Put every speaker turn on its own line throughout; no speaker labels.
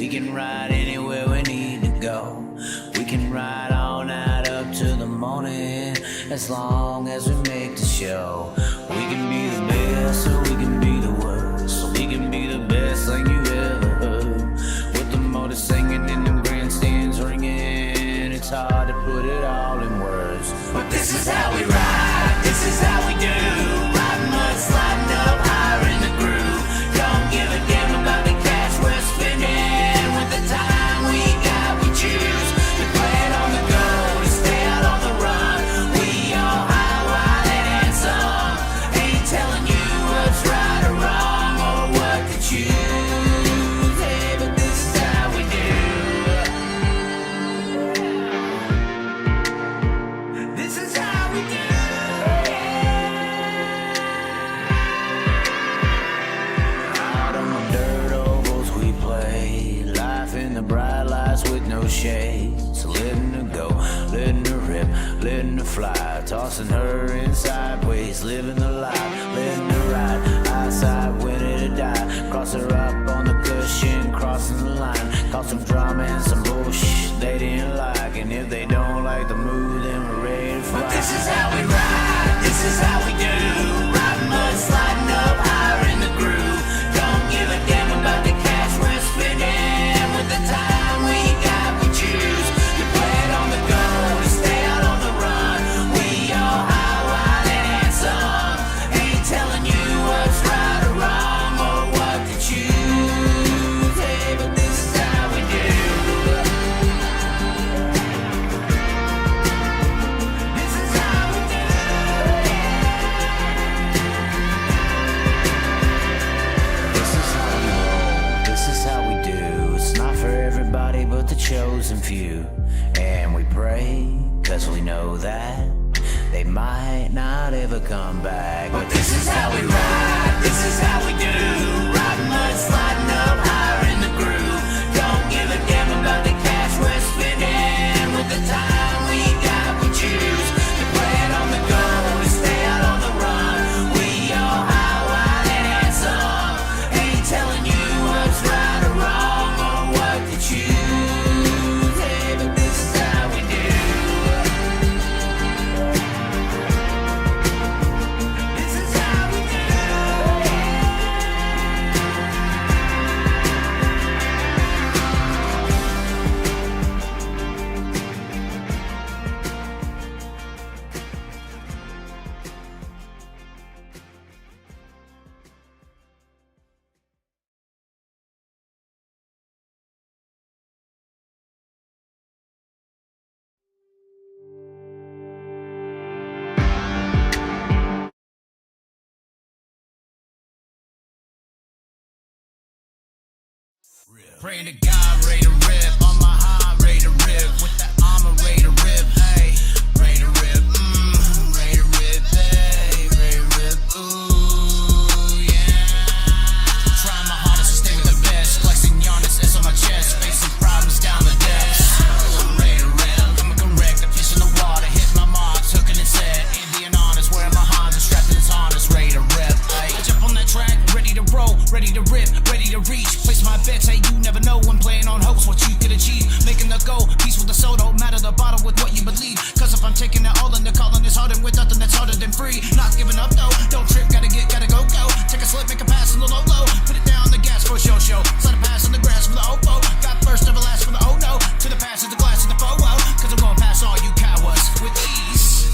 We can ride anywhere we need to go. We can ride all night up to the morning, as long as we make the show. We can be the best or we can be the worst. We can be the best thing you ever heard. With the motor singing and them grandstands ringing, it's hard to put it all in words. But this is how we ride, this is how we do. Riding mud, sliding up higher in the groove. Don't give a damn about the cash we're spending. With the time we got, we choose to play it on the go, to stay out on the run. We all high, wild, and handsome. Ain't telling you what's right or wrong or what to choose. Hey, but this is how we do. This is how we do. Out on the dirt ovals we play, life in the bright lights with no shade. So letting her go, letting her rip, letting her fly, tossing her in sideways, living the life, letting her ride, outside winning to die. Cross her up on the cushion, crossing the line, cause some drama and some bullshit they didn't like. And if they don't like the mood, then we're ready to fly. But this is how we ride, this is how we do. Riding mud, sliding up higher in the groove. Don't give a damn about the cash we're spending. With the time we got, we choose to play it on the go, to stay out on the run. We all high, wild, and handsome. Ain't telling you what's right or wrong or what to choose. Hey, but this is how we do. This is how we do. This is how we roll, this is how we do. It's not for everybody but the chosen few. And we pray, cause we know that they might not ever come back. But this is how we ride, this is how we do. Riding mud, sliding up higher in the groove. Don't give a damn about the cash we're spending. With the time we got, we choose to play it on the go, to stay out on the run. We all high, wild, and handsome. Ain't telling you what's right or wrong or what to choose. Hey, but this is how we do. This is how we do. Praying to God, ready to rip. On my high, ready to rip. With that armor, ready to rip. Hey, ready to rip. Ready to rip. Hey, ready to rip. Ooh, yeah. Trying my hardest to stay with the best. Flexing Giannis S on my chest. Facing problems down the depths. I'm ready to rip. Coming correct. The fish in the water. Hit my marks. Hooking and set. Indian honest. Wearing my Hans and strapped in his harness. Ready to rip. Hey, I jump on that track. Ready to roll. Ready to rip. Ready to reach. Place my bets. Hey, you never know when playing on hopes what you could achieve. Making the goal, peace with the soul, don't matter the bottle with what you believe. Cause if I'm taking it all in, the calling is harder with nothing that's harder than free. Not giving up, no, don't trip, gotta go. Take a slip, make a pass, a little low. Put it down the gas for a show. Slide a pass on the grass for the OPO. Got first, never last for the oh no. To the pass, to the glass, to the FOO. Cause I'm gonna pass all you cowards with ease.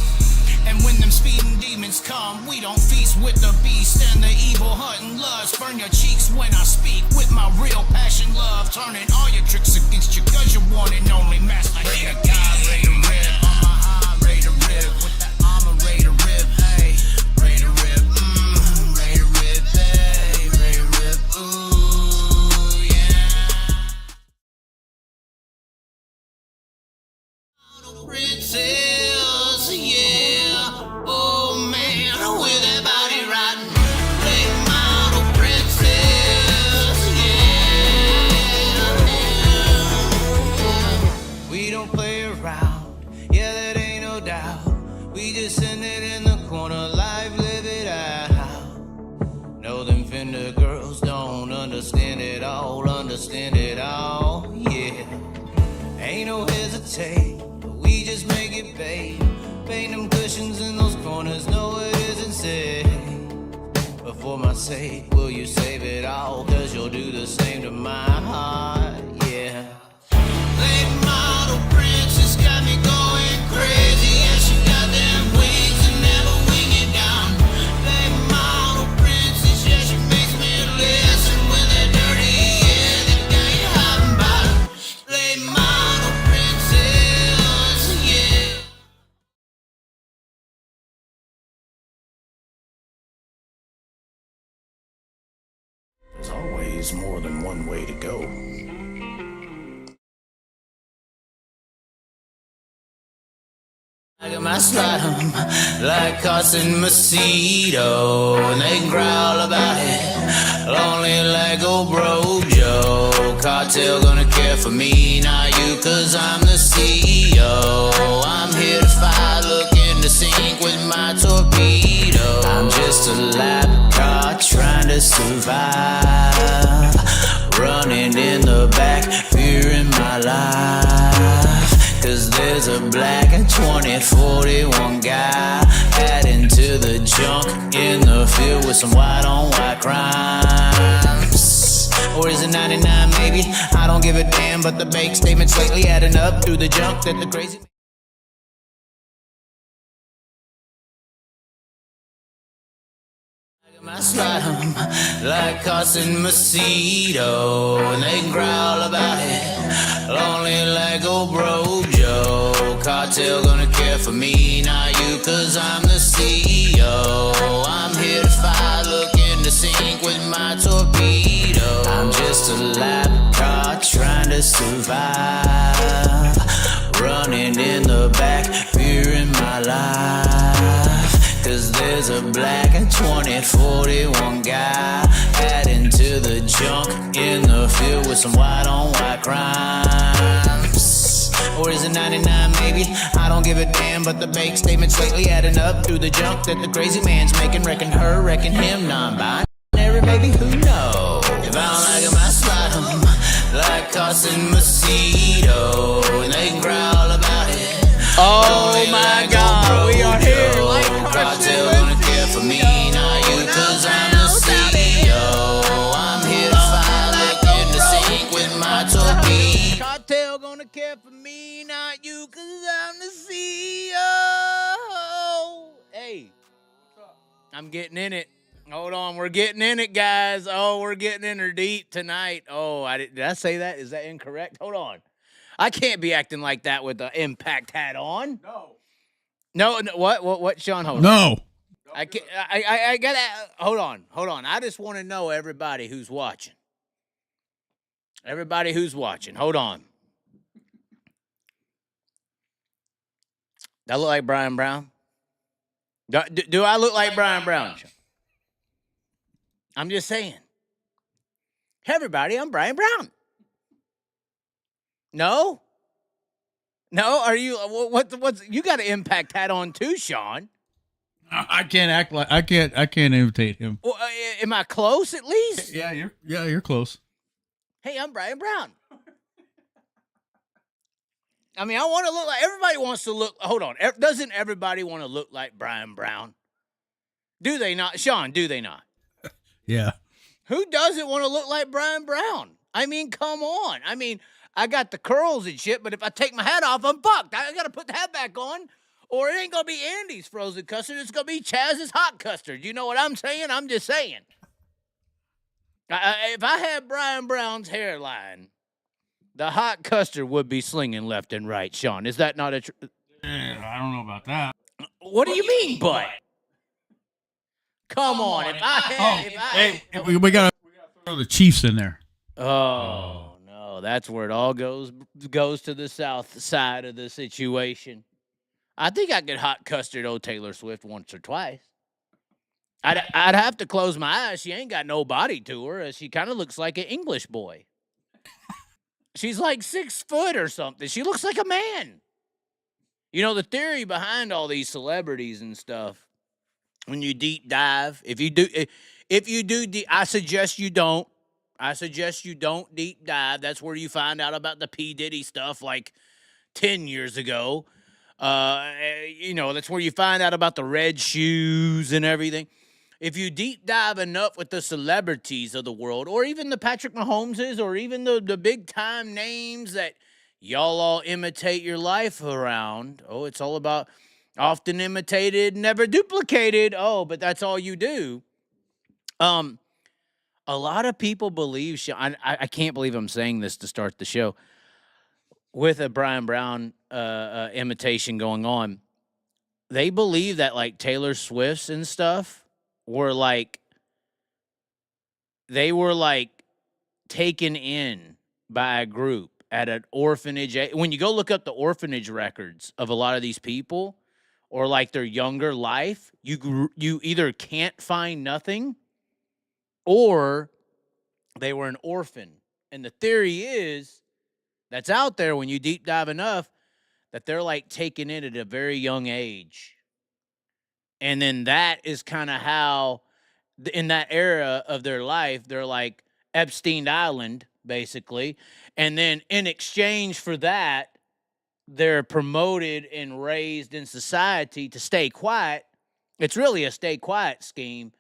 And when them speeding demons come, we don't feast with the beast and the evil hunting lust. Burn your cheeks when I speak with my real passion, love. Turning all your tricks against you, cause you're one and only master. Ready to God, ready to rip. On my high, ready to rip. With that armor, ready to rip. Hey, ready to rip. Ready to rip. Hey, ready to rip. Ooh, yeah. Princess, yeah. Oh man, with that body riding. Late model princess, yeah. We don't play around, yeah, that ain't no doubt. We just send it in the corner, life, live it out. No, them Fender girls don't understand it all, understand end it all, yeah. Ain't no hesitate, we just make it, babe. Paint them cushions in those corners, no it isn't safe. But for my sake, will you save it all? Cause you'll do the same to my heart, yeah. Late model princess got me going crazy. Yeah, she got them wings and never wing it down. Late model princess, yeah, she makes me listen with that dirty, yeah, that guy you hiding by. Late model princess, yeah. There's always more than one way to go. I got my slime like Carson Macedo, and they growl about it, lonely like old bro Joe. Cartel gonna care for me, not you, cause I'm the CEO. I'm here to fight, looking to sink with my torpedo. I'm just a lap car trying to survive, running in the back, fearing my life. Cause there's a black 2041 guy adding to the junk in the field with some white on white crimes. Or is it 99 maybe? I don't give a damn, but the bank statements lately adding up through the junk that the crazy... My slime like Carson Macedo, and they growl about it, lonely like old bro Joe. Cartel gonna care for me, not you, cause I'm the CEO. I'm here to fight, looking to sink with my torpedo. I'm just a lap car trying to survive, running in the back, fearing my life. Cause there's a black 2041 guy adding to the junk in the field with some white on white crimes. Or is it 99 maybe? I don't give a damn, but the bank statements lately adding up through the junk that the crazy man's making. Reckon her, reckon him, non-binary, maybe, who knows? If I don't like him, I slide him like Carson Macedo, and they growl about it.
Oh my God, we are here.
Cartel gonna care for me, not you, cause I'm the CEO. I'm here to fight, looking to sink with my torpedo.
Cartel gonna care for me, not you, cause I'm the CEO. Hey, I'm getting in it. Hold on, we're getting in it, guys. Oh, we're getting in her deep tonight. Oh, did I say that? Is that incorrect? Hold on. I can't be acting like that with the impact hat on. No, what, Sean? Hold on.
No.
I can't. I gotta. Hold on. I just want to know everybody who's watching. Everybody who's watching. Hold on. Do I look like Brian Brown? Do I look like Brian Brown? I'm just saying. Hey, everybody, I'm Brian Brown. No? Are you? What's you got an impact hat on too, Sean?
I can't act like I can't imitate him.
Well, am I close at least?
Yeah, you're close.
Hey, I'm Brian Brown. I mean, I want to look like everybody wants to look. Hold on, doesn't everybody want to look like Brian Brown? Do they not, Sean? Do they not?
Yeah.
Who doesn't want to look like Brian Brown? I mean, come on. I mean, I got the curls and shit, but if I take my hat off, I'm fucked. I got to put the hat back on, or it ain't going to be Andy's frozen custard. It's going to be Chaz's hot custard. You know what I'm saying? I'm just saying. If I had Brian Brown's hairline, the hot custard would be slinging left and right, Sean. Is that not a
I don't know about that.
What do you mean, but? Come on. If I had...
We got to throw the Chiefs in there.
Oh, no. That's where it all goes to the south side of the situation. I think I could hot custard old Taylor Swift once or twice. I'd have to close my eyes. She ain't got no body to her. She kind of looks like an English boy. She's like 6 foot or something. She looks like a man. You know, the theory behind all these celebrities and stuff, when you deep dive, if you do, I suggest you don't. I suggest you don't deep dive. That's where you find out about the P. Diddy stuff like 10 years ago. That's where you find out about the red shoes and everything. If you deep dive enough with the celebrities of the world, or even the Patrick Mahomeses, or even the big time names that y'all all imitate your life around. Oh, it's all about often imitated, never duplicated. Oh, but that's all you do. A lot of people believe, I can't believe I'm saying this to start the show, with a Brian Brown imitation going on. They believe that like Taylor Swift's and stuff were like, they were like taken in by a group at an orphanage. When you go look up the orphanage records of a lot of these people, or like their younger life, you either can't find nothing, or they were an orphan. And the theory is that's out there when you deep dive enough that they're like taken in at a very young age. And then that is kind of how, in that era of their life, they're like Epstein Island, basically. And then in exchange for that, they're promoted and raised in society to stay quiet. It's really a stay quiet scheme.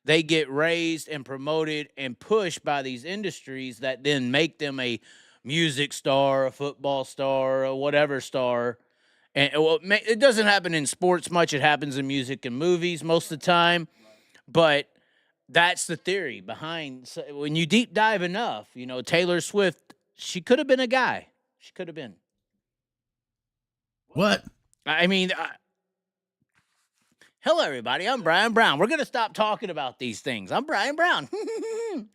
They get raised and promoted and pushed by these industries that then make them a music star, a football star, or whatever star. And it doesn't happen in sports much. It happens in music and movies most of the time. But that's the theory behind. So when you deep dive enough, Taylor Swift, she could have been a guy. She could have been.
What?
I mean, hello, everybody. I'm Brian Brown. We're going to stop talking about these things. I'm Brian Brown.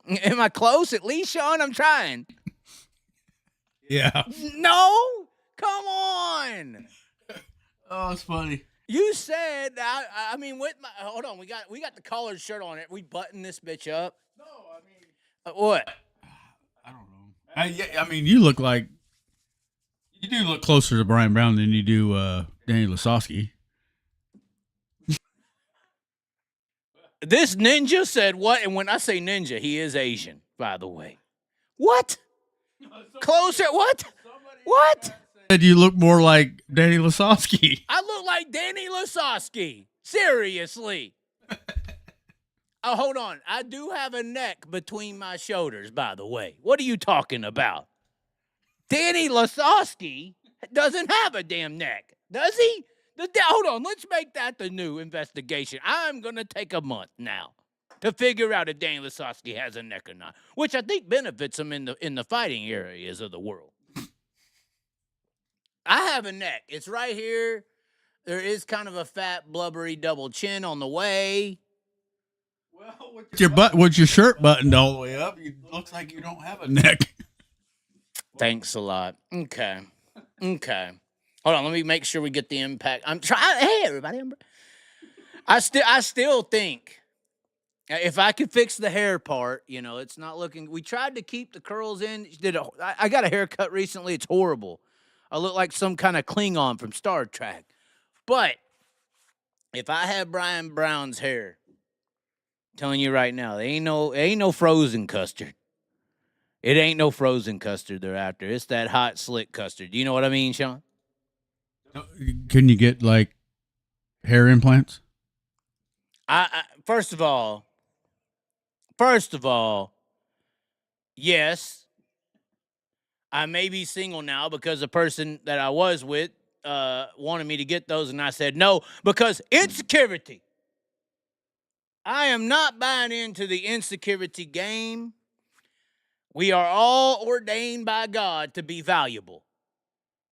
Am I close at least, Sean? I'm trying.
Yeah.
No? Come on.
Oh, it's funny.
You said, I mean, with my, hold on. We got the collared shirt on it. We button this bitch up.
No, I mean.
What?
I don't know. I mean, you look like, you do look closer to Brian Brown than you do Danny Lasowski.
This ninja said what? And when I say ninja, he is Asian, by the way. What? Closer? What? What?
Said you look more like Danny Lasowski.
I look like Danny Lasowski. Seriously. Oh, hold on. I do have a neck between my shoulders, by the way. What are you talking about? Danny Lasowski doesn't have a damn neck, does he? Hold on. Let's make that the new investigation. I'm going to take a month now to figure out if Danny Lasowski has a neck or not, which I think benefits him in the fighting areas of the world. I have a neck. It's right here. There is kind of a fat, blubbery double chin on the way.
Well, with your shirt buttoned all the way up, it looks like you don't have a neck.
Thanks a lot. Okay. Hold on. Let me make sure we get the impact. I'm trying. Hey, everybody. I still think if I could fix the hair part, it's not looking. We tried to keep the curls in. I got a haircut recently. It's horrible. I look like some kind of Klingon from Star Trek. But if I had Brian Brown's hair, I'm telling you right now, there ain't no frozen custard. It ain't no frozen custard they're after. It's that hot, slick custard. Do you know what I mean, Sean?
Can you get like hair implants?
First of all, yes. I may be single now because the person that I was with wanted me to get those, and I said no because insecurity. I am not buying into the insecurity game. We are all ordained by God to be valuable.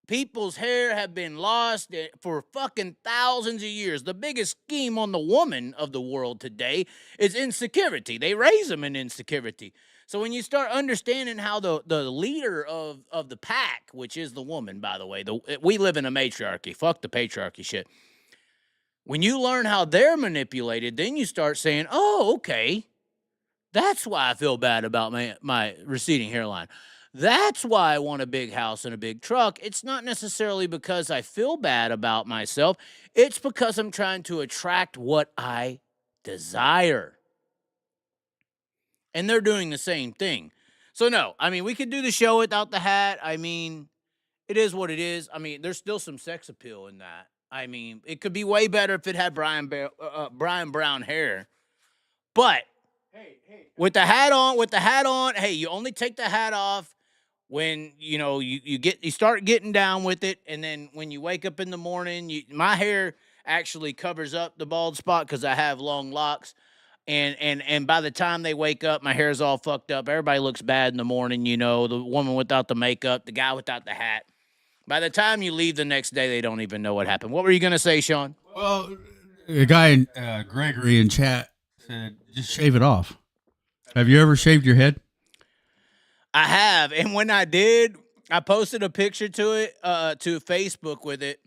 People's hair have been lost for fucking thousands of years. The biggest scheme on the woman of the world today is insecurity. They raise them in insecurity. So when you start understanding how the leader of the pack, which is the woman, by the way, we live in a matriarchy. Fuck the patriarchy shit. When you learn how they're manipulated, then you start saying, oh, okay, that's why I feel bad about my receding hairline. That's why I want a big house and a big truck. It's not necessarily because I feel bad about myself. It's because I'm trying to attract what I desire. And they're doing the same thing. So no, I mean we could do the show without the hat. I mean, it is what it is. I mean, there's still some sex appeal in that. I mean, it could be way better if it had Brian Brown hair. But with the hat on, hey, you only take the hat off when you start getting down with it, and then when you wake up in the morning, my hair actually covers up the bald spot because I have long locks. And by the time they wake up, my hair's all fucked up. Everybody looks bad in the morning, the woman without the makeup, the guy without the hat. By the time you leave the next day, they don't even know what happened. What were you going to say, Sean?
Well, a guy, Gregory in chat said, just shave it off. Have you ever shaved your head?
I have. And when I did, I posted a picture to it, to Facebook with it.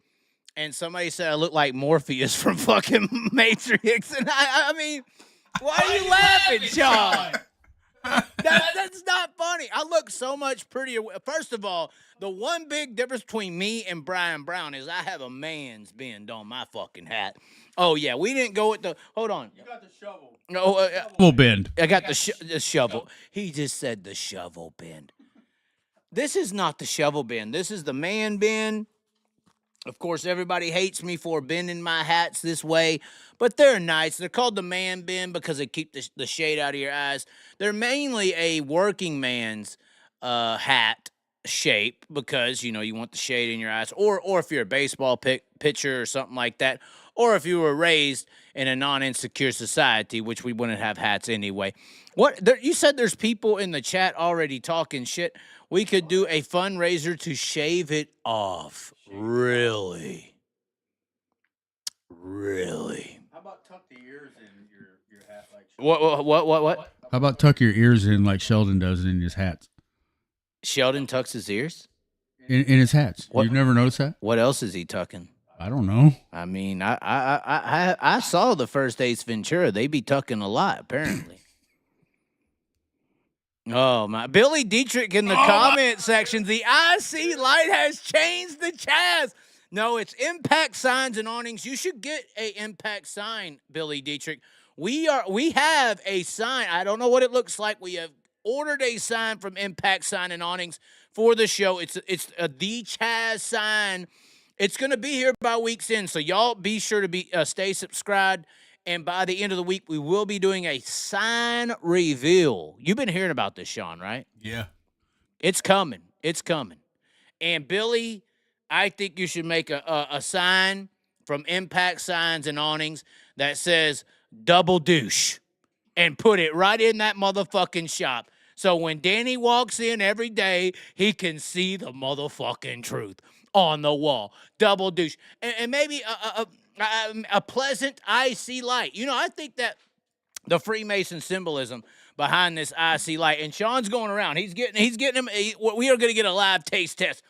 And somebody said I look like Morpheus from fucking Matrix. And I mean, why are you laughing, Sean? That's not funny. I look so much prettier. First of all, the one big difference between me and Brian Brown is I have a man's bend on my fucking hat. Oh, yeah. We didn't go with the... Hold on. You got the shovel. No,
shovel bend.
I got the shovel. He just said the shovel bend. This is not the shovel bend. This is the man bend. Of course, everybody hates me for bending my hats this way, but they're nice. They're called the man bend because they keep the shade out of your eyes. They're mainly a working man's hat shape because, you want the shade in your eyes, or if you're a baseball pitcher or something like that, or if you were raised in a non-insecure society, which we wouldn't have hats anyway. You said there's people in the chat already talking shit. We could do a fundraiser to shave it off. Really?
How about tuck the ears in your hat like
What?
How about tuck your ears in like Sheldon does in his hats?
Sheldon tucks his ears?
In his hats. You've never noticed that?
What else is he tucking?
I don't know.
I mean, I saw the first Ace Ventura. They be tucking a lot, apparently. Oh, my. Billy Dietrich in the comment section. The IC light has changed the Chaz. No, it's impact signs and awnings. You should get a impact sign, Billy Dietrich. We have a sign. I don't know what it looks like. We have ordered a sign from Impact Sign and Awnings for the show. It's a The Chaz sign. It's going to be here by week's end, so y'all be sure to stay subscribed. And by the end of the week, we will be doing a sign reveal. You've been hearing about this, Sean, right?
Yeah.
It's coming. It's coming. And Billy, I think you should make a sign from Impact Signs and Awnings that says double douche and put it right in that motherfucking shop. So when Danny walks in every day, he can see the motherfucking truth on the wall. Double douche. And maybe a pleasant IC light. I think that the Freemason symbolism behind this IC light, and Sean's going around. He's getting him. We are going to get a live taste test.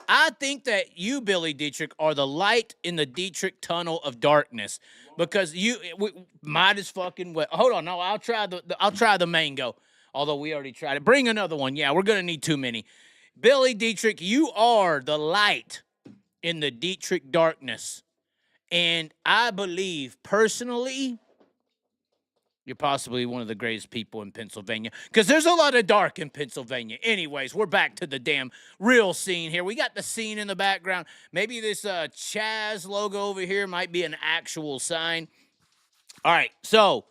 I think that you, Billy Dietrich, are the light in the Dietrich tunnel of darkness because we might as fucking well. Hold on, no, I'll try the mango. Although we already tried it. Bring another one. Yeah, we're gonna need too many. Billy Dietrich, you are the light in the Dietrich darkness. And I believe, personally, you're possibly one of the greatest people in Pennsylvania. Because there's a lot of dark in Pennsylvania. Anyways, we're back to the damn real scene here. We got the scene in the background. Maybe this Chaz logo over here might be an actual sign. All right, so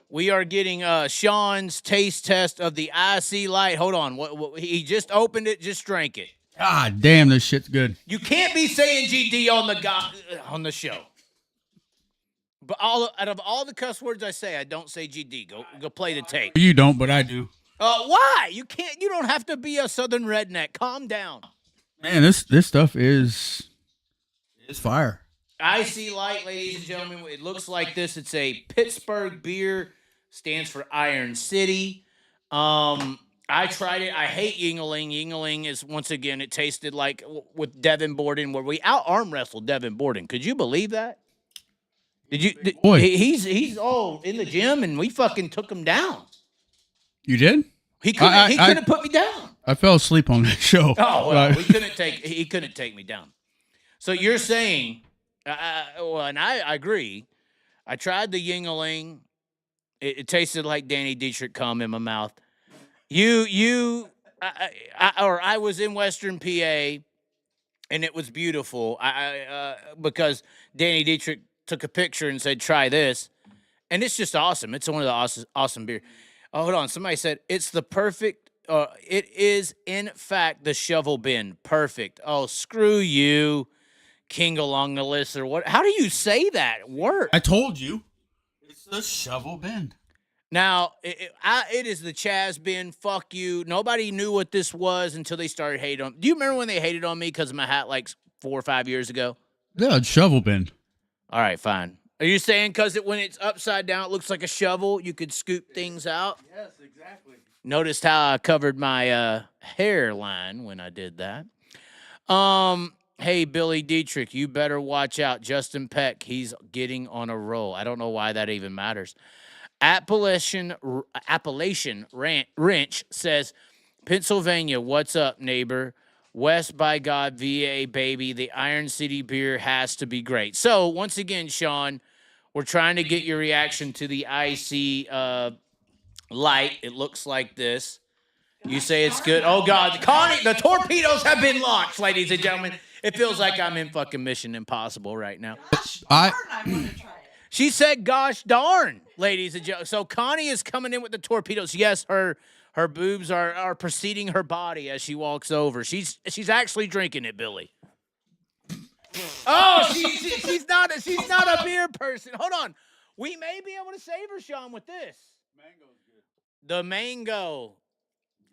we are getting Sean's taste test of the IC light. Hold on. He just opened it. Just drank it.
God damn, this shit's good.
You can't be saying GD on the show. But out of all the cuss words I say, I don't say GD. Go play the tape.
You don't, but I do.
Why? You can't. You don't have to be a Southern redneck. Calm down.
Man, this stuff is fire.
IC light, ladies and gentlemen. It looks like this. It's a Pittsburgh beer. Stands for Iron City. I tried it. I hate Yingling. Yingling is, once again, it tasted like with Devin Borden, where we out-arm wrestled Devin Borden. Could you believe that?
Boy.
He's all in the gym, and we fucking took him down.
You did?
He couldn't put me down.
I fell asleep on that show.
Oh, well, he couldn't take me down. So you're saying, and I agree. I tried the Yingling. It tasted like Danny Dietrich cum in my mouth. I was in Western PA, and it was beautiful. Because Danny Dietrich took a picture and said, "Try this," and it's just awesome. It's one of the awesome beer. Oh, hold on. Somebody said it's the perfect. It is in fact the shovel bin. Perfect. Oh, screw you, King along the list or what? How do you say that word?
I told you. It's the shovel bin.
Now, it is the Chaz bin. Fuck you. Nobody knew what this was until they started hating on. Do you remember when they hated on me because of my hat like 4 or 5 years ago?
Yeah, it's shovel bin.
All right, fine. Are you saying because when it's upside down, it looks like a shovel, you could scoop things out?
Yes, exactly.
Noticed how I covered my hairline when I did that. Hey, Billy Dietrich, you better watch out. Justin Peck, he's getting on a roll. I don't know why that even matters. Appalachian Wrench says, Pennsylvania, what's up, neighbor? West by God, VA, baby. The Iron City beer has to be great. So, once again, Sean, we're trying to get your reaction to the IC light. It looks like this. You say it's good. Oh, God. Connie, the torpedoes have been launched, ladies and gentlemen. It feels like I'm in fucking Mission Impossible right now.
I
want to try it.
She said, gosh darn, ladies and gentlemen. So Connie is coming in with the torpedoes. Yes, her boobs are preceding her body as she walks over. She's actually drinking it, Billy. Oh, she's not a beer person. Hold on. We may be able to save her, Sean, with this.
Mango's good.
The mango.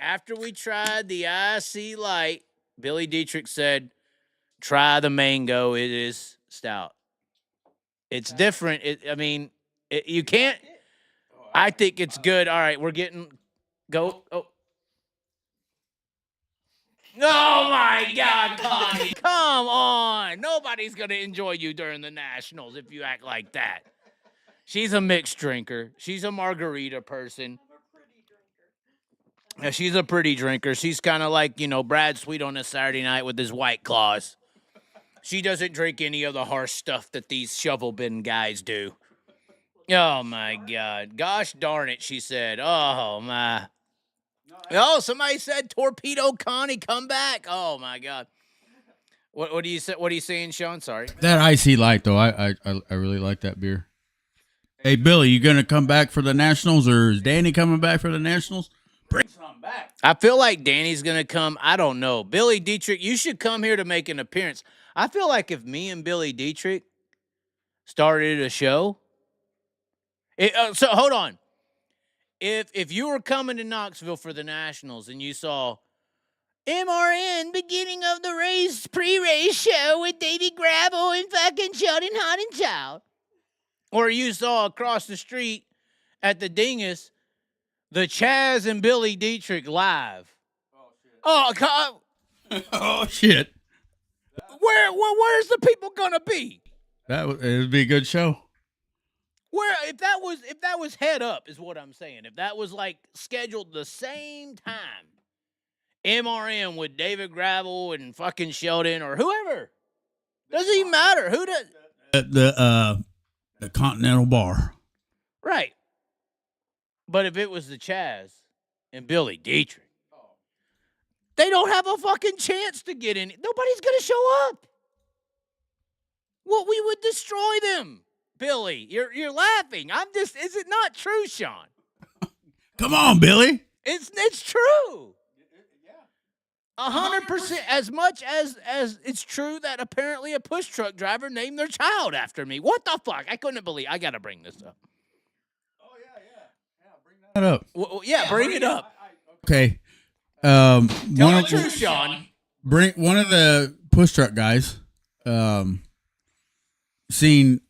After we tried the IC light, Billy Dietrich said, try the mango. It is stout. It's different. You can't. I think it's good. All right, we're getting. Go. Oh. Oh my God, Connie! Come on. Nobody's gonna enjoy you during the Nationals if you act like that. She's a mixed drinker. She's a margarita person. Yeah, she's a pretty drinker. She's kind of like Brad Sweet on a Saturday night with his White Claws. She doesn't drink any of the harsh stuff that these shovel bin guys do. Oh, my God. Gosh darn it, she said. Oh, my. Oh, somebody said Torpedo Connie, come back. Oh, my God. What do you say? What are you saying, Sean? Sorry.
That icy light, though, I really like that beer. Hey, Billy, you going to come back for the Nationals, or is Danny coming back for the Nationals? Bring some back.
I feel like Danny's going to come. I don't know. Billy Dietrich, you should come here to make an appearance. I feel like if me and Billy Dietrich started a show, so hold on. If you were coming to Knoxville for the Nationals and you saw MRN beginning of the race pre-race show with Davey Gravel and fucking Sheldon Hot and Child, or you saw across the street at the Dingus the Chaz and Billy Dietrich live. Oh, God.
Oh, shit.
Where's the people gonna be?
It would be a good show.
Where if that was head up is what I'm saying. If that was like scheduled the same time, MRN with David Gravel and fucking Sheldon or whoever, doesn't even matter who does.
The Continental Bar.
Right. But if it was the Chaz and Billy Dietrich, they don't have a fucking chance to get in. Nobody's going to show up. Well, we would destroy them. Billy, you're laughing. Is it not true, Sean?
Come on, Billy.
It's true. 100%. As much as it's true that apparently a push truck driver named their child after me. What the fuck? I couldn't believe. I got to bring this up.
Oh, yeah. Bring that up.
Well, bring it up.
Okay.
Tell the truth, Sean.
Bring one of the push truck guys. Seen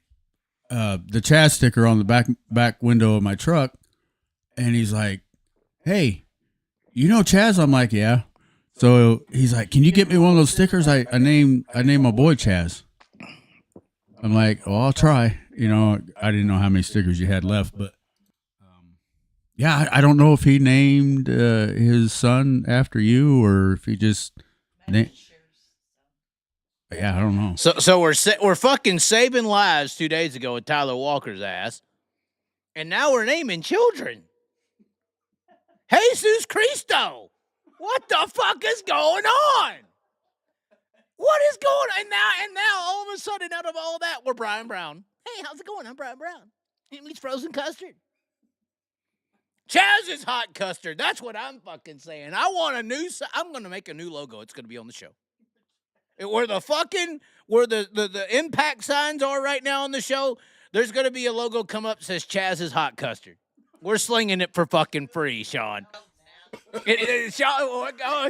the Chaz sticker on the back window of my truck, and he's like, "Hey, you know Chaz?" I'm like, "Yeah." So he's like, "Can you get me one of those stickers? I named my boy Chaz." I'm like, "Oh, I'll try." I didn't know how many stickers you had left, but yeah, I don't know if he named his son after you or if he just. Yeah, I don't know.
So we're fucking saving lives 2 days ago with Tyler Walker's ass, and now we're naming children. Jesus Cristo. What the fuck is going on? What is going on? And now all of a sudden, out of all that, we're Brian Brown. Hey, how's it going? I'm Brian Brown. It means frozen custard. Chaz is hot custard. That's what I'm fucking saying. I want a new. I'm gonna make a new logo. It's gonna be on the show. Where the impact signs are right now on the show, there's gonna be a logo come up that says Chaz is hot custard. We're slinging it for fucking free, Sean.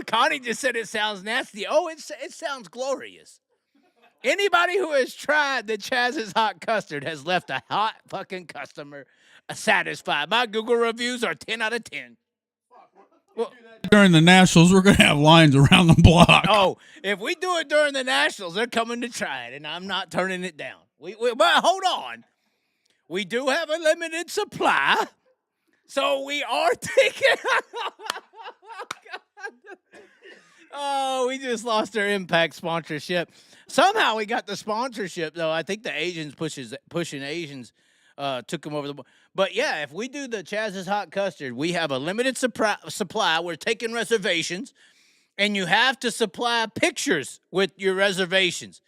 Connie just said it sounds nasty. Oh, it sounds glorious. Anybody who has tried the Chaz's hot custard has left a hot fucking customer satisfied. My Google reviews are 10 out of 10. Well,
during the Nationals, we're going to have lines around the block.
Oh, if we do it during the Nationals, they're coming to try it, and I'm not turning it down. But hold on. We do have a limited supply, so we are taking... Oh, we just lost our Impact sponsorship. Somehow we got the sponsorship, though. I think the Asians pushing Asians took them over the... But, yeah, if we do the Chaz's Hot Custard, we have a limited supply. We're taking reservations, and you have to supply pictures with your reservations.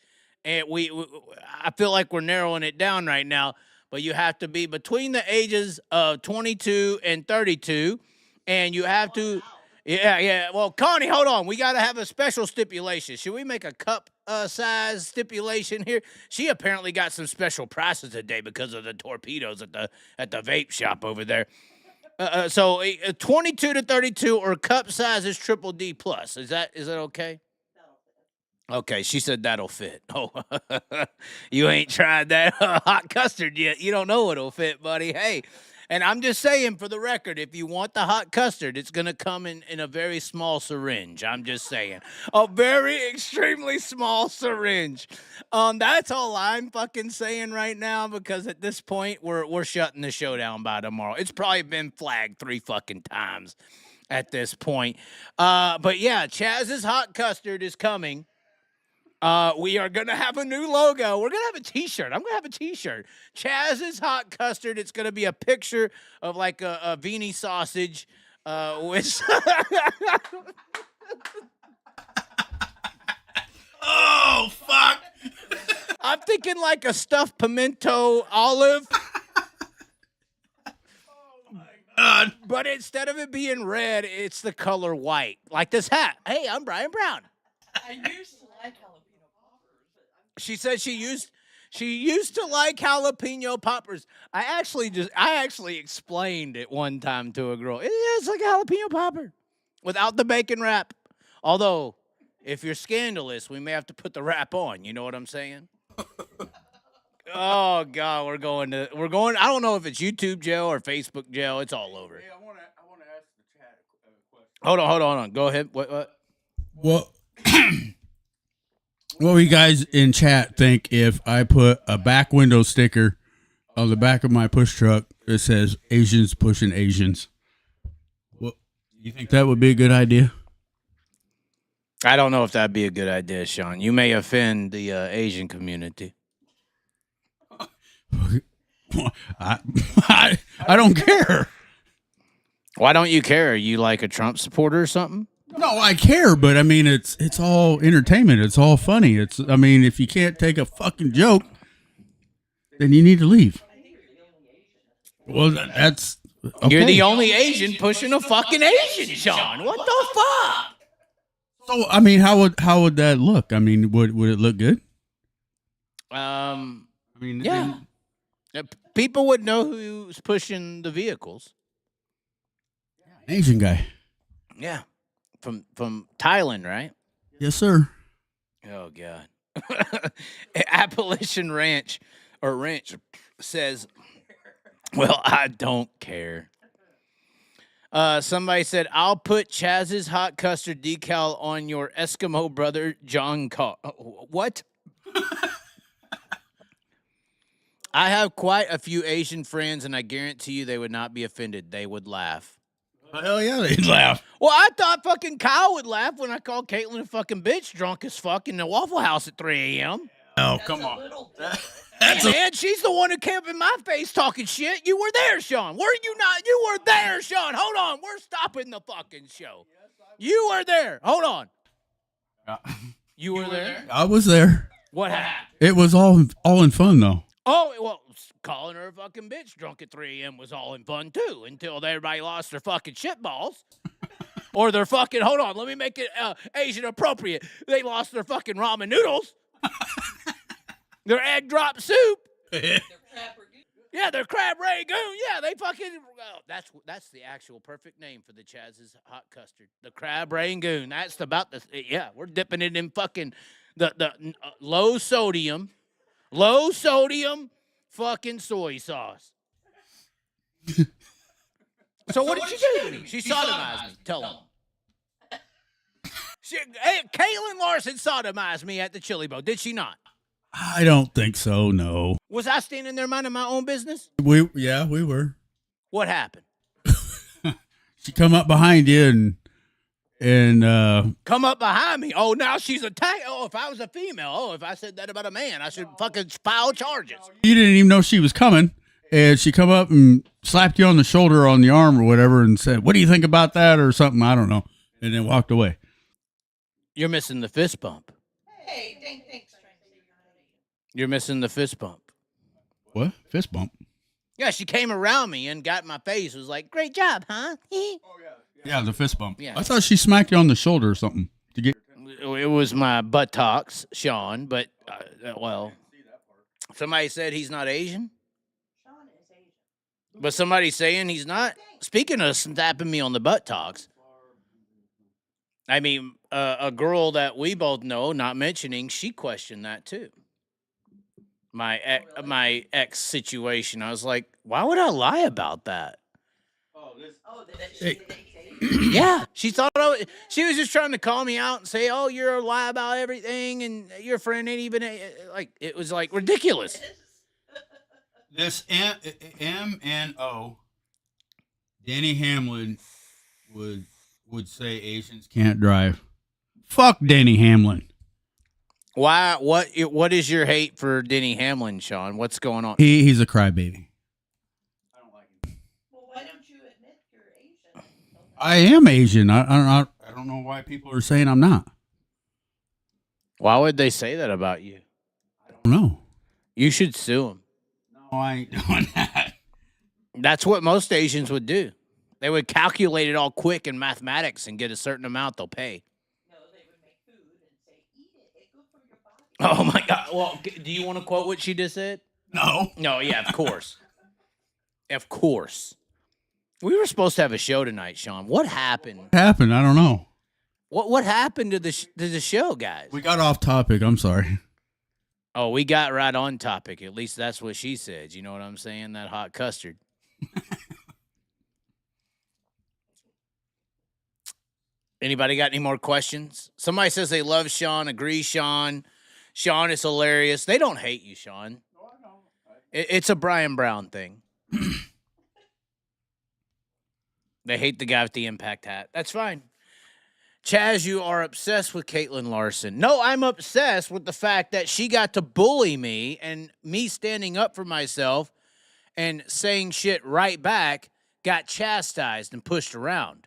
And I feel like we're narrowing it down right now, but you have to be between the ages of 22 and 32, and you have to... Yeah. Well, Connie, hold on. We got to have a special stipulation. Should we make a cup size stipulation here? She apparently got some special prices today because of the torpedoes at the vape shop over there. So 22 to 32 or cup size is triple D plus. Is that okay? Okay, she said that'll fit. Oh, you ain't tried that hot custard yet. You don't know what'll fit, buddy. Hey. And I'm just saying, for the record, if you want the hot custard, it's going to come in a very small syringe. I'm just saying. A very extremely small syringe. That's all I'm fucking saying right now, because at this point, we're shutting the show down by tomorrow. It's probably been flagged 3 fucking times at this point. But yeah, Chaz's hot custard is coming. We are going to have a new logo. We're going to have a T-shirt. I'm going to have a T-shirt. Chaz's Hot Custard. It's going to be a picture of like a Viennese sausage with...
Oh, fuck.
I'm thinking like a stuffed pimento olive.
Oh, my God.
But instead of it being red, it's the color white. Like this hat. Hey, I'm Brian Brown.
I used to like jalapeno poppers.
She said she used to like jalapeno poppers. I actually explained it one time to a girl. It's like a jalapeno popper without the bacon wrap. Although, if you're scandalous, we may have to put the wrap on. You know what I'm saying? Oh God, we're going. I don't know if it's YouTube jail or Facebook jail. It's all over.
Hey, I want to ask the chat a question.
Hold on. Go ahead. What?
Well, what do you guys in chat think if I put a back window sticker on the back of my push truck that says Asians pushing Asians? Well, you think that would be a good idea?
I don't know if that'd be a good idea, Sean. You may offend the Asian community.
I don't care.
Why don't you care? Are you like a Trump supporter or something?
No, I care, but I mean, it's all entertainment. It's all funny. If you can't take a fucking joke, then you need to leave. Well, that's okay.
You're the only Asian pushing a fucking Asian, Sean. What the fuck?
So, I mean, how would that look? I mean, would it look good?
Yeah. People would know who's pushing the vehicles.
Asian guy.
Yeah. From Thailand, right?
Yes, sir.
Oh, God. Appalachian Ranch says, well, I don't care. Somebody said, I'll put Chaz's hot custard decal on your Eskimo brother, John car. What? I have quite a few Asian friends, and I guarantee you they would not be offended. They would laugh.
Hell yeah, they'd laugh.
Well, I thought fucking Kyle would laugh when I called Caitlin a fucking bitch drunk as fuck in the Waffle House at 3 a.m.
Oh,
That's
come
a
on.
little different.
That's
Hey, man, she's the one who came up in my face talking shit. You were there, Sean. Were you not? You were there, Sean. Hold on. We're stopping the fucking show. You were there. Hold on. You were there?
I was there.
What happened?
It was all in fun though.
Oh, well, calling her a fucking bitch drunk at 3 a.m. was all in fun, too, until everybody lost their fucking shit balls. Or their fucking, hold on, let me make it Asian appropriate. They lost their fucking ramen noodles. Their egg drop soup.
They're crab ragout.
Yeah, their crab ragoon. Yeah, they fucking, that's the actual perfect name for the Chaz's hot custard. The crab ragoon. That's about the, yeah, we're dipping it in fucking the low sodium fucking soy sauce. So what did she do to me? She sodomized me. Tell him. Hey, Caitlin Larson sodomized me at the Chili Bowl. Did she not?
I don't think so. No.
Was I standing there minding my own business?
We were.
What happened?
She come up behind you and
Come up behind me. Oh, now she's attacked. Oh, if I was a female. Oh, if I said that about a man, I should fucking file charges.
you didn't even know she was coming. And she come up and slapped you on the shoulder or on the arm or whatever and said, "What do you think about that?" or something. I don't know. And then walked away.
You're missing the fist bump.
Hey, thanks, trying to say you're not Asian.
You're missing the fist bump.
What? Fist bump?
Yeah, she came around me and got in my face. Was like, "Great job, huh?"
Yeah, the fist bump.
Yeah.
I thought she smacked you on the shoulder or something to get.
It was my buttocks, Sean. But well, somebody said he's not Asian.
Sean is Asian.
But somebody's saying he's not. Speaking of slapping me on the buttocks, I mean, a girl that we both know, not mentioning, she questioned that too. My ex situation. I was like, why would I lie about that?
Oh, that she
Hey.
thinks Asian.
Yeah, she thought she was just trying to call me out and say, "Oh, you're a lie about everything, and your friend ain't even like." It was like ridiculous.
This MNO, Danny Hamlin would say Asians can't drive. Fuck Danny Hamlin.
Why? What is your hate for Denny Hamlin, Sean? What's going on?
He's a crybaby.
Well, why don't you admit you're Asian?
I am Asian. I don't know why people are saying I'm not.
Why would they say that about you?
I don't know.
You should sue them.
No, I ain't doing that.
That's what most Asians would do. They would calculate it all quick in mathematics and get a certain amount they'll pay.
No, they would make food and say, eat it. It's good for your body.
Oh my God! Well, do you want to quote what she just said?
No.
No, yeah, of course. Of course. We were supposed to have a show tonight, Sean. What happened?
What happened? I don't know.
What happened to the show, guys?
We got off topic. I'm sorry.
Oh, we got right on topic. At least that's what she said. You know what I'm saying? That hot custard. Anybody got any more questions? Somebody says they love Sean. Agree, Sean. Sean is hilarious. They don't hate you, Sean. It's a Brian Brown thing. They hate the guy with the impact hat. That's fine. Chaz, you are obsessed with Caitlin Larson. No, I'm obsessed with the fact that she got to bully me and me standing up for myself and saying shit right back got chastised and pushed around.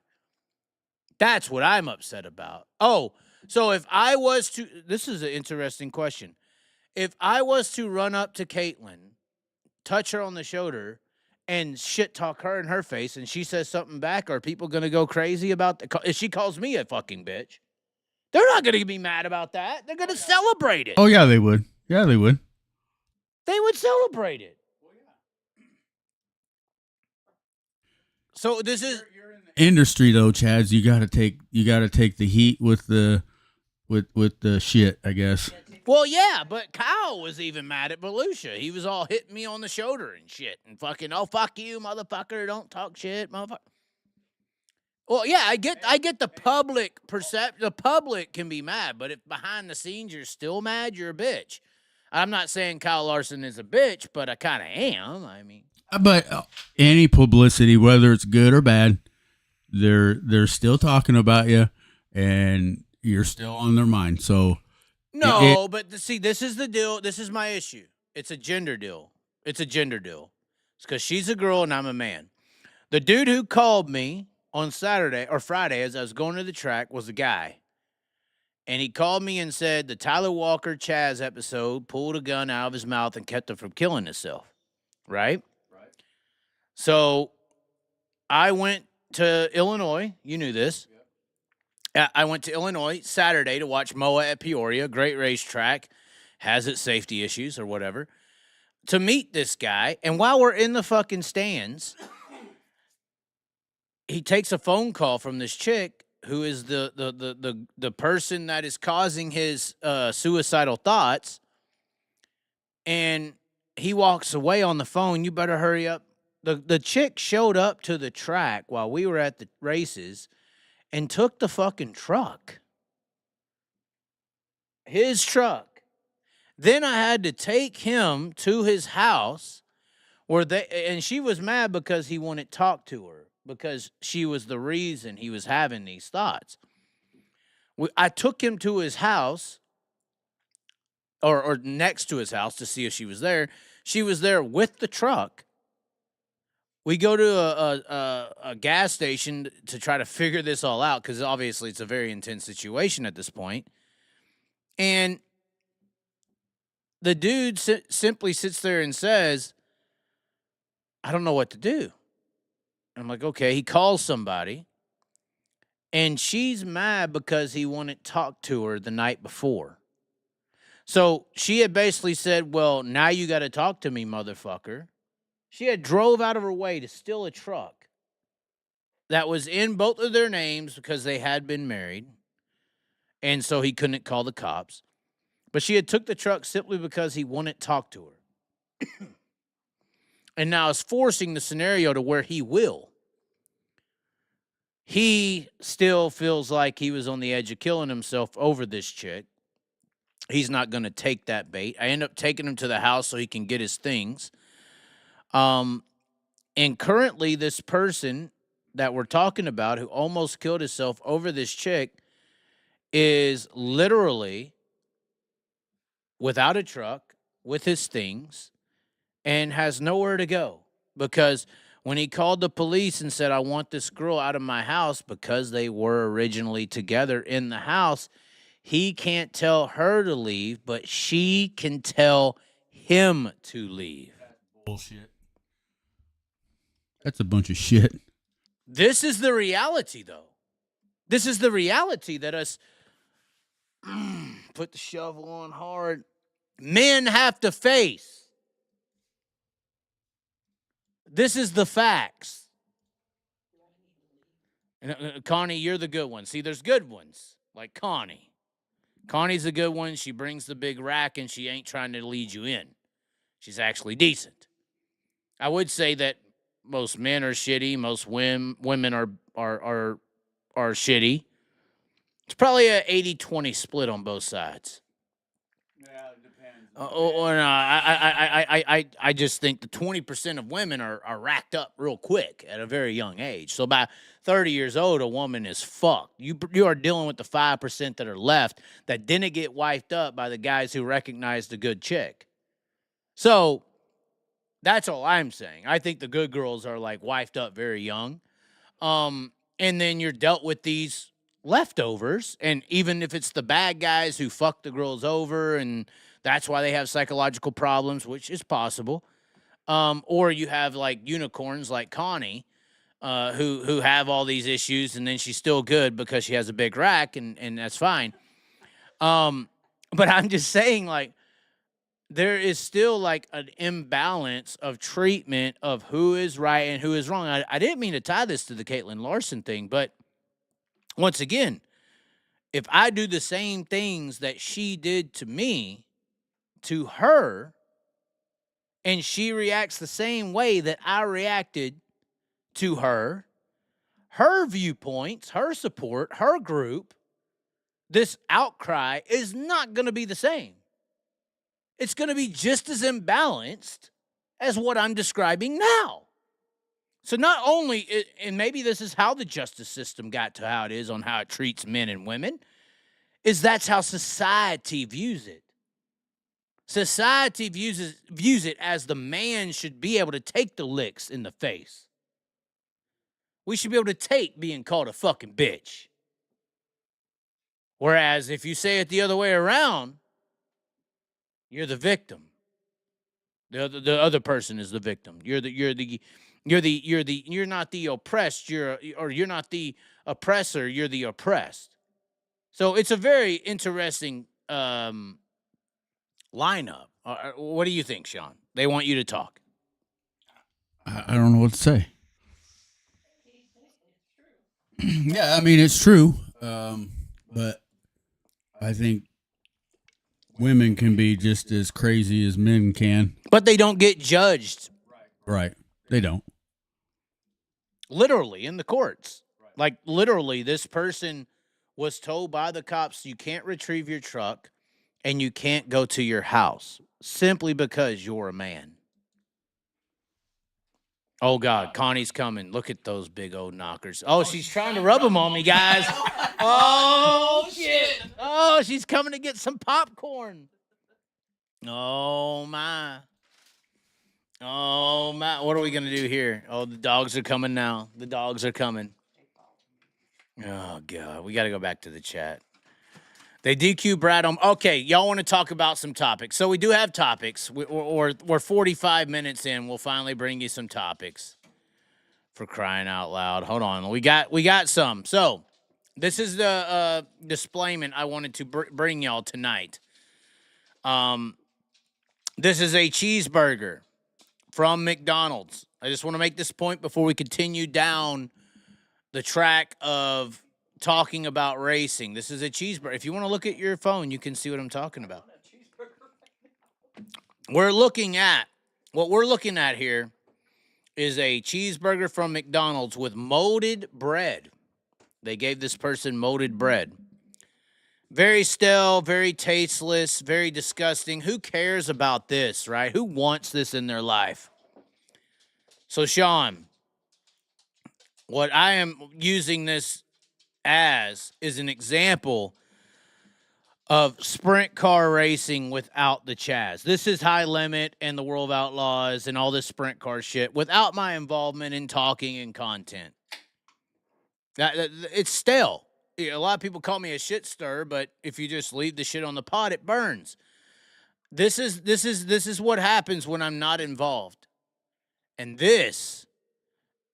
That's what I'm upset about. Oh, so if I was to, this is an interesting question. If I was to run up to Caitlin, touch her on the shoulder, and shit talk her in her face, and she says something back, are people going to go crazy about if she calls me a fucking bitch? They're not going to be mad about that. They're going to celebrate it.
Oh yeah, they would. Yeah, they would.
They would celebrate it. So this is
Industry though, Chaz. You gotta take the heat with the shit. I guess.
well, yeah, but Kyle was even mad at Belushi. He was all hitting me on the shoulder and shit, and fucking, oh fuck you, motherfucker, don't talk shit, motherfucker. Well, yeah, I get the public the public can be mad, but if behind the scenes you're still mad, you're a bitch. I'm not saying Kyle Larson is a bitch, but I kind of am. I mean,
But any publicity, whether it's good or bad, they're still talking about you, and you're still on their mind. So
No, but see, this is the deal. This is my issue. It's a gender deal. It's because she's a girl and I'm a man. The dude who called me on Saturday or Friday as I was going to the track was a guy. And he called me and said the Tyler Walker Chaz episode pulled a gun out of his mouth and kept him from killing himself. Right?
Right.
So I went to Illinois. You knew this. I went to Illinois Saturday to watch MOA at Peoria, great racetrack, has its safety issues or whatever, to meet this guy. And while we're in the fucking stands, he takes a phone call from this chick who is the person that is causing his suicidal thoughts. And he walks away on the phone. You better hurry up. The chick showed up to the track while we were at the races and took the fucking truck. His truck. Then I had to take him to his house and she was mad because he wouldn't talk to her because she was the reason he was having these thoughts. I took him to his house or next to his house to see if she was there. She was there with the truck. We go to a gas station to try to figure this all out because obviously it's a very intense situation at this point. And the dude simply sits there and says, I don't know what to do. I'm like, okay. He calls somebody. And she's mad because he wouldn't talk to her the night before. So she had basically said, well, now you got to talk to me, motherfucker. She had drove out of her way to steal a truck that was in both of their names because they had been married. And so he couldn't call the cops. But she had took the truck simply because he wouldn't talk to her. And now is forcing the scenario to where he will. He still feels like he was on the edge of killing himself over this chick. He's not going to take that bait. I end up taking him to the house so he can get his things. And currently this person that we're talking about who almost killed himself over this chick is literally without a truck with his things and has nowhere to go because when he called the police and said, I want this girl out of my house because they were originally together in the house, he can't tell her to leave, but she can tell him to leave.
Bullshit. That's a bunch of shit.
This is the reality, though. This is the reality that us put the shovel on hard. Men have to face. This is the facts. And, Connie, you're the good one. See, there's good ones like Connie. Connie's a good one. She brings the big rack and she ain't trying to lead you in. She's actually decent. I would say that most men are shitty. Most women are shitty. It's probably a 80-20 split on both sides.
Yeah, it depends.
I just think the 20% of women are racked up real quick at a very young age. So by 30 years old, a woman is fucked. You are dealing with the 5% that are left that didn't get wiped up by the guys who recognized a good chick. So that's all I'm saying. I think the good girls are like wifed up very young. And then you're dealt with these leftovers. And even if it's the bad guys who fuck the girls over and that's why they have psychological problems, which is possible. Or you have like unicorns like Connie, who have all these issues and then she's still good because she has a big rack and that's fine. But I'm just saying, like, there is still like an imbalance of treatment of who is right and who is wrong. I didn't mean to tie this to the Caitlin Larson thing, but once again, if I do the same things that she did to me, to her, and she reacts the same way that I reacted to her, her viewpoints, her support, her group, this outcry is not going to be the same. It's going to be just as imbalanced as what I'm describing now. So not only, and maybe this is how the justice system got to how it is on how it treats men and women, is that's how society views it. Society views it as the man should be able to take the licks in the face. We should be able to take being called a fucking bitch. Whereas if you say it the other way around, you're the victim. The other person is the victim. You're not the oppressed. You're not the oppressor. You're the oppressed. So it's a very interesting lineup. What do you think, Sean? They want you to talk.
I don't know what to say. Yeah, I mean, it's true. But I think women can be just as crazy as men can.
But they don't get judged.
Right. They don't.
Literally in the courts. Like literally, this person was told by the cops, you can't retrieve your truck and you can't go to your house simply because you're a man. Oh, God, Connie's coming. Look at those big old knockers. Oh, she's trying to rub them on me, guys. Oh, shit. Oh, she's coming to get some popcorn. Oh, my. Oh, my. What are we going to do here? Oh, the dogs are coming now. The dogs are coming. Oh, God. We got to go back to the chat. They DQ Brad on. Okay, y'all want to talk about some topics. So we do have topics. We're 45 minutes in. We'll finally bring you some topics. For crying out loud. Hold on. We got some. So this is the displayment I wanted to bring y'all tonight. This is a cheeseburger from McDonald's. I just want to make this point before we continue down the track of talking about racing. This is a cheeseburger. If you want to look at your phone, you can see what I'm talking about. What we're looking at here is a cheeseburger from McDonald's with molded bread. They gave this person molded bread. Very stale, very tasteless, very disgusting. Who cares about this, right? Who wants this in their life? So, Sean, what I am using this as is an example of sprint car racing without the Chaz. This is High Limit and the World of Outlaws and all this sprint car shit without my involvement in talking and content. It's stale. A lot of people call me a shit stir, but if you just leave the shit on the pot, it burns. This is what happens when I'm not involved. And this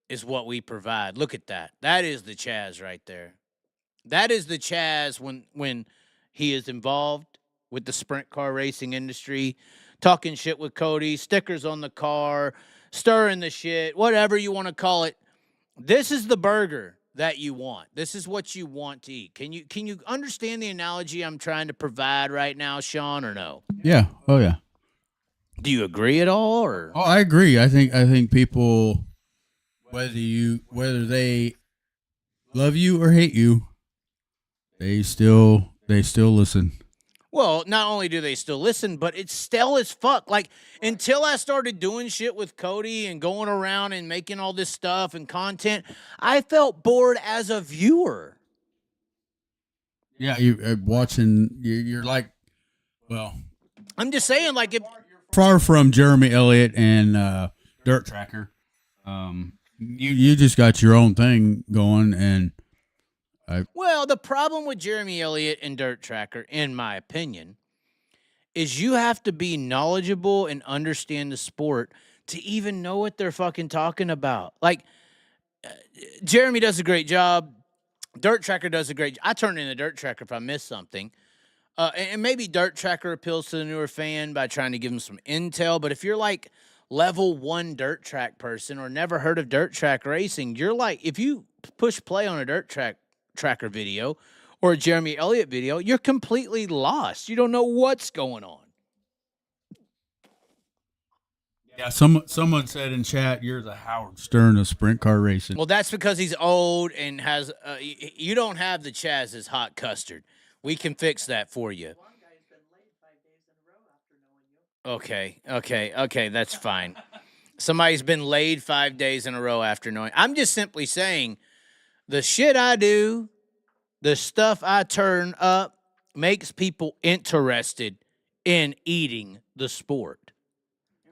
is what we provide. Look at that. That is the Chaz right there. That is the Chaz when he is involved with the sprint car racing industry, talking shit with Cody, stickers on the car, stirring the shit, whatever you want to call it. This is the burger that you want. This is what you want to eat. Can you understand the analogy I'm trying to provide right now, Sean, or no?
Yeah. Oh, yeah.
Do you agree at all? Or?
Oh, I agree. I think people, whether they love you or hate you, they still listen.
Well, not only do they still listen, but it's stale as fuck. Like, until I started doing shit with Cody and going around and making all this stuff and content, I felt bored as a viewer.
Yeah, you're watching. You're like, well,
I'm just saying, like, if
far from Jeremy Elliott and Dirt Tracker, you just got your own thing going, and
well, the problem with Jeremy Elliott and Dirt Tracker, in my opinion, is you have to be knowledgeable and understand the sport to even know what they're fucking talking about. Like, Jeremy does a great job. Dirt Tracker does a great job. I turn in a Dirt Tracker if I miss something. And maybe Dirt Tracker appeals to the newer fan by trying to give them some intel. But if you're like level 1 dirt track person or never heard of dirt track racing, you're like, if you push play on a Dirt Tracker video or a Jeremy Elliott video, you're completely lost. You don't know what's going on.
Yeah, someone said in chat, you're the Howard Stern of sprint car racing.
Well, that's because he's old and has you don't have the Chaz's hot custard. We can fix that for you. Okay, that's fine. Somebody's been laid 5 days in a row after knowing. I'm just simply saying the shit I do, the stuff I turn up, makes people interested in eating the sport.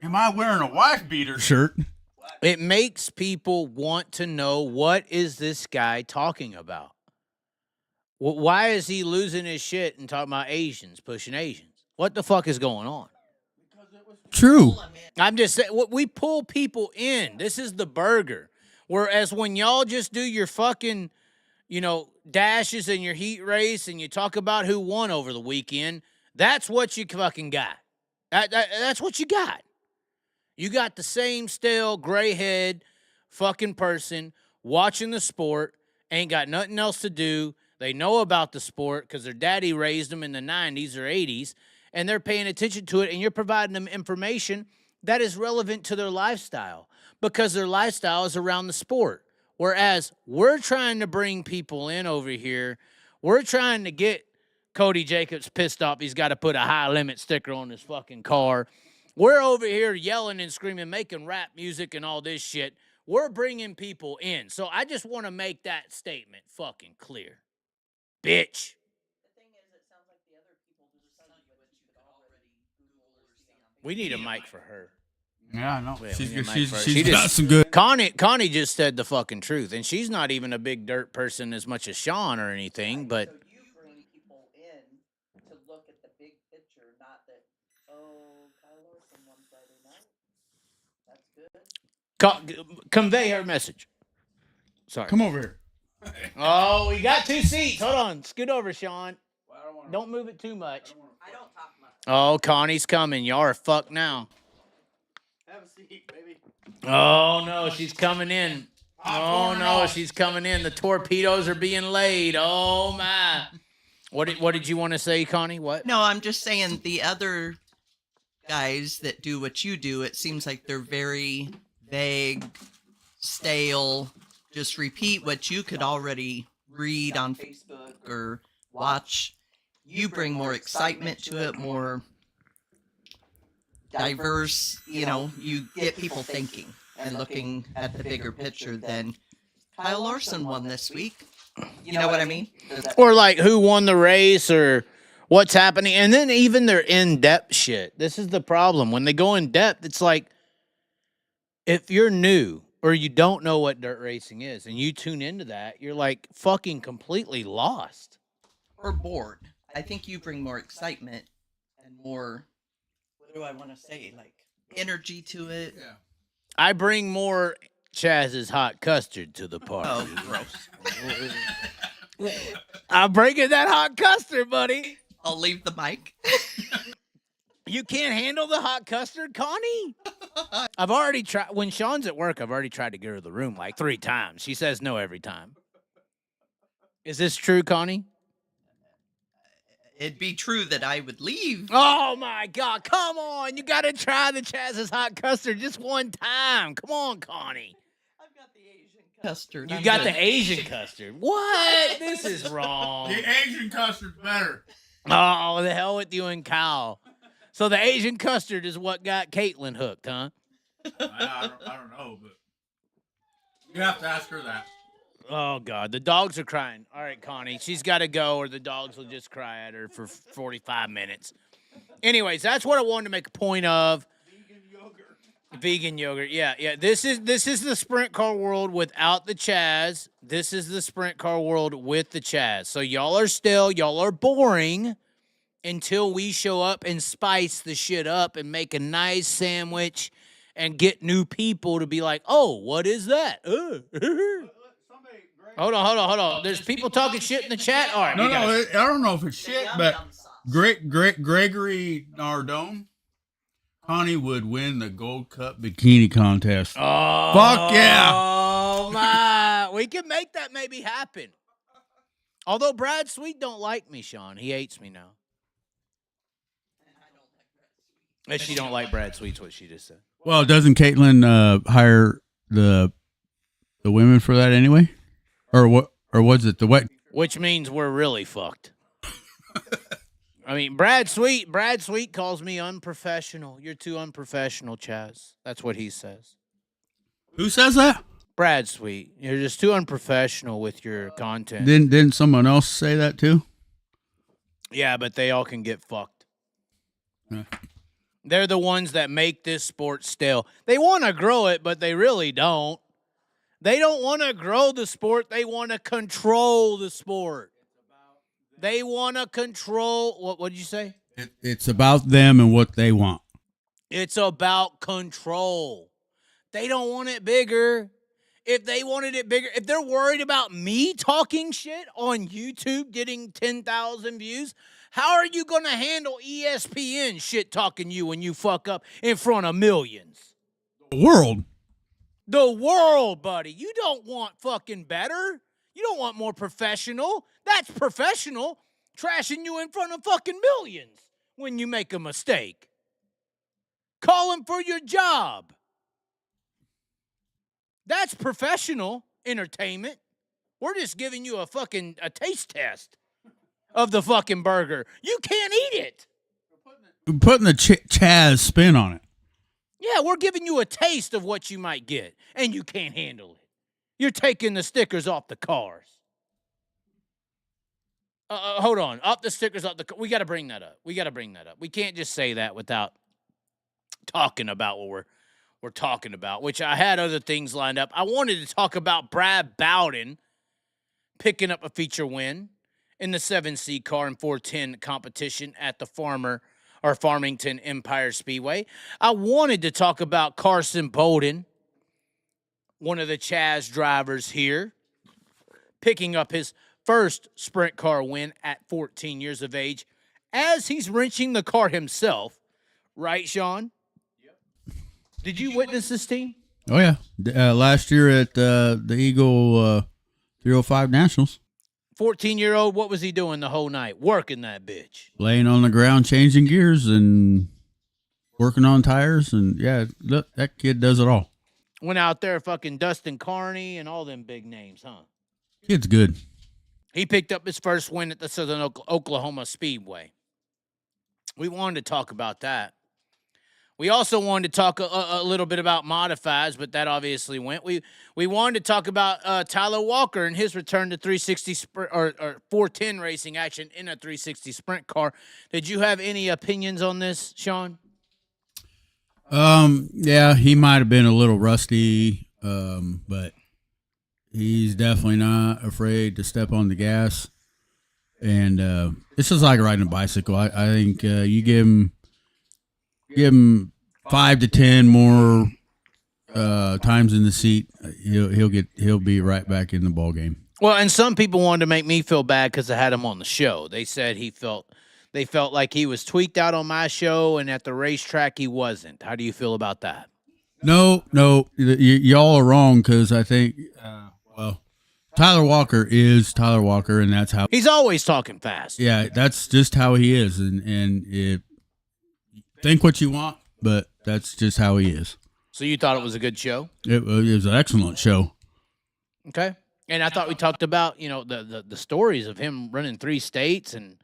Am I wearing a wife beater shirt?
It makes people want to know, what is this guy talking about? Why is he losing his shit and talking about Asians, pushing Asians? What the fuck is going on?
True.
I'm just saying, we pull people in. This is the burger. Whereas when y'all just do your fucking, dashes and your heat race and you talk about who won over the weekend, that's what you fucking got. That's what you got. You got the same stale, gray head fucking person watching the sport, ain't got nothing else to do. They know about the sport because their daddy raised them in the 90s or 80s, and they're paying attention to it, and you're providing them information that is relevant to their lifestyle because their lifestyle is around the sport. Whereas we're trying to bring people in over here. We're trying to get Cody Jacobs pissed off. He's got to put a high limit sticker on his fucking car. We're over here yelling and screaming, making rap music and all this shit. We're bringing people in. So I just want to make that statement fucking clear. Bitch.
The thing is, it sounds like the other people just tell you what you could already Google or see on Facebook.
We need a mic for her.
Yeah, I know.
Wait,
She's
we need a mic
she's,
for her.
she's
She
got
just-
some good.
Connie just said the fucking truth, and she's not even a big dirt person as much as Sean or anything, but
So you bring people in to look at the big picture, not that, Kyle Larson won Friday night. That's good.
convey her message. Sorry.
Come over here.
Oh, we got two seats. Hold on. Scoot over, Sean. Don't move it too much.
I don't talk much.
Oh, Connie's coming. Y'all are fucked now.
Have a seat, baby.
Oh, no, she's coming in. Oh, no, she's coming in. The torpedoes are being laid. Oh, my. What did you want to say, Connie? What?
No, I'm just saying the other guys that do what you do, it seems like they're very vague, stale, just repeat what you could already read on Facebook or watch. You bring more excitement to it, more diverse, you get people thinking and looking at the bigger picture than Kyle Larson won this week. You know what I mean?
Or like who won the race or what's happening. And then even their in-depth shit. This is the problem. When they go in depth, it's like if you're new or you don't know what dirt racing is and you tune into that, you're like fucking completely lost.
Or bored. I think you bring more excitement and more, what do I want to say, like energy to it.
Yeah.
I bring more Chaz's hot custard to the party.
Oh, gross.
I'm bringing that hot custard, buddy.
I'll leave the mic.
You can't handle the hot custard, Connie? I've already tried. When Sean's at work, I've already tried to get her to the room like 3 times. She says no every time. Is this true, Connie?
It'd be true that I would leave.
Oh, my God. Come on. You got to try the Chaz's hot custard just one time. Come on, Connie.
I've got the Asian custard.
You
I'm
got
good.
the Asian custard. What? This is wrong.
The Asian custard's better.
Oh, the hell with you and Kyle. So the Asian custard is what got Caitlin hooked, huh?
I don't know, but you have to ask her that.
Oh, God. The dogs are crying. All right, Connie. She's got to go or the dogs will just cry at her for 45 minutes. Anyways, that's what I wanted to make a point of. Vegan yogurt. Yeah. This is the sprint car world without the Chaz. This is the sprint car world with the Chaz. So y'all are boring until we show up and spice the shit up and make a nice sandwich and get new people to be like, oh, what is that? Hold on. There's people talking shit in the chat. All right,
No,
we gotta-
I don't know if it's
The
shit,
yum
but
yum sauce.
Gregory Nardone, Connie would win the Gold Cup bikini contest.
Oh,
Fuck yeah.
Oh my. We can make that maybe happen. Although Brad Sweet don't like me, Sean. He hates me now. And she don't like Brad Sweet's what she just said.
Well, doesn't Caitlin hire the women for that anyway? Or what? Or was it the wet?
Which means we're really fucked. I mean, Brad Sweet calls me unprofessional. You're too unprofessional, Chaz. That's what he says.
Who says that?
Brad Sweet, you're just too unprofessional with your content.
Didn't someone else say that too?
Yeah, but they all can get fucked.
Huh.
They're the ones that make this sport stale. They want to grow it, but they really don't. They don't want to grow the sport. They want to control the sport. They want to control. What did you say?
It's about them and what they want.
It's about control. They don't want it bigger. If they wanted it bigger, if they're worried about me talking shit on YouTube getting 10,000 views, how are you going to handle ESPN shit talking you when you fuck up in front of millions?
The world.
The world, buddy. You don't want fucking better. You don't want more professional. That's professional. Trashing you in front of fucking millions when you make a mistake. Calling for your job. That's professional entertainment. We're just giving you a taste test of the fucking burger. You can't eat it.
We're putting the Chaz spin on it.
Yeah, we're giving you a taste of what you might get, and you can't handle it. You're taking the stickers off the cars. Hold on. Up the stickers off the car. We got to bring that up. We can't just say that without talking about what we're talking about, which I had other things lined up. I wanted to talk about Brad Bowden picking up a feature win in the 7C car and 410 competition at the Farmington Empire Speedway. I wanted to talk about Carson Bowden, one of the Chaz drivers here, picking up his first sprint car win at 14 years of age as he's wrenching the car himself. Right, Sean? Yep. Did you witness this, team?
Oh, yeah. Last year at the Eagle 305 Nationals.
14-year-old, what was he doing the whole night? Working that bitch.
Laying on the ground, changing gears, and working on tires. And, yeah, look, that kid does it all.
Went out there fucking Dustin Carney and all them big names, huh?
Kid's good.
He picked up his first win at the Southern Oklahoma Speedway. We wanted to talk about that. We also wanted to talk a little bit about modifieds, but that obviously went. We wanted to talk about Tyler Walker and his return to 360 or 410 racing action in a 360 sprint car. Did you have any opinions on this, Sean?
Yeah, he might have been a little rusty, but he's definitely not afraid to step on the gas. And it's just like riding a bicycle. I think you give him 5 to 10 more times in the seat, he'll be right back in the ball game.
Well, and some people wanted to make me feel bad because I had him on the show. They said they felt like he was tweaked out on my show, and at the racetrack he wasn't. How do you feel about that?
No, y'all are wrong because I think, Tyler Walker is Tyler Walker, and that's how
he's always talking fast.
Yeah, that's just how he is, and think what you want, but that's just how he is.
So you thought it was a good show?
It was an excellent show.
Okay. And I thought we talked about, the stories of him running 3 states and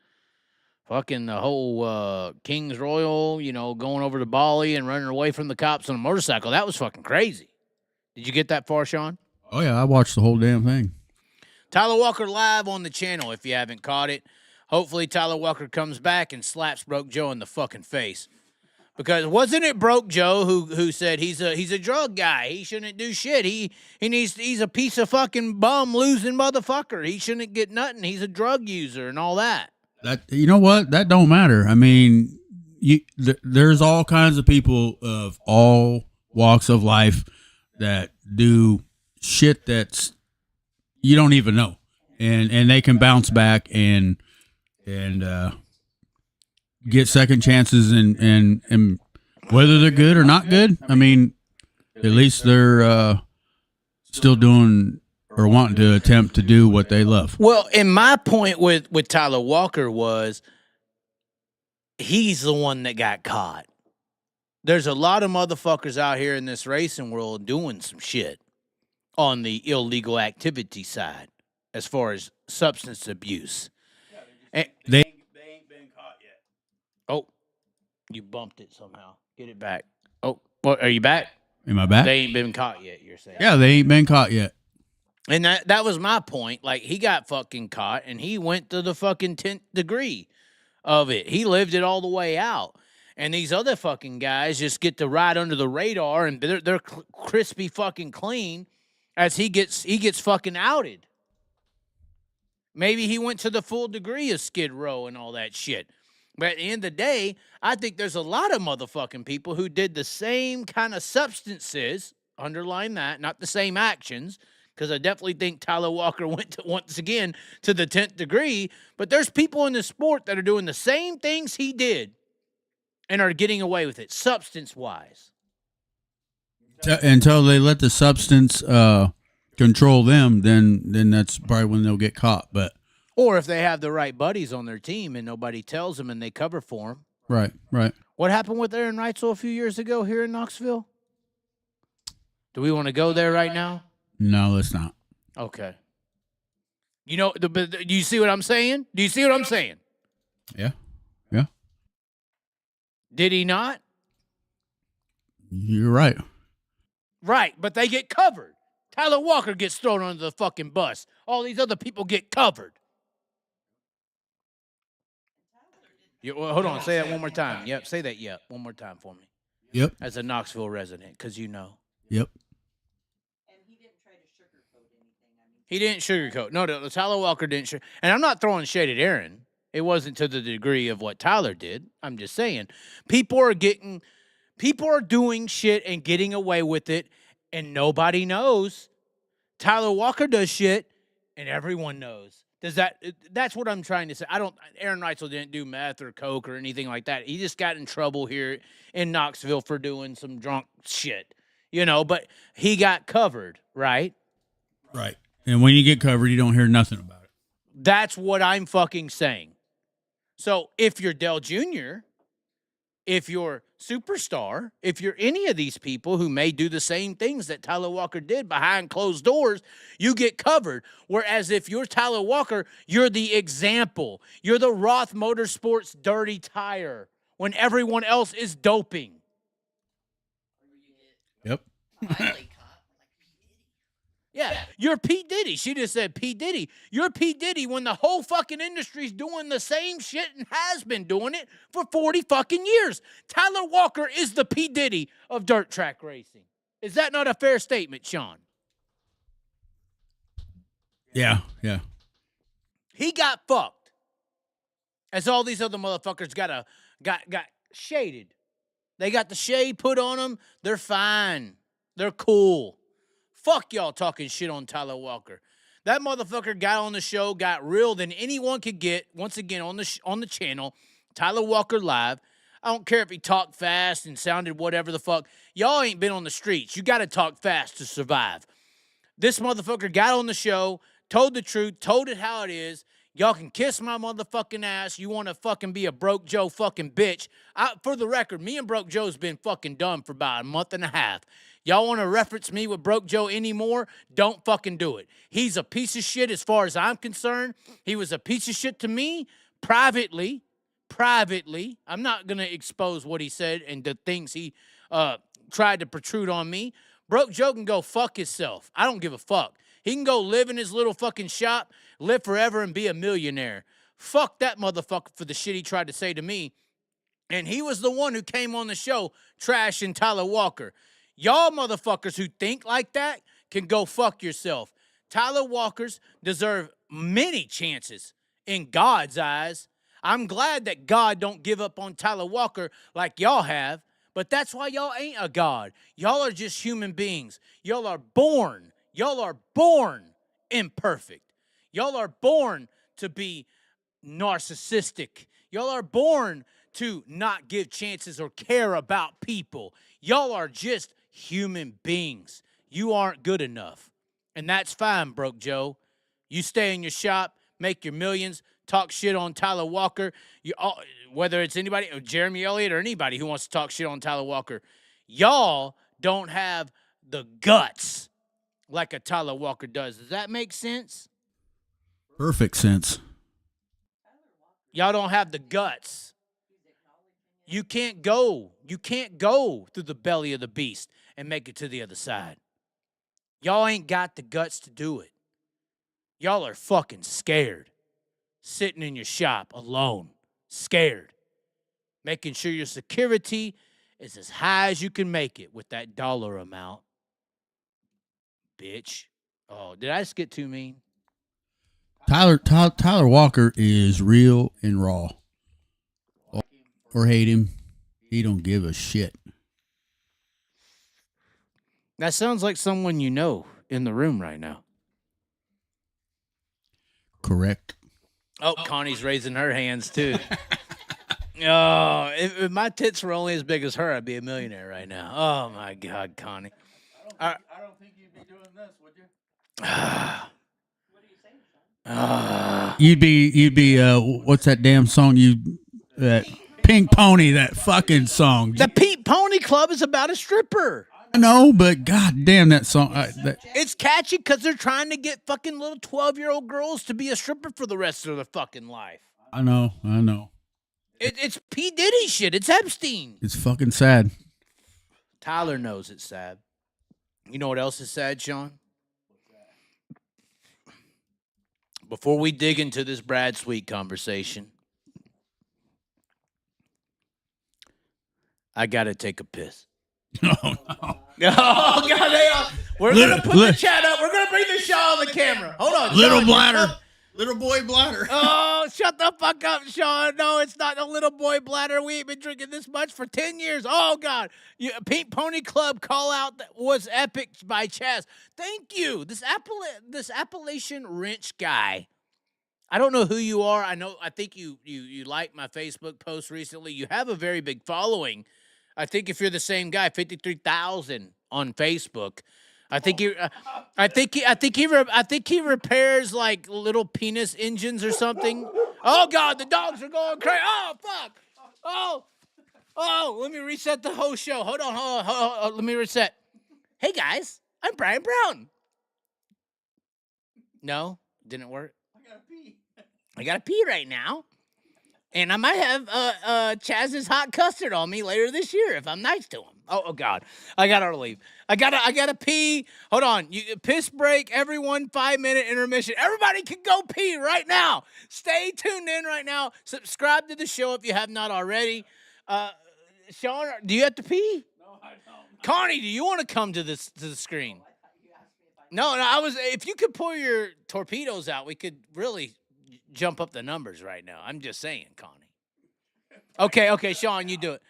fucking the whole Kings Royal, going over to Bali and running away from the cops on a motorcycle. That was fucking crazy. Did you get that far, Sean?
Oh, yeah, I watched the whole damn thing.
Tyler Walker live on the channel if you haven't caught it. Hopefully Tyler Walker comes back and slaps Broke Joe in the fucking face. Because wasn't it Broke Joe who said he's a drug guy? He shouldn't do shit. He's a piece of fucking bum losing motherfucker. He shouldn't get nothing. He's a drug user and all that.
You know what? That don't matter. I mean, there's all kinds of people of all walks of life that do shit that's you don't even know, and they can bounce back and get second chances and whether they're good or not good. I mean, at least they're still doing or wanting to attempt to do what they love.
Well, and my point with Tyler Walker was he's the one that got caught. There's a lot of motherfuckers out here in this racing world doing some shit on the illegal activity side as far as substance abuse. And
They
ain't been caught yet. Oh, you bumped it somehow. Get it back. Oh, what, are you back?
Am I back?
They ain't been caught yet, you're saying.
Yeah, they ain't been caught yet.
And that was my point. Like, he got fucking caught, and he went to the fucking 10th degree of it. He lived it all the way out. And these other fucking guys just get to ride under the radar, and they're crispy fucking clean as he gets fucking outed. Maybe he went to the full degree of Skid Row and all that shit. But at the end of the day, I think there's a lot of motherfucking people who did the same kind of substances, underline that, not the same actions, because I definitely think Tyler Walker went to, once again to the 10th degree. But there's people in the sport that are doing the same things he did and are getting away with it, substance-wise.
Until they let the substance control them, then that's probably when they'll get caught. But
Or if they have the right buddies on their team and nobody tells them and they cover for them.
right.
What happened with Aaron Reitzel a few years ago here in Knoxville? Do we want to go there right now?
No, let's not.
Okay. You know, do you see what I'm saying? Do you see what I'm saying?
Yeah.
Did he not?
You're right.
Right, but they get covered. Tyler Walker gets thrown under the fucking bus. All these other people get covered. Well, hold on, say that one more time. Yep, say that one more time for me.
Yep.
As a Knoxville resident, because you know.
Yep.
And he didn't try to sugarcoat anything. I mean,
He didn't sugarcoat. No, the Tyler Walker didn't And I'm not throwing shade at Aaron. It wasn't to the degree of what Tyler did. I'm just saying. People are doing shit and getting away with it, and nobody knows. Tyler Walker does shit, and everyone knows. That's what I'm trying to say. Aaron Reitzel didn't do meth or coke or anything like that. He just got in trouble here in Knoxville for doing some drunk shit, but he got covered, right?
Right. And when you get covered, you don't hear nothing about it.
That's what I'm fucking saying. So if you're Dell Jr., if you're Superstar, if you're any of these people who may do the same things that Tyler Walker did behind closed doors, you get covered. Whereas if you're Tyler Walker, you're the example. You're the Roth Motorsports dirty tire when everyone else is doping.
Yep.
Yeah, you're P. Diddy. She just said P. Diddy. You're P. Diddy when the whole fucking industry's doing the same shit and has been doing it for 40 fucking years. Tyler Walker is the P. Diddy of dirt track racing. Is that not a fair statement, Sean?
Yeah.
He got fucked. As all these other motherfuckers got shaded. They got the shade put on them. They're fine. They're cool. Fuck y'all talking shit on Tyler Walker. That motherfucker got on the show, got real than anyone could get. Once again, on the channel, Tyler Walker Live. I don't care if he talked fast and sounded whatever the fuck. Y'all ain't been on the streets. You got to talk fast to survive. This motherfucker got on the show, told the truth, told it how it is. Y'all can kiss my motherfucking ass. You want to fucking be a Broke Joe fucking bitch. For the record, me and Broke Joe's been fucking done for about a month and a half. Y'all want to reference me with Broke Joe anymore? Don't fucking do it. He's a piece of shit as far as I'm concerned. He was a piece of shit to me privately. I'm not going to expose what he said and the things he tried to protrude on me. Broke Joe can go fuck himself. I don't give a fuck. He can go live in his little fucking shop, live forever, and be a millionaire. Fuck that motherfucker for the shit he tried to say to me. And he was the one who came on the show trashing Tyler Walker. Y'all motherfuckers who think like that can go fuck yourself. Tyler Walkers deserve many chances in God's eyes. I'm glad that God don't give up on Tyler Walker like y'all have, but that's why y'all ain't a God. Y'all are just human beings. Y'all are born imperfect. Y'all are born to be narcissistic. Y'all are born to not give chances or care about people. Y'all are just human beings. You aren't good enough. And that's fine, Broke Joe. You stay in your shop, make your millions, talk shit on Tyler Walker. Whether it's anybody, or Jeremy Elliott or anybody who wants to talk shit on Tyler Walker, y'all don't have the guts like a Tyler Walker does. Does that make sense?
Perfect sense.
Y'all don't have the guts. You can't go through the belly of the beast and make it to the other side. Y'all ain't got the guts to do it. Y'all are fucking scared. Sitting in your shop alone. scared. Making sure your security is as high as you can make it with that dollar amount. Bitch. Oh, did I just get too mean?
Tyler Walker is real and raw. Or hate him. He don't give a shit.
That sounds like someone you know in the room right now.
Correct.
Oh, Connie's raising her hands too. Oh, if my tits were only as big as her, I'd be a millionaire right now. Oh my God, Connie.
I don't think you'd be doing this, would you?
What are you saying, Sean?
You'd be what's that damn song that Pink Pony, that fucking song.
The Pete Pony Club is about a stripper.
I know, but god damn that song.
It's catchy because they're trying to get fucking little 12-year-old girls to be a stripper for the rest of their fucking life.
I know.
It's P. Diddy shit. It's Epstein.
It's fucking sad.
Tyler knows it's sad. You know what else is sad, Sean? Before we dig into this Brad Sweet conversation, I gotta take a piss.
No.
Oh God! We're gonna put the chat up. We're gonna bring the show on the camera. Hold on,
Little
Sean,
bladder. Little boy bladder.
Oh, shut the fuck up, Sean. No, it's not a little boy bladder. We ain't been drinking this much for 10 years. Oh, God. Pink Pony Club call out that was epic by Chaz. Thank you. This Appalachian Wrench guy. I don't know who you are. I think you liked my Facebook post recently. You have a very big following. I think if you're the same guy, 53,000 on Facebook. I think he repairs like little penis engines or something. Oh God, the dogs are going crazy. Oh fuck. Oh, let me reset the whole show. Hold on. Let me reset. Hey guys, I'm Brian Brown. No, didn't work. I gotta pee right now. And I might have Chaz's hot custard on me later this year if I'm nice to him. Oh God, I gotta leave. I gotta pee. Hold on, piss break. Everyone, 5-minute intermission. Everybody can go pee right now. Stay tuned in right now. Subscribe to the show if you have not already. Sean, do you have to pee?
No, I don't.
Connie, do you want to come to the screen? No, if you could pull your torpedoes out, we could really jump up the numbers right now. I'm just saying, Connie. Okay, Sean, you do it.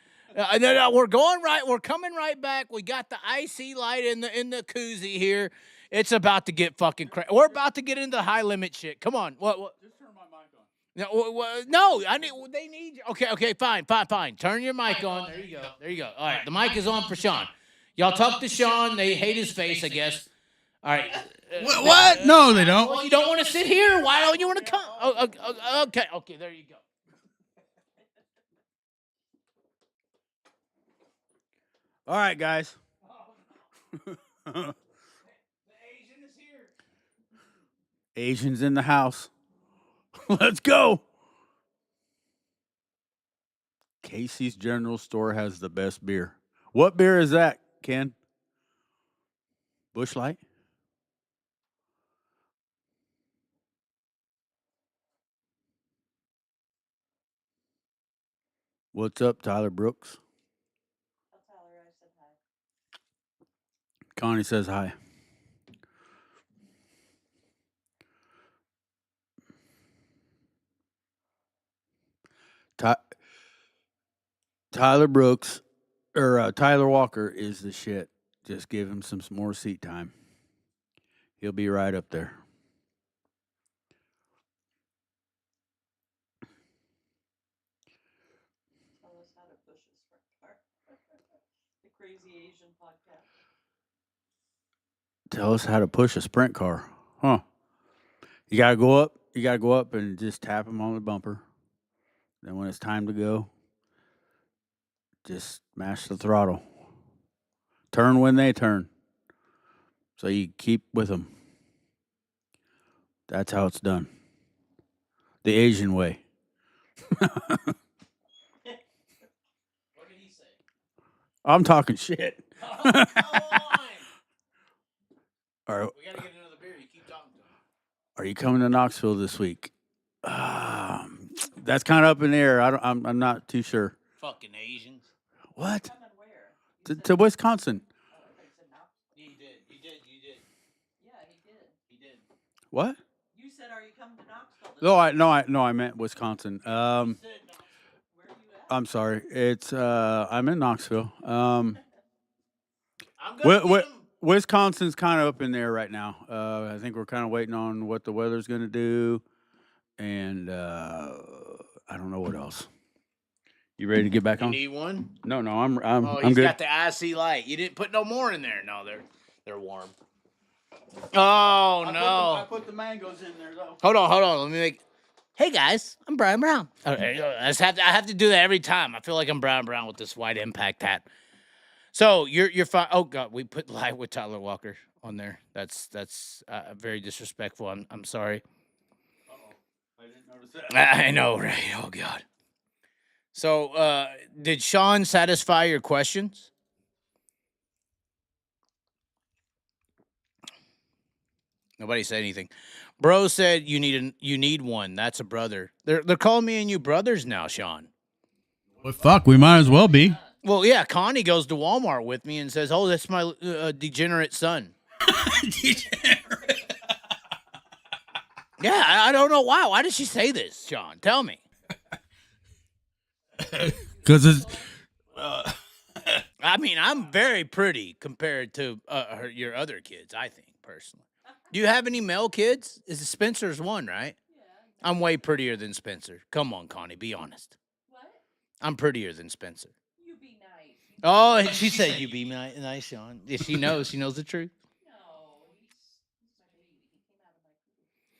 No, we're going right. We're coming right back. We got the IC light in the koozie here. It's about to get fucking crazy. We're about to get into high limit shit. Come on. What?
Just turn my mic on.
No. They need. Okay. Fine. Turn your mic on. There you go. All right. The mic is on for Sean. Y'all talk to Sean. They hate his face, I guess. All right.
What? No, they don't.
Well, you don't want to sit here? Why don't you want to come? Okay, there you go.
All right, guys.
The Asian is here.
Asians in the house. Let's go. Casey's General Store has the best beer. What beer is that, Ken? Busch Light? What's up, Tyler Brooks?
Tell Tyler I said hi.
Connie says hi. Tyler Brooks, or Tyler Walker is the shit. Just give him some more seat time. He'll be right up there.
Tell us how to push a sprint car. The Crazy Asian podcast.
Tell us how to push a sprint car. Huh. You gotta go up and just tap him on the bumper. Then when it's time to go, just mash the throttle. Turn when they turn. So you keep with them. That's how it's done. The Asian way.
What did he say?
I'm talking shit.
Oh, come on.
All right.
We gotta get another beer. You keep talking to him.
Are you coming to Knoxville this week? That's kind of up in the air. I'm not too sure.
Fucking Asians.
What?
Coming where?
To Wisconsin.
I said Knoxville.
You did.
Yeah, he did.
What?
You said, "Are you coming to Knoxville?"
No, I meant Wisconsin.
Where are you at?
I'm sorry. It's I'm in Knoxville.
I'm gonna get 'em.
Wisconsin's kind of up in there right now. I think we're kind of waiting on what the weather's going to do, and I don't know what else. You ready to get back
You
on?
need one?
No,
Oh,
I'm
he's
good.
got the IC light. You didn't put no more in there. No, they're warm. Oh no!
I put the mangoes in there though.
Hold on. Let me make. Hey guys, I'm Brian Brown. Okay, I have to do that every time. I feel like I'm Brian Brown with this white impact hat. So you're fine. Oh God, we put live with Tyler Walker on there. That's very disrespectful. I'm sorry.
I didn't notice that.
I know, right? Oh God. So did Sean satisfy your questions? Nobody said anything. Bro said you need one. That's a brother. They're calling me and you brothers now, Sean.
Well, fuck, we might as well be.
Well, yeah, Connie goes to Walmart with me and says, "Oh, that's my degenerate son." Yeah, I don't know why. Why did she say this, Sean? Tell me.
Because it's
I mean, I'm very pretty compared to your other kids, I think, personally. Do you have any male kids? Is Spencer's one, right?
Yeah.
I'm way prettier than Spencer. Come on, Connie, be honest.
What?
I'm prettier than Spencer.
You be nice.
Oh, and she said you be nice, Sean. Yeah, she knows the truth.
No, he's my baby. He came out of my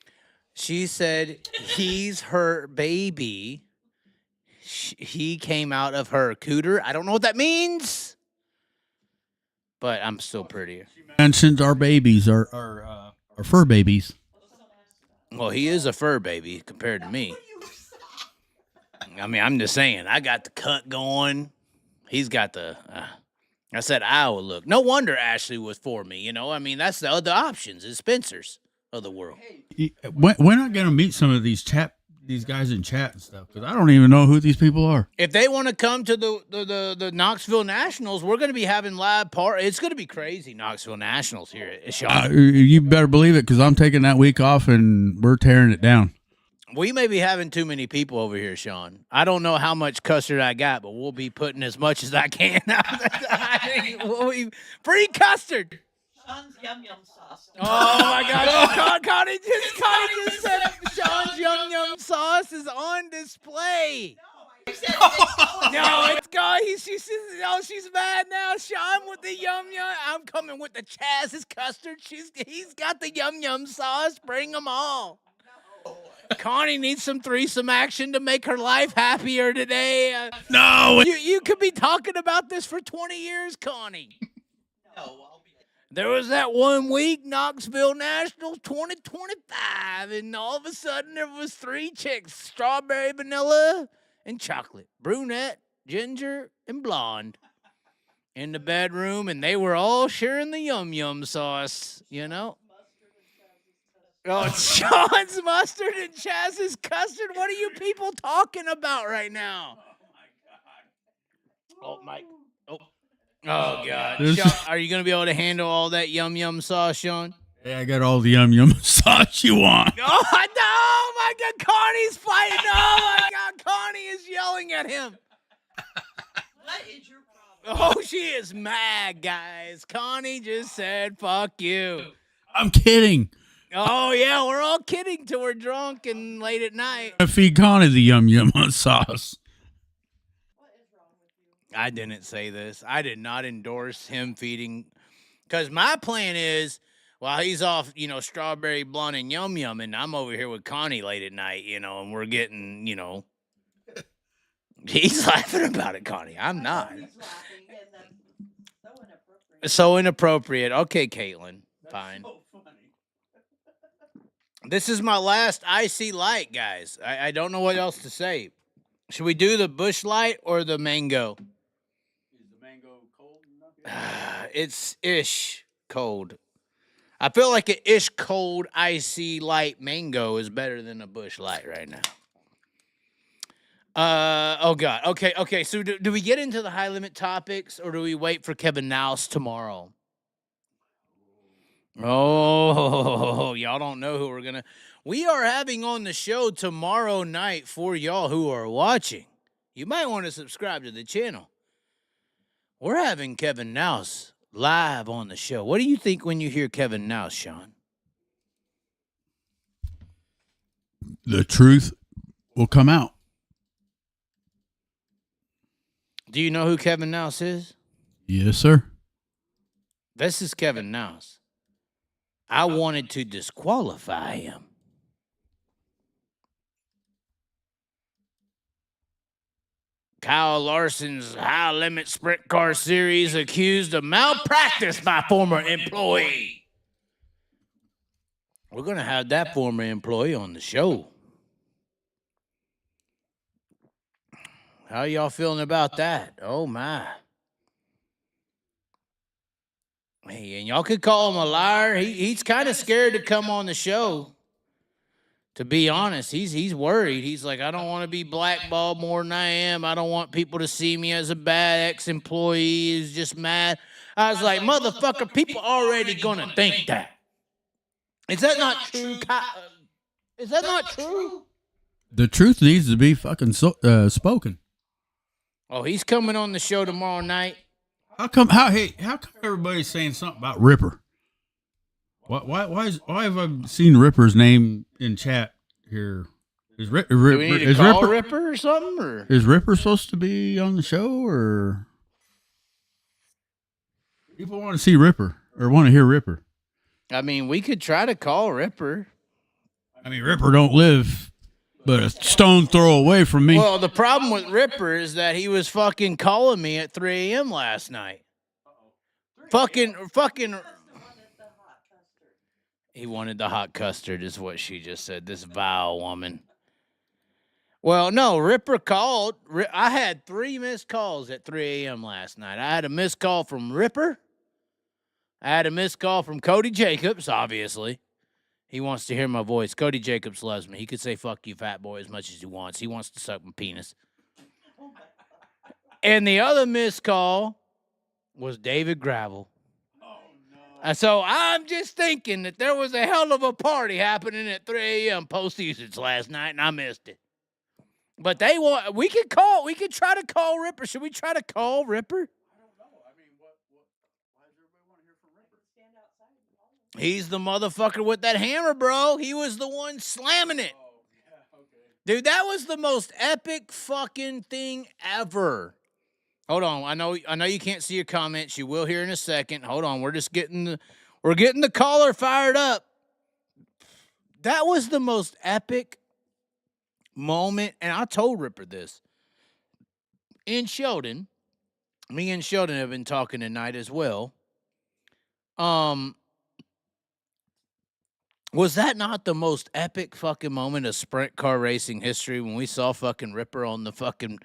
poop.
She said he's her baby. He came out of her cooter. I don't know what that means, but I'm still prettier.
mentioned our babies, our fur babies.
Well, he is a fur baby compared to me. I mean, I'm just saying, I got the cut going. He's got the, I said, Iowa look. No wonder Ashley was for me, you know? I mean, that's the other options is Spencer's of the world.
We're not going to meet some of these guys in chat and stuff, because I don't even know who these people are.
If they want to come to the Knoxville Nationals, we're going to be having live party. It's going to be crazy, Knoxville Nationals here at Sean.
You better believe it, because I'm taking that week off and we're tearing it down.
We may be having too many people over here, Sean. I don't know how much custard I got, but we'll be putting as much as I can. I think we'll be free custard.
Sean's yum sauce.
Oh my gosh! Connie just said Sean's yum sauce is on display.
You said it's
No, it's gone. She says, "Oh, she's mad now." Sean with the yum. I'm coming with the Chaz's custard. He's got the yum sauce. Bring them all. Connie needs some threesome action to make her life happier today.
No,
You could be talking about this for 20 years, Connie.
No, I'll be.
There was that 1 week, Knoxville Nationals 2025, and all of a sudden there was 3 chicks, strawberry, vanilla, and chocolate, brunette, ginger, and blonde, in the bedroom, and they were all sharing the yum sauce, you know? Oh, Sean's mustard and Chaz's custard. What are you people talking about right now? Oh, Mike. Oh, God.
This-
Sean, are you going to be able to handle all that yum sauce, Sean?
Hey, I got all the yum sauce you want.
Oh, no, my God. Connie's fighting. Oh, my God. Connie is yelling at him.
What is your problem?
Oh, she is mad, guys. Connie just said, fuck you.
I'm kidding.
Oh, yeah, we're all kidding till we're drunk and late at night.
I feed Connie the yum sauce.
What is wrong with you?
I didn't say this. I did not endorse him feeding. Because my plan is, while he's off, strawberry, blonde, and yum, and I'm over here with Connie late at night, and we're getting, He's laughing about it, Connie. I'm not.
He's laughing, and that's so inappropriate.
So inappropriate. Okay, Caitlin. Fine.
So funny.
This is my last IC light, guys. I don't know what else to say. Should we do the bush light or the mango?
Is the mango cold enough?
It's ish cold. I feel like an ish cold IC light mango is better than a bush light right now. Oh God. Okay. So do we get into the high limit topics or do we wait for Kevin Nouse tomorrow? Oh, y'all don't know who we're gonna. We are having on the show tomorrow night for y'all who are watching. You might want to subscribe to the channel. We're having Kevin Nouse live on the show. What do you think when you hear Kevin Nouse, Sean?
The truth will come out.
Do you know who Kevin Nouse is?
Yes, sir.
This is Kevin Nouse. I wanted to disqualify him. Kyle Larson's high limit sprint car series accused of malpractice by former employee. We're going to have that former employee on the show. How y'all feeling about that? Oh, my. Hey, and y'all could call him a liar. He's kind of scared to come on the show. To be honest, he's worried. He's like, I don't want to be blackballed more than I am. I don't want people to see me as a bad ex-employee who's just mad. I was like, motherfucker, people already going to think that. Is that not true? Is that not true?
The truth needs to be fucking spoken.
Oh, he's coming on the show tomorrow night.
How come everybody's saying something about Ripper? Why have I seen Ripper's name in chat here? Is
Do we need to call
Ripper
Ripper or something? Or?
Is Ripper supposed to be on the show, or people want to see Ripper or want to hear Ripper?
I mean, we could try to call Ripper.
I mean, Ripper don't live but a stone throw away from me.
Well, the problem with Ripper is that he was fucking calling me at 3 a.m. last night. Fucking. He wanted the hot custard, is what she just said. This vile woman. Well, no, Ripper called. I had 3 missed calls at 3 a.m. last night. I had a missed call from Ripper. I had a missed call from Cody Jacobs, obviously. He wants to hear my voice. Cody Jacobs loves me. He could say, fuck you, fat boy, as much as he wants. He wants to suck my penis. And the other missed call was David Gravel. And so I'm just thinking that there was a hell of a party happening at 3 a.m. post-usage last night, and I missed it. But we could try to call Ripper. Should we try to call Ripper?
I don't know. I mean, why does everybody want to hear from Ripper?
Stand outside and call him.
He's the motherfucker with that hammer, bro. He was the one slamming it.
Oh, yeah, okay.
Dude, that was the most epic fucking thing ever. Hold on. I know you can't see your comments. You will here in a second. Hold on. We're getting the caller fired up. That was the most epic moment, and I told Ripper this. In Sheldon, me and Sheldon have been talking tonight as well. Was that not the most epic fucking moment of sprint car racing history when we saw fucking Ripper on the fucking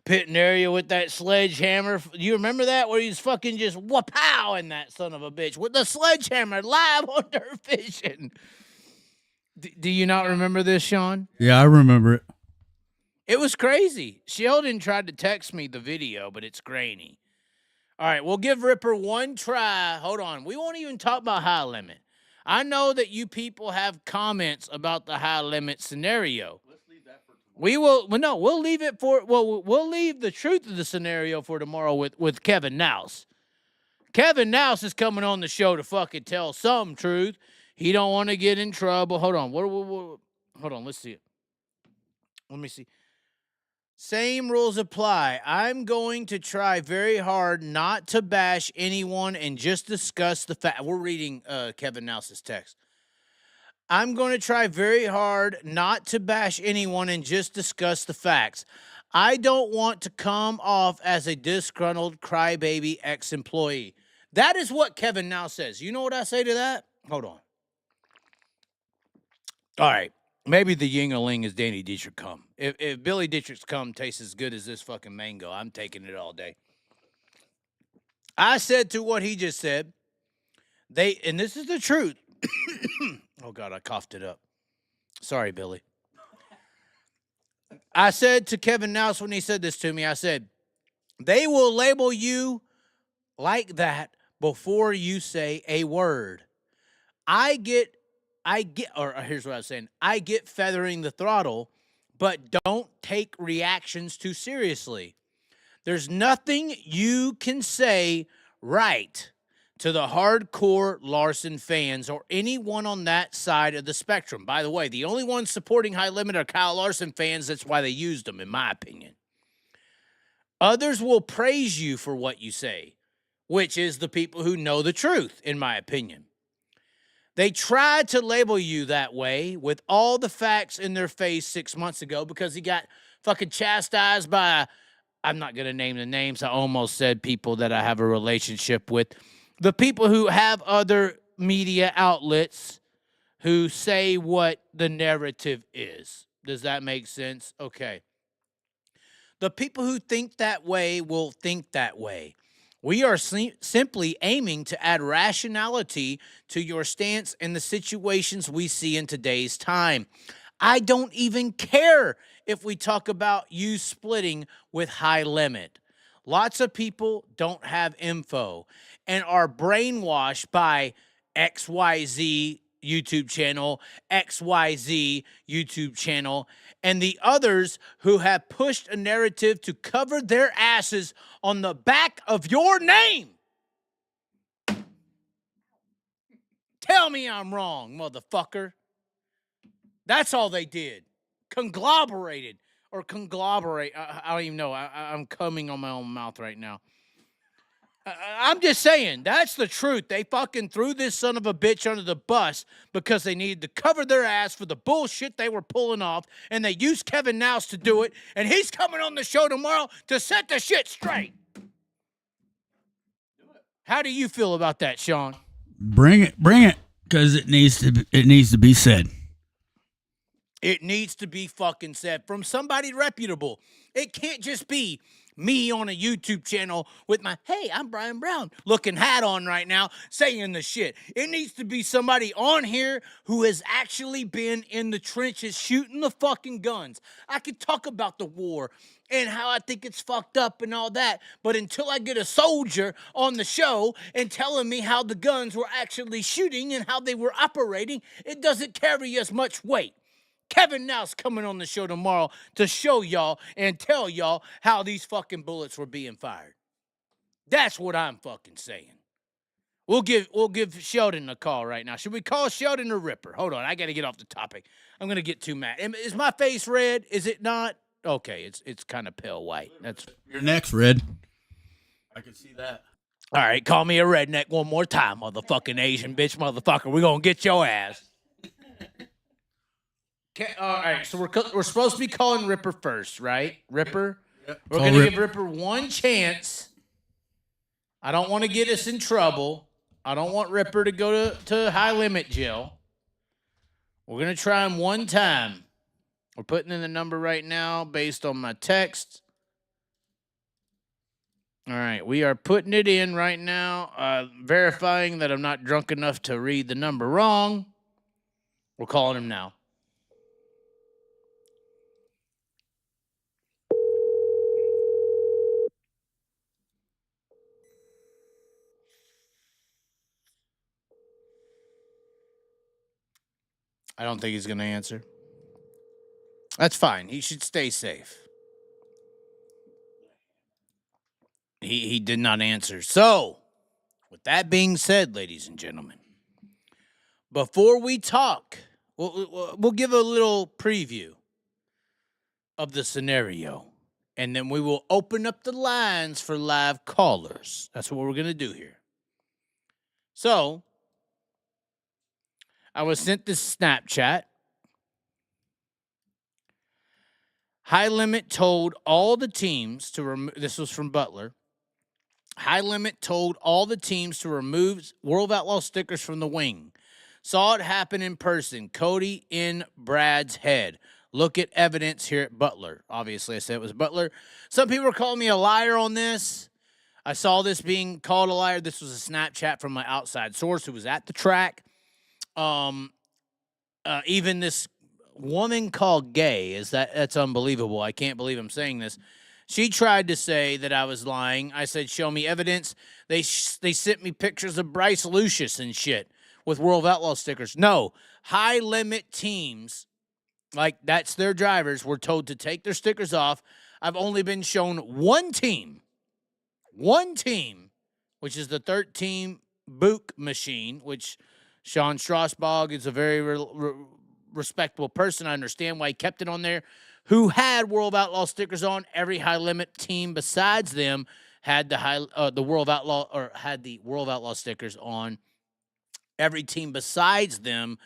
pitting area with that sledgehammer? You remember that? Where he's fucking just wha-pow in that son of a bitch with the sledgehammer live on Dirt Vision. Do you not remember this, Sean?
Yeah, I remember it.
It was crazy. Sheldon tried to text me the video, but it's grainy. All right, we'll give Ripper one try. Hold on. We won't even talk about high limit. I know that you people have comments about the high limit scenario.
Let's leave that for tomorrow.
We'll leave it for, we'll leave the truth of the scenario for tomorrow with Kevin Nouse. Kevin Nouse is coming on the show to fucking tell some truth. He don't want to get in trouble. Hold on. Hold on. Let's see it. Let me see. Same rules apply. I'm going to try very hard not to bash anyone and just discuss the fact. We're reading Kevin Nouse's text. I'm going to try very hard not to bash anyone and just discuss the facts. I don't want to come off as a disgruntled crybaby ex-employee. That is what Kevin Nouse says. You know what I say to that? Hold on. All right. Maybe the ying-a-ling is Danny Dietrich cum. If Billy Dietrich's cum tastes as good as this fucking mango, I'm taking it all day. I said to what he just said, and this is the truth. Oh, God, I coughed it up. Sorry, Billy. I said to Kevin Nels when he said this to me, I said, they will label you like that before you say a word. Or here's what I was saying. I get feathering the throttle, but don't take reactions too seriously. There's nothing you can say right to the hardcore Larson fans or anyone on that side of the spectrum. By the way, the only ones supporting High Limit are Kyle Larson fans. That's why they used them, in my opinion. Others will praise you for what you say, which is the people who know the truth, in my opinion. They tried to label you that way with all the facts in their face 6 months ago because he got fucking chastised by, I'm not going to name the names. I almost said people that I have a relationship with. The people who have other media outlets who say what the narrative is. Does that make sense? Okay. The people who think that way will think that way. We are simply aiming to add rationality to your stance in the situations we see in today's time. I don't even care if we talk about you splitting with High Limit. Lots of people don't have info and are brainwashed by XYZ YouTube channel, XYZ YouTube channel, and the others who have pushed a narrative to cover their asses on the back of your name. Tell me I'm wrong, motherfucker. That's all they did. Conglomerate. I don't even know. I'm coming on my own mouth right now. I'm just saying, that's the truth. They fucking threw this son of a bitch under the bus because they needed to cover their ass for the bullshit they were pulling off, and they used Kevin Nels to do it, and he's coming on the show tomorrow to set the shit straight. How do you feel about that, Sean?
Bring it, because it needs to be said.
It needs to be fucking said from somebody reputable. It can't just be me on a YouTube channel with my, hey, I'm Brian Brown looking hat on right now saying the shit. It needs to be somebody on here who has actually been in the trenches shooting the fucking guns. I could talk about the war and how I think it's fucked up and all that, but until I get a soldier on the show and telling me how the guns were actually shooting and how they were operating, it doesn't carry as much weight. Kevin Nels coming on the show tomorrow to show y'all and tell y'all how these fucking bullets were being fired. That's what I'm fucking saying. We'll give Sheldon a call right now. Should we call Sheldon or Ripper? Hold on, I got to get off the topic. I'm gonna get too mad. Is my face red? Is it not? Okay, it's kind of pale white. That's
your neck's red. I can see that.
All right. Call me a redneck one more time, motherfucking Asian bitch, motherfucker. We're gonna get your ass. Okay, all right, so we're supposed to be calling Ripper first, right? Ripper?
Yep.
We're going to give Ripper one chance. I don't want to get us in trouble. I don't want Ripper to go to high limit jail. We're going to try him one time. We're putting in the number right now based on my text. All right, we are putting it in right now, verifying that I'm not drunk enough to read the number wrong. We're calling him now. I don't think he's going to answer. That's fine. He should stay safe. He did not answer. So, with that being said, ladies and gentlemen, before we talk, we'll give a little preview of the scenario, and then we will open up the lines for live callers. That's what we're going to do here. So, I was sent this Snapchat. High Limit told all the teams to remove, this was from Butler. High Limit told all the teams to remove World of Outlaw stickers from the wing. Saw it happen in person. Cody in Brad's head. Look at evidence here at Butler. Obviously, I said it was Butler. Some people are calling me a liar on this. I saw this being called a liar. This was a Snapchat from my outside source who was at the track. Even this woman called Gay. That's unbelievable. I can't believe I'm saying this. She tried to say that I was lying. I said, show me evidence. They sent me pictures of Bryce Lucius and shit with World of Outlaw stickers. No, high limit teams, like that's their drivers, were told to take their stickers off. I've only been shown one team, which is the 13 Book machine, which Sean Strasbog is a very respectable person. I understand why he kept it on there. Who had World of Outlaw stickers on? Every high limit team besides them had the World of Outlaw, or had the World of Outlaw stickers on. Every team besides them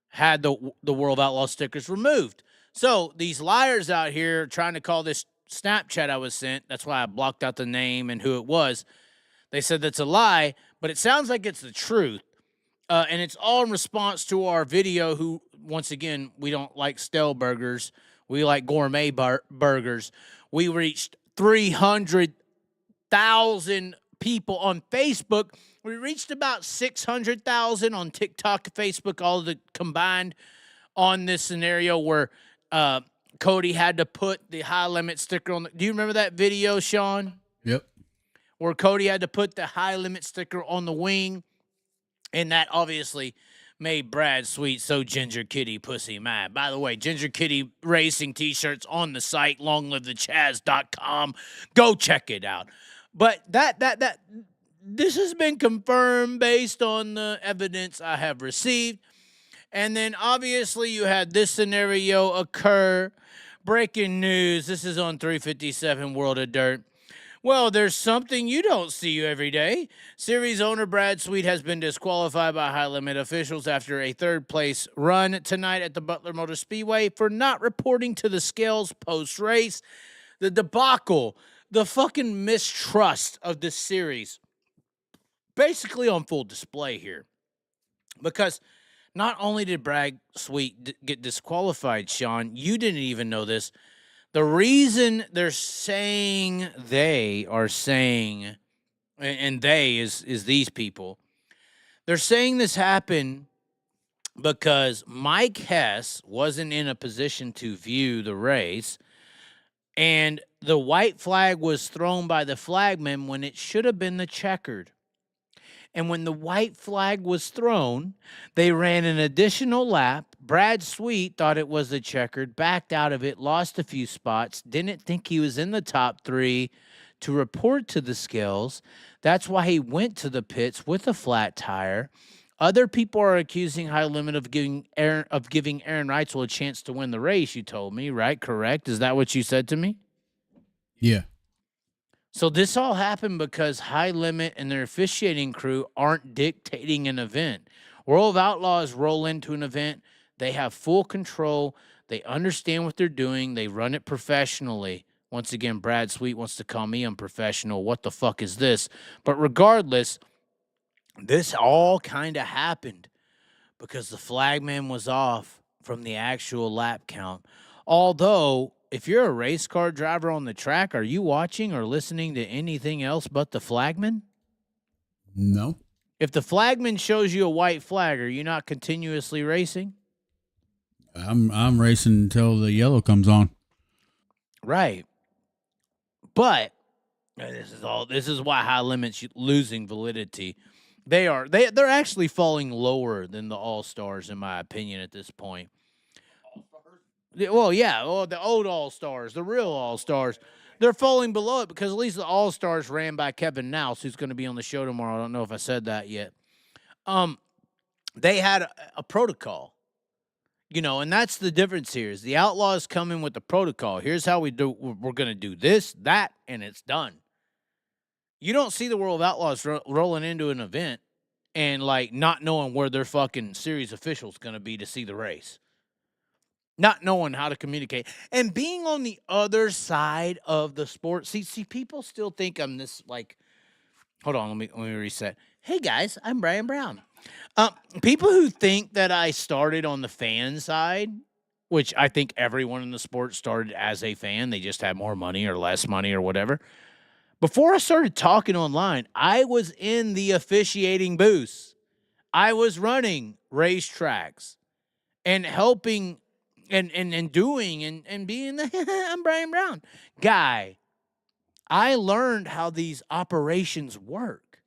had the World of Outlaw stickers removed. So these liars out here trying to call this Snapchat I was sent, that's why I blocked out the name and who it was. They said that's a lie, but it sounds like it's the truth. And it's all in response to our video who, once again, we don't like stale burgers. We like gourmet burgers. We reached 300,000 people on Facebook. We reached about 600,000 on TikTok and Facebook, all of the combined on this scenario where Cody had to put the high limit sticker on. Do you remember that video, Sean?
Yep.
Where Cody had to put the high limit sticker on the wing. And that obviously made Brad Sweet so Ginger Kitty pussy mad. By the way, Ginger Kitty Racing t-shirts on the site, longlivethechaz.com. Go check it out. But this has been confirmed based on the evidence I have received. And then obviously you had this scenario occur. Breaking news. This is on 357 World of Dirt. Well, there's something you don't see every day. Series owner Brad Sweet has been disqualified by high limit officials after a third-place run tonight at the Butler Motor Speedway for not reporting to the scales post-race. The debacle, the fucking mistrust of this series, basically on full display here. Because not only did Brad Sweet get disqualified, Sean, you didn't even know this. The reason they are saying, and they is these people, they're saying this happened because Mike Hess wasn't in a position to view the race, and the white flag was thrown by the flagman when it should have been the checkered. And when the white flag was thrown, they ran an additional lap. Brad Sweet thought it was the checkered, backed out of it, lost a few spots, didn't think he was in the top 3 to report to the scales. That's why he went to the pits with a flat tire. Other people are accusing High Limit of giving Aaron Reitzel a chance to win the race, you told me, right? Correct? Is that what you said to me?
Yeah.
So this all happened because High Limit and their officiating crew aren't dictating an event. World of Outlaws roll into an event. They have full control. They understand what they're doing. They run it professionally. Once again, Brad Sweet wants to call me unprofessional. What the fuck is this? But regardless, this all kind of happened because the flagman was off from the actual lap count. Although, if you're a race car driver on the track, are you watching or listening to anything else but the flagman?
No.
If the flagman shows you a white flag, are you not continuously racing?
I'm racing until the yellow comes on.
Right. But this is why High Limit's losing validity. They're actually falling lower than the All-Stars, in my opinion, at this point. Well, yeah, the old All-Stars, the real All-Stars, they're falling below it because at least the All-Stars ran by Kevin Nouse, who's going to be on the show tomorrow. I don't know if I said that yet. They had a protocol, and that's the difference here is the Outlaws come in with the protocol. Here's how we do. We're going to do this, that, and it's done. You don't see the World of Outlaws rolling into an event and, not knowing where their fucking series official's going to be to see the race. Not knowing how to communicate and being on the other side of the sport. See, people still think I'm this hold on, let me reset. Hey guys, I'm Brian Brown. People who think that I started on the fan side, which I think everyone in the sport started as a fan, they just had more money or less money or whatever. Before I started talking online, I was in the officiating booth. I was running racetracks and helping and doing and being the I'm Brian Brown guy. I learned how these operations work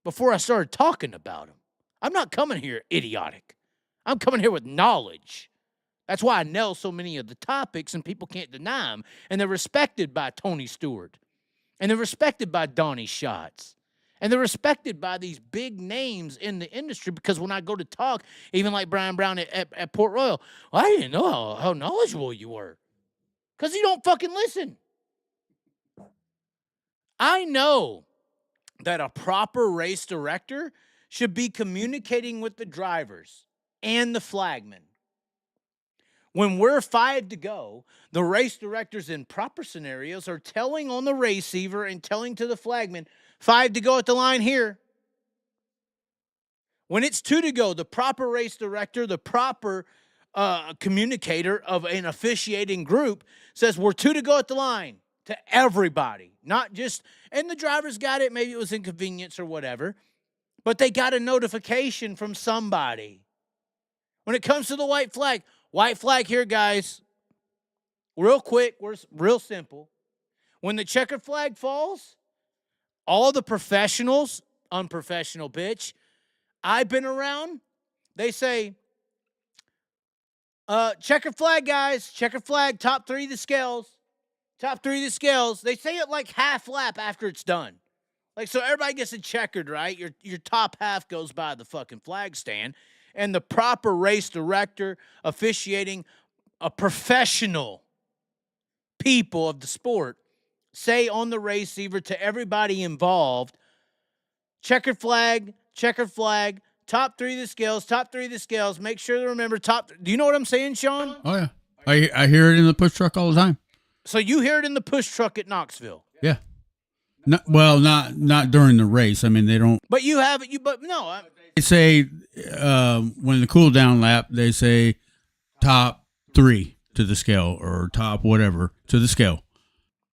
before I started talking about them. I'm not coming here idiotic. I'm coming here with knowledge. That's why I nail so many of the topics and people can't deny them. And they're respected by Tony Stewart. And they're respected by Donnie Schatz. And they're respected by these big names in the industry because when I go to talk, even like Brian Brown at Port Royal, well, I didn't know how knowledgeable you were. Because you don't fucking listen. I know that a proper race director should be communicating with the drivers and the flagmen. When we're 5 to go, the race directors in proper scenarios are telling on the receiver and telling to the flagman, 5 to go at the line here. When it's 2 to go, the proper race director, the proper communicator of an officiating group says, we're 2 to go at the line to everybody. Not just, and the drivers got it, maybe it was inconvenience or whatever, but they got a notification from somebody. When it comes to the white flag here, guys. Real quick, we're real simple. When the checkered flag falls, all the professionals, unprofessional bitch, I've been around, they say, checkered flag, guys. Checkered flag, top 3 the scales. Top 3 the scales. They say it like half lap after it's done. Like, so everybody gets it checkered, right? Your top half goes by the fucking flag stand. And the proper race director officiating a professional people of the sport say on the receiver to everybody involved, checkered flag, top 3 the scales, make sure to remember top. Do you know what I'm saying, Sean?
Oh, yeah. I hear it in the push truck all the time.
So you hear it in the push truck at Knoxville.
Yeah. Not during the race. I mean, they don't.
But you have it.
They say when the cool down lap, they say top 3 to the scale or top whatever to the scale.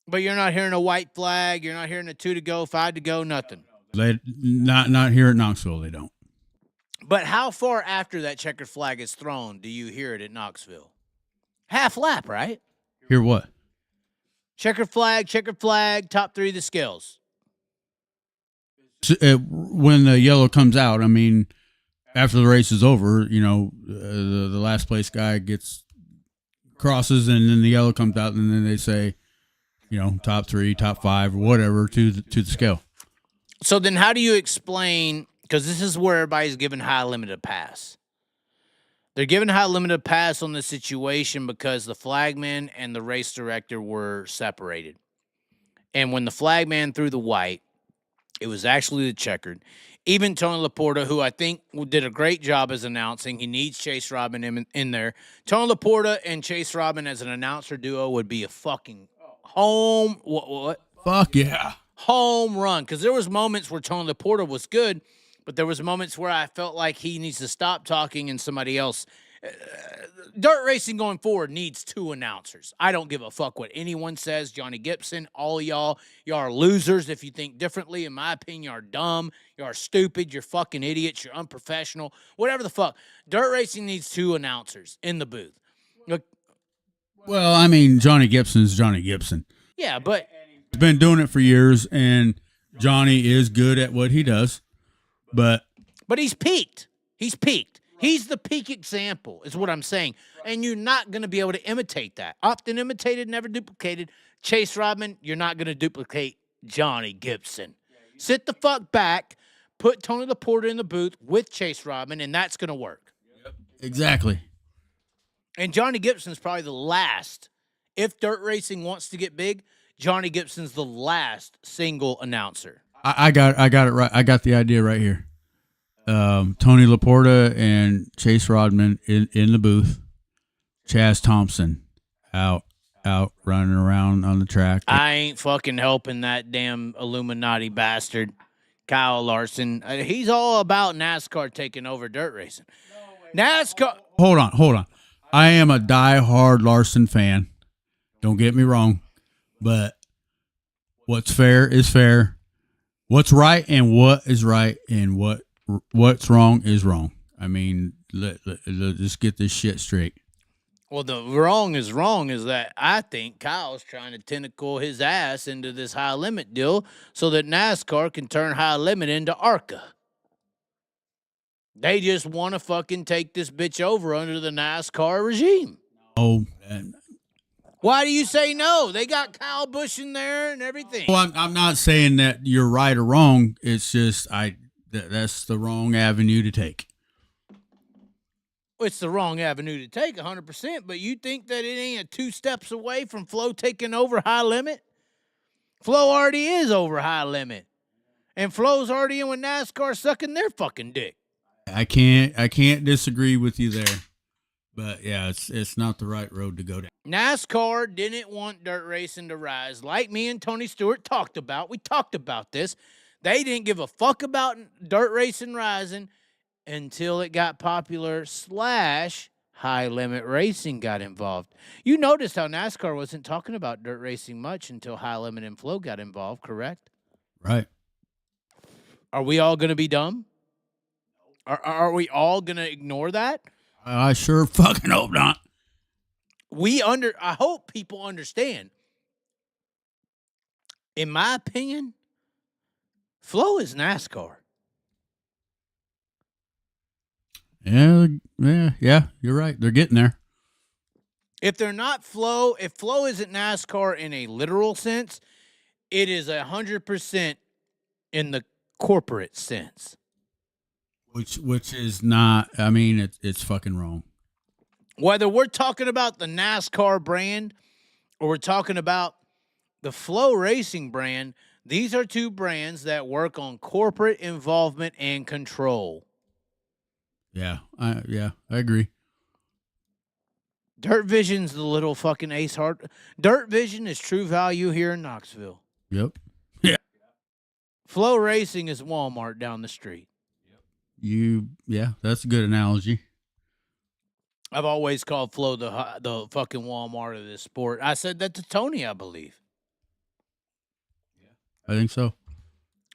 But you're not hearing a white flag. You're not hearing a 2 to go, 5 to go, nothing.
They not here at Knoxville. They don't.
But how far after that checkered flag is thrown do you hear it at Knoxville? Half lap, right?
Hear what?
Checkered flag, top 3 the scales.
When the yellow comes out, I mean, after the race is over, you know, the last place guy crosses, and then the yellow comes out, and then they say, you know, top 3, top 5, or whatever to the scale.
So then how do you explain, because this is where everybody's given high limited pass. They're giving high limited pass on this situation because the flagman and the race director were separated. And when the flagman threw the white, it was actually the checkered. Even Tony Laporta, who I think did a great job as announcing, he needs Chase Robin in there. Tony Laporta and Chase Robin as an announcer duo would be a fucking home. What?
Fuck yeah.
Home run. Because there was moments where Tony Laporta was good, but there was moments where I felt like he needs to stop talking and somebody else. Dirt racing going forward needs 2 announcers. I don't give a fuck what anyone says. Johnny Gibson, all of y'all are losers if you think differently. In my opinion, you are dumb. You are stupid. You're fucking idiots. You're unprofessional. Whatever the fuck. Dirt racing needs 2 announcers in the booth. Look,
well, I mean, Johnny Gibson's Johnny Gibson.
yeah, but
He's been doing it for years, and Johnny is good at what he does. But
he's peaked. He's the peak example, is what I'm saying. And you're not going to be able to imitate that. Often imitated, never duplicated. Chase Rodman, you're not going to duplicate Johnny Gibson. Sit the fuck back, put Tony Laporta in the booth with Chase Rodman, and that's going to work.
exactly.
And Johnny Gibson's probably the last. If dirt racing wants to get big, Johnny Gibson's the last single announcer.
I got it right. I got the idea right here. Tony Laporta and Chase Rodman in the booth. Chaz Thompson out running around on the track.
I ain't fucking helping that damn Illuminati bastard, Kyle Larson. He's all about NASCAR taking over dirt racing. NASCAR.
Hold on. I am a diehard Larson fan. Don't get me wrong, but what's fair is fair. What's right and what is right, and what's wrong is wrong. I mean, let's get this shit straight.
Well, the wrong is that I think Kyle's trying to tentacle his ass into this high limit deal so that NASCAR can turn high limit into ARCA. They just want to fucking take this bitch over under the NASCAR regime.
Oh, and,
Why do you say no? They got Kyle Busch in there and everything.
well, I'm not saying that you're right or wrong. It's just that's the wrong avenue to take.
It's the wrong avenue to take 100%, but you think that it ain't a 2 steps away from Flo taking over high limit? Flo already is over high limit. And Flo's already in with NASCAR sucking their fucking dick.
I can't disagree with you there. But yeah, it's not the right road to go down.
NASCAR didn't want dirt racing to rise like me and Tony Stewart talked about. We talked about this. They didn't give a fuck about dirt racing rising until it got popular / high limit racing got involved. You noticed how NASCAR wasn't talking about dirt racing much until high limit and Flo got involved, correct?
Right.
Are we all going to be dumb? Are we all going to ignore that?
I sure fucking hope not.
I hope people understand. In my opinion, Flo is NASCAR.
Yeah, you're right. They're getting there.
If they're not Flo, if Flo isn't NASCAR in a literal sense, it is 100% in the corporate sense.
Which is not, I mean, it's fucking wrong.
Whether we're talking about the NASCAR brand or we're talking about the Flo Racing brand, these are 2 brands that work on corporate involvement and control.
Yeah, I agree.
Dirt Vision's the little fucking Ace Hard. Dirt Vision is True Value here in Knoxville.
Yep.
Flo Racing is Walmart down the street.
Yeah, that's a good analogy.
I've always called Flo the fucking Walmart of this sport. I said that to Tony, I believe.
I think so.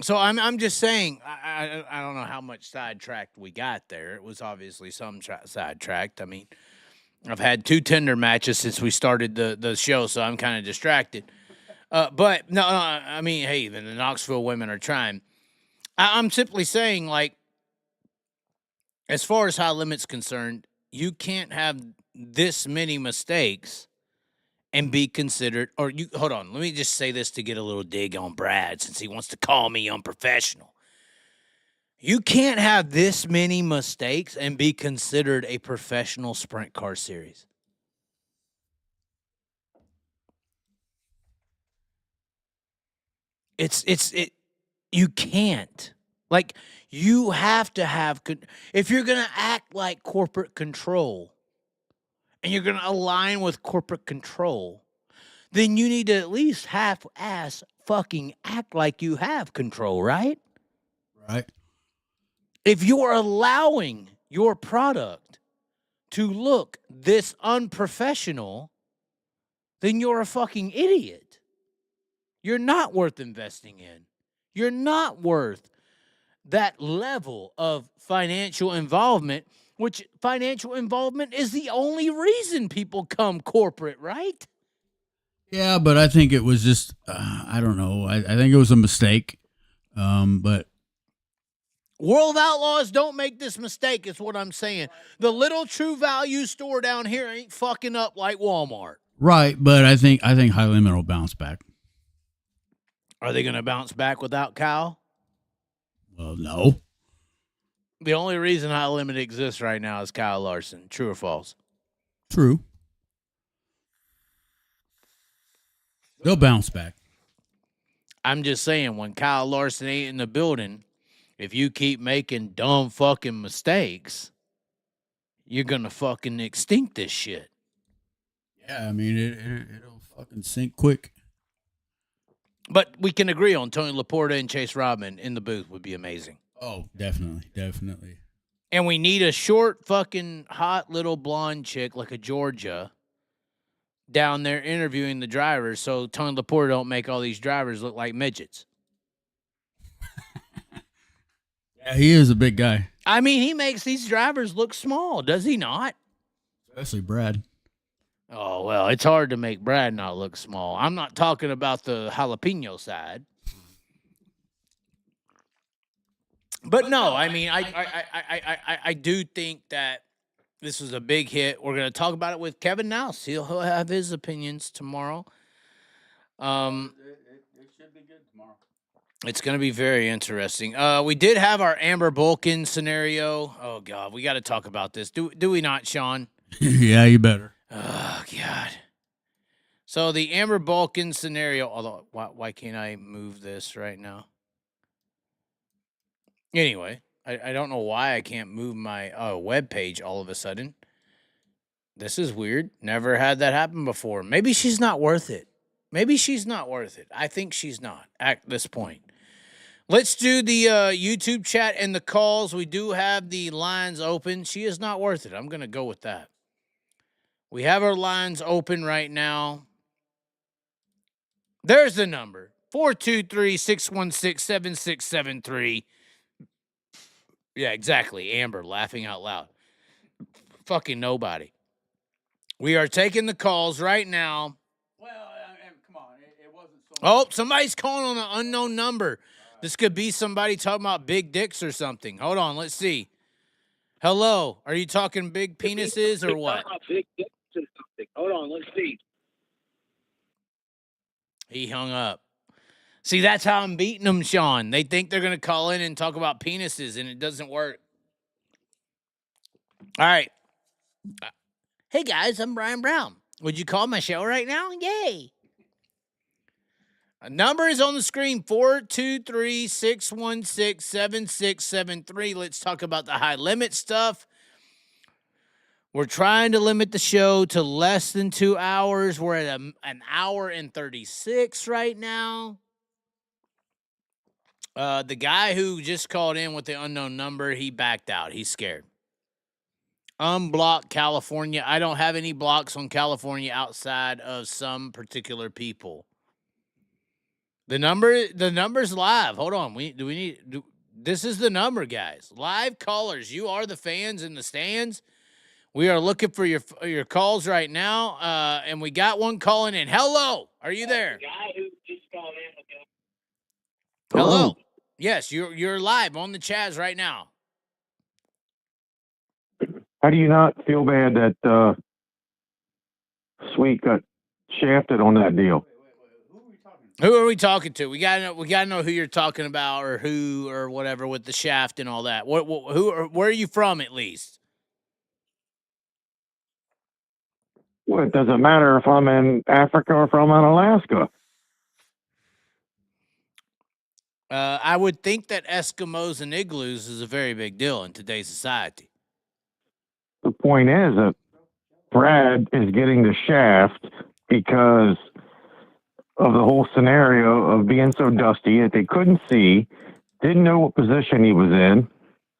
So I'm just saying, I don't know how much sidetracked we got there. It was obviously some sidetracked. I mean, I've had 2 tender matches since we started the show, so I'm kind of distracted. But no, I mean, hey, the Knoxville women are trying. I'm simply saying, like, as far as high limit's concerned, you can't have this many mistakes and be considered, or you, hold on, let me just say this to get a little dig on Brad since he wants to call me unprofessional. You can't have this many mistakes and be considered a professional sprint car series. You can't. Like, you have to have, if you're going to act like corporate control and you're going to align with corporate control, then you need to at least half-ass fucking act like you have control, right?
Right.
If you're allowing your product to look this unprofessional, then you're a fucking idiot. You're not worth investing in. You're not worth that level of financial involvement, which financial involvement is the only reason people come corporate, right?
Yeah, but I think it was just, I don't know. I think it was a mistake. But
World Outlaws don't make this mistake, is what I'm saying. The little True Value store down here ain't fucking up like Walmart.
right. But I think High Limit will bounce back.
Are they going to bounce back without Kyle?
Well, no.
The only reason High Limit exists right now is Kyle Larson. True or false?
True. They'll bounce back.
I'm just saying, when Kyle Larson ain't in the building, if you keep making dumb fucking mistakes, you're going to fucking extinct this shit.
Yeah, I mean, it'll fucking sink quick.
But we can agree on Tony Laporta and Chase Rodman in the booth would be amazing.
Oh, definitely.
And we need a short fucking hot little blonde chick like a Georgia down there interviewing the drivers so Tony Laporta don't make all these drivers look like midgets.
Yeah, he is a big guy.
I mean, he makes these drivers look small, does he not?
Especially Brad.
Oh, well, it's hard to make Brad not look small. I'm not talking about the jalapeno side. But no, I mean, I do think that this was a big hit. We're going to talk about it with Kevin Nouse. He'll have his opinions tomorrow.
It should be good tomorrow.
It's going to be very interesting. We did have our Amber Balcean scenario. Oh, God, we got to talk about this. Do we not, Sean?
Yeah, you better.
Oh, God. So the Amber Balcean scenario, although, why can't I move this right now? Anyway, I don't know why I can't move my web page all of a sudden. This is weird. Never had that happen before. Maybe she's not worth it. Maybe she's not worth it. I think she's not at this point. Let's do the YouTube chat and the calls. We do have the lines open. She is not worth it. I'm going to go with that. We have our lines open right now. There's the number. 423-616-7673. Yeah, exactly. Amber laughing out loud. Fucking nobody. We are taking the calls right now.
Well, come on, it wasn't so.
Oh, somebody's calling on an unknown number. This could be somebody talking about big dicks or something. Hold on, let's see. Hello, are you talking big penises or what?
Big dicks or something. Hold on, let's see.
He hung up. See, that's how I'm beating them, Sean. They think they're going to call in and talk about penises, and it doesn't work. All right. Hey, guys, I'm Brian Brown. Would you call my show right now? Yay. A number is on the screen, 423-616-7673. Let's talk about the high limit stuff. We're trying to limit the show to less than 2 hours. We're at an hour and 36 right now. The guy who just called in with the unknown number, he backed out. He's scared. Unblock California. I don't have any blocks on California outside of some particular people. The number's live. Hold on. This is the number, guys. Live callers. You are the fans in the stands. We are looking for your calls right now. And we got one calling in. Hello. Are you there?
The guy who just called in.
Hello. Yes, you're live on the Chaz right now.
How do you not feel bad that Sweet got shafted on that deal?
Who are we talking to? We gotta know who you're talking about, or who, or whatever, with the shaft and all that. Where are you from, at least?
Well, it doesn't matter if I'm in Africa or if I'm in Alaska.
I would think that Eskimos and igloos is a very big deal in today's society.
The point is that Brad is getting the shaft because of the whole scenario of being so dusty that they couldn't see, didn't know what position he was in.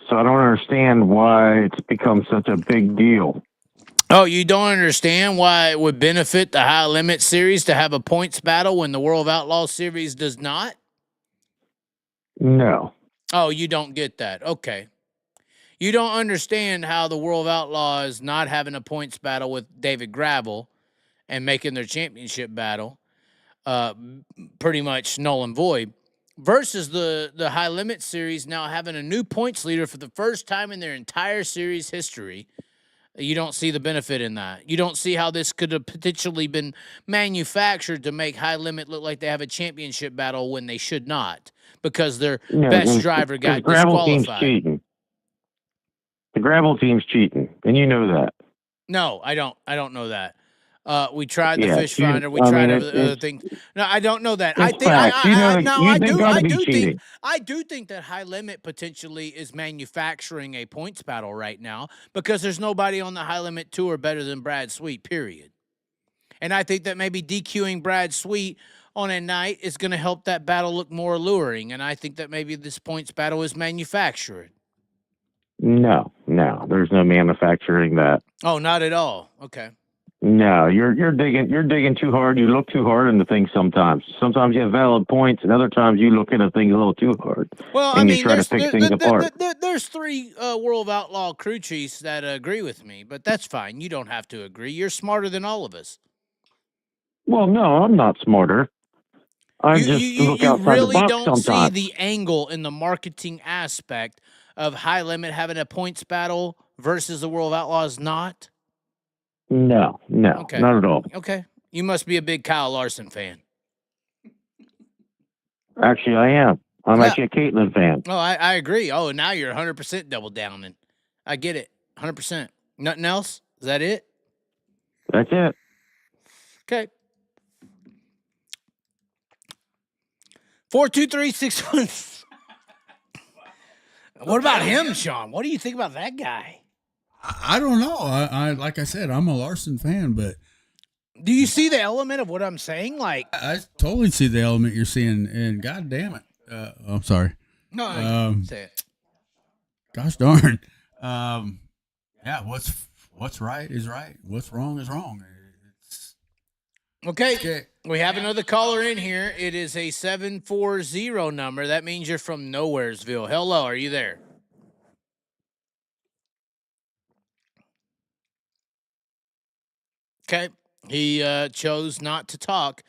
So I don't understand why it's become such a big deal.
Oh, you don't understand why it would benefit the High Limit Series to have a points battle when the World of Outlaws Series does not?
No.
Oh, you don't get that. Okay. You don't understand how the World of Outlaws not having a points battle with David Gravel and making their championship battle pretty much null and void versus the High Limit Series now having a new points leader for the first time in their entire series history. You don't see the benefit in that. You don't see how this could have potentially been manufactured to make High Limit look like they have a championship battle when they should not, because their best driver got
Gravel team's
disqualified.
cheating. The Gravel team's cheating, and you know that.
No, I don't know that. We tried the
Yeah,
fish
you-
finder. We
I
tried
mean,
other things. No, I don't know that. I
It's
think
facts. You know,
no,
you-
I
they
do.
gotta
I
be
do think
cheating.
I do think that High Limit potentially is manufacturing a points battle right now because there's nobody on the High Limit tour better than Brad Sweet. Period. And I think that maybe DQing Brad Sweet on a night is going to help that battle look more alluring. And I think that maybe this points battle is manufactured.
No, there's no manufacturing that.
Oh, not at all. Okay.
No, you're digging too hard. You look too hard into things sometimes. Sometimes you have valid points, and other times you look into things a little too hard.
Well,
and you try to fix things apart.
There's three World of Outlaw crew chiefs that agree with me, but that's fine. You don't have to agree. You're smarter than all of us.
Well, no, I'm not smarter. I just look outside
really
the box
don't
sometimes.
see the angle in the marketing aspect of High Limit having a points battle versus the World of Outlaws not?
No,
Okay.
not at all.
Okay. You must be a big Kyle Larson fan.
Actually, I am. I'm actually a Caitlyn fan.
Oh, I agree. Oh, now you're 100% double down. And I get it. 100%. Nothing else? Is that it?
That's it.
Okay. 42361. What about him, Sean? What do you think about that guy?
I don't know. I like I said, I'm a Larson fan, but
do you see the element of what I'm saying? Like,
I totally see the element you're seeing, and God damn it, I'm sorry.
No, say it.
Gosh darn. Yeah, what's right is right. What's wrong is wrong.
Okay. We have another caller in here. It is a 740 number. That means you're from Nowheresville. Hello, are you there? Okay. He chose not to talk.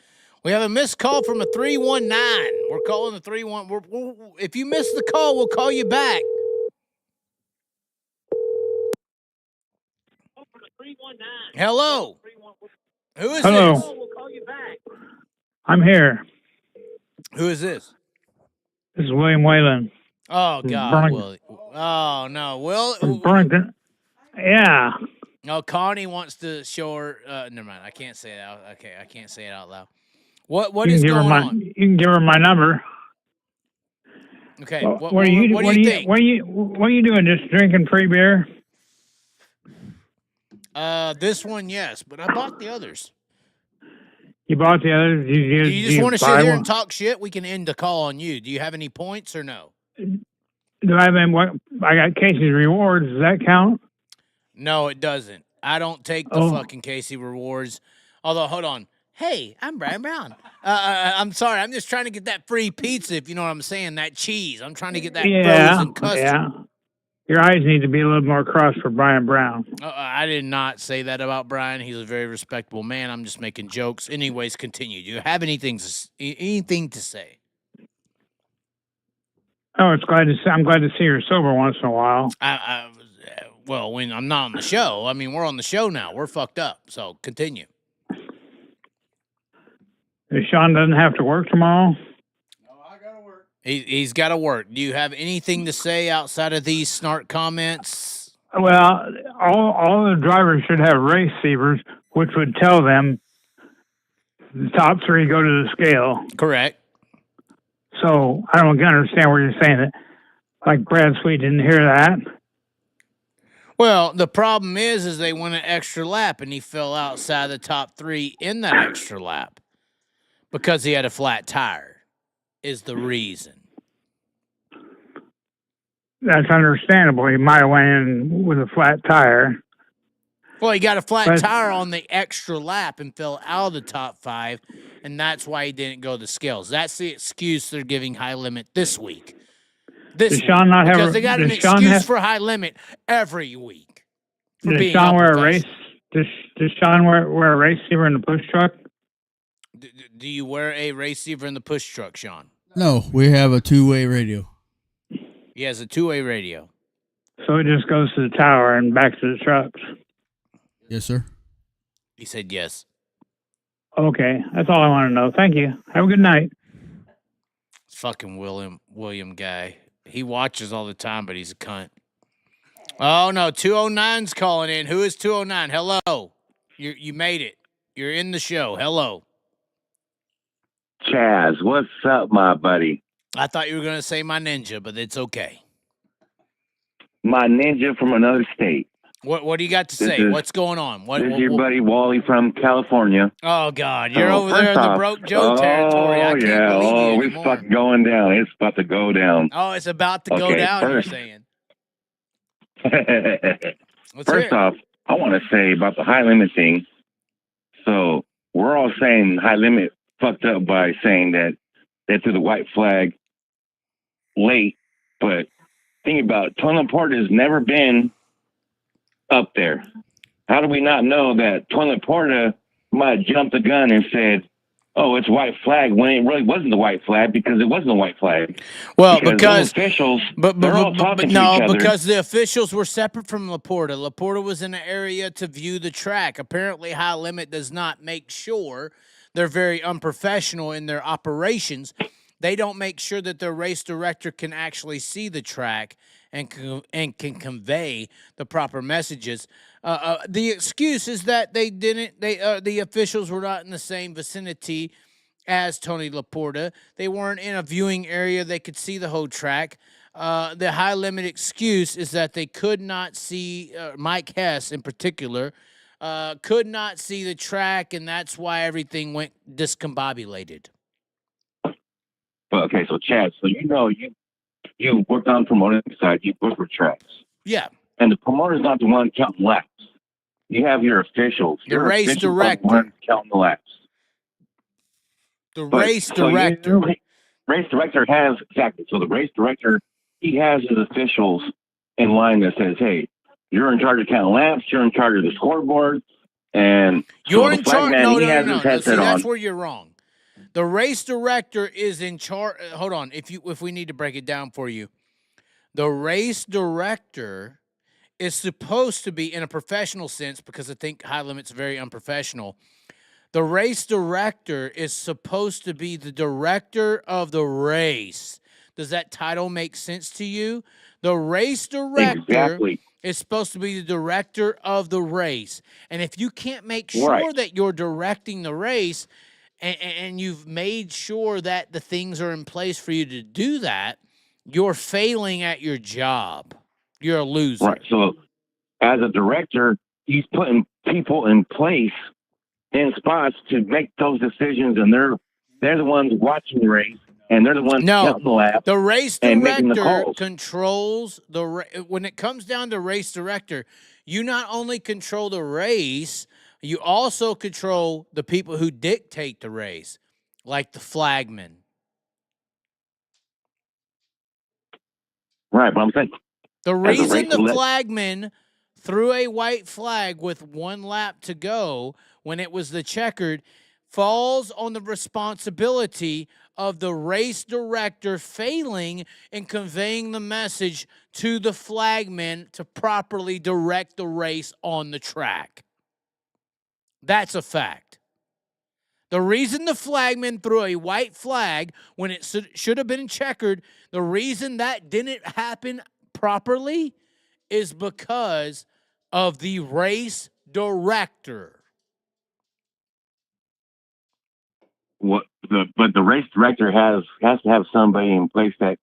We have a missed call from a 319. We're calling the 319. If you miss the call, we'll call you back. Hello. Who is
Hello.
this?
I'm here.
Who is this?
This is William Whalen
Oh, God.
Burlington.
Willie. Oh, no. Will.
from Burlington. Yeah.
No, Connie wants to show her. Never mind. I can't say it out. Okay, I can't say it out loud. What is going on?
You can give her my number.
Okay.
What
What do you think?
What are you doing? Just drinking free beer?
This one, yes, but I bought the others.
You bought the others?
Do you just want to sit
buy
here
one?
and talk shit? We can end the call on you. Do you have any points or no?
Do I have any? What? I got Casey's rewards. Does that count?
No, it doesn't. I don't take the fucking Casey rewards. Although, hold on. Hey, I'm Brian Brown. I'm sorry. I'm just trying to get that free pizza, if you know what I'm saying. That cheese. I'm trying to get that frozen custard.
Yeah. Your eyes need to be a little more crossed for Brian Brown.
I did not say that about Brian. He's a very respectable man. I'm just making jokes. Anyways, continue. Do you have anything to say?
Oh, I'm glad to see you're sober once in a while.
Well, when I'm not on the show, I mean, we're on the show now. We're fucked up. So continue.
Sean doesn't have to work tomorrow.
He's got to work. Do you have anything to say outside of these snark comments?
Well, all the drivers should have race receivers, which would tell them the top three go to the scale.
Correct.
So I don't understand where you're saying it. Like Brad Sweet didn't hear that.
Well, the problem is they went an extra lap, and he fell outside the top three in that extra lap because he had a flat tire. Is the reason.
That's understandable. He might have went in with a flat tire.
Well, he got a flat tire on the extra lap and fell out of the top five, and that's why he didn't go to the scales. That's the excuse they're giving High Limit this week. Because they got an excuse for High Limit every week.
Does Sean wear a race? Does Sean wear a race receiver in the push truck?
Do you wear a race receiver in the push truck, Sean?
No, we have a two-way radio.
He has a two-way radio.
So it just goes to the tower and back to the trucks.
Yes, sir.
He said yes.
Okay, that's all I want to know. Thank you. Have a good night.
Fucking William guy. He watches all the time, but he's a cunt. Oh, no, 209's calling in. Who is 209? Hello. You made it. You're in the show. Hello.
Chaz, what's up, my buddy?
I thought you were going to say my ninja, but it's okay.
My ninja from another state.
What do you got to say? What's going on?
This is your buddy Wally from California.
Oh, God. You're over there in the Broke Joe territory. I can't believe
we're fucking going down. It's about to go down.
Oh, it's about to go down, you're saying.
First off, I want to say about the High Limit thing. So we're all saying High Limit fucked up by saying that they threw the white flag late. But think about it, Tony Laporta has never been up there. How do we not know that Tony Laporta might have jumped the gun and said, "Oh, it's white flag," when it really wasn't the white flag, because it wasn't a white flag.
Well,
those
because
officials,
but
they're all talking to
no,
each other.
because the officials were separate from Laporta. Laporta was in an area to view the track. Apparently, High Limit does not make sure. They're very unprofessional in their operations. They don't make sure that their race director can actually see the track and can convey the proper messages. The excuse is that they didn't. The officials were not in the same vicinity as Tony Laporta. They weren't in a viewing area. They could see the whole track. The High Limit excuse is that they could not see, Mike Hess in particular, could not see the track, and that's why everything went discombobulated.
Okay, so Chad, so you worked on the promoting side, you work for tracks.
Yeah.
And the promoter's not the one counting laps. You have your officials.
The
Your
race
officials are the
director.
ones counting the laps.
The
But-
race
so
director.
Race director has, exactly. So the race director, he has his officials in line that says, "Hey, you're in charge of counting laps. You're in charge of the scoreboard." And
You're
so
in
the flag
charge.
man,
No,
he
no,
has
no,
his
no. See,
headset
that's
on.
where you're wrong. The race director is in charge. Hold on. If we need to break it down for you, the race director is supposed to be, in a professional sense, because I think High Limit's very unprofessional. The race director is supposed to be the director of the race. Does that title make sense to you? The race director
Exactly.
is supposed to be the director of the race. And if you can't make sure
Right.
that you're directing the race and you've made sure that the things are in place for you to do that, you're failing at your job. You're a loser.
Right. So as a director, he's putting people in place in spots to make those decisions, and they're the ones watching the race, and they're the ones counting the laps.
The race
and making the
director
calls.
controls when it comes down to race director, you not only control the race, you also control the people who dictate the race, like the flagman.
Right, but I'm saying
The
as a
reason
race
the
elect-
flagman threw a white flag with one lap to go when it was the checkered falls on the responsibility of the race director failing in conveying the message to the flagman to properly direct the race on the track. That's a fact. The reason the flagman threw a white flag when it should have been checkered, the reason that didn't happen properly is because of the race director.
But the race director has to have somebody in place that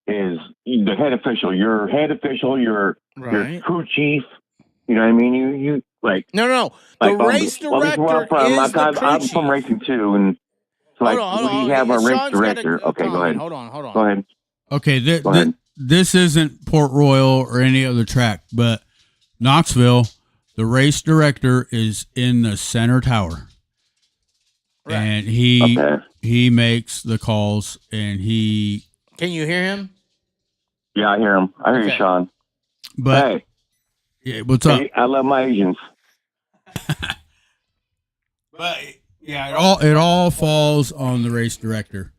is the head official. Your head official, your crew chief. You know what I mean? You like
No. The race director is the crew
I'm
chief.
from racing too, and so
Hold
like
on.
we have our race
Sean's got a
director. Okay, go
comment.
ahead.
Hold on.
Go ahead.
Okay,
Go ahead.
this isn't Port Royal or any other track, but Knoxville, the race director is in the center tower.
Right.
And he makes the calls, and he.
Can you hear him?
Yeah, I hear him. I hear you,
Okay.
Sean.
But
Hey,
yeah, what's up?
hey, I love my Asians.
But yeah, it all falls on the race director.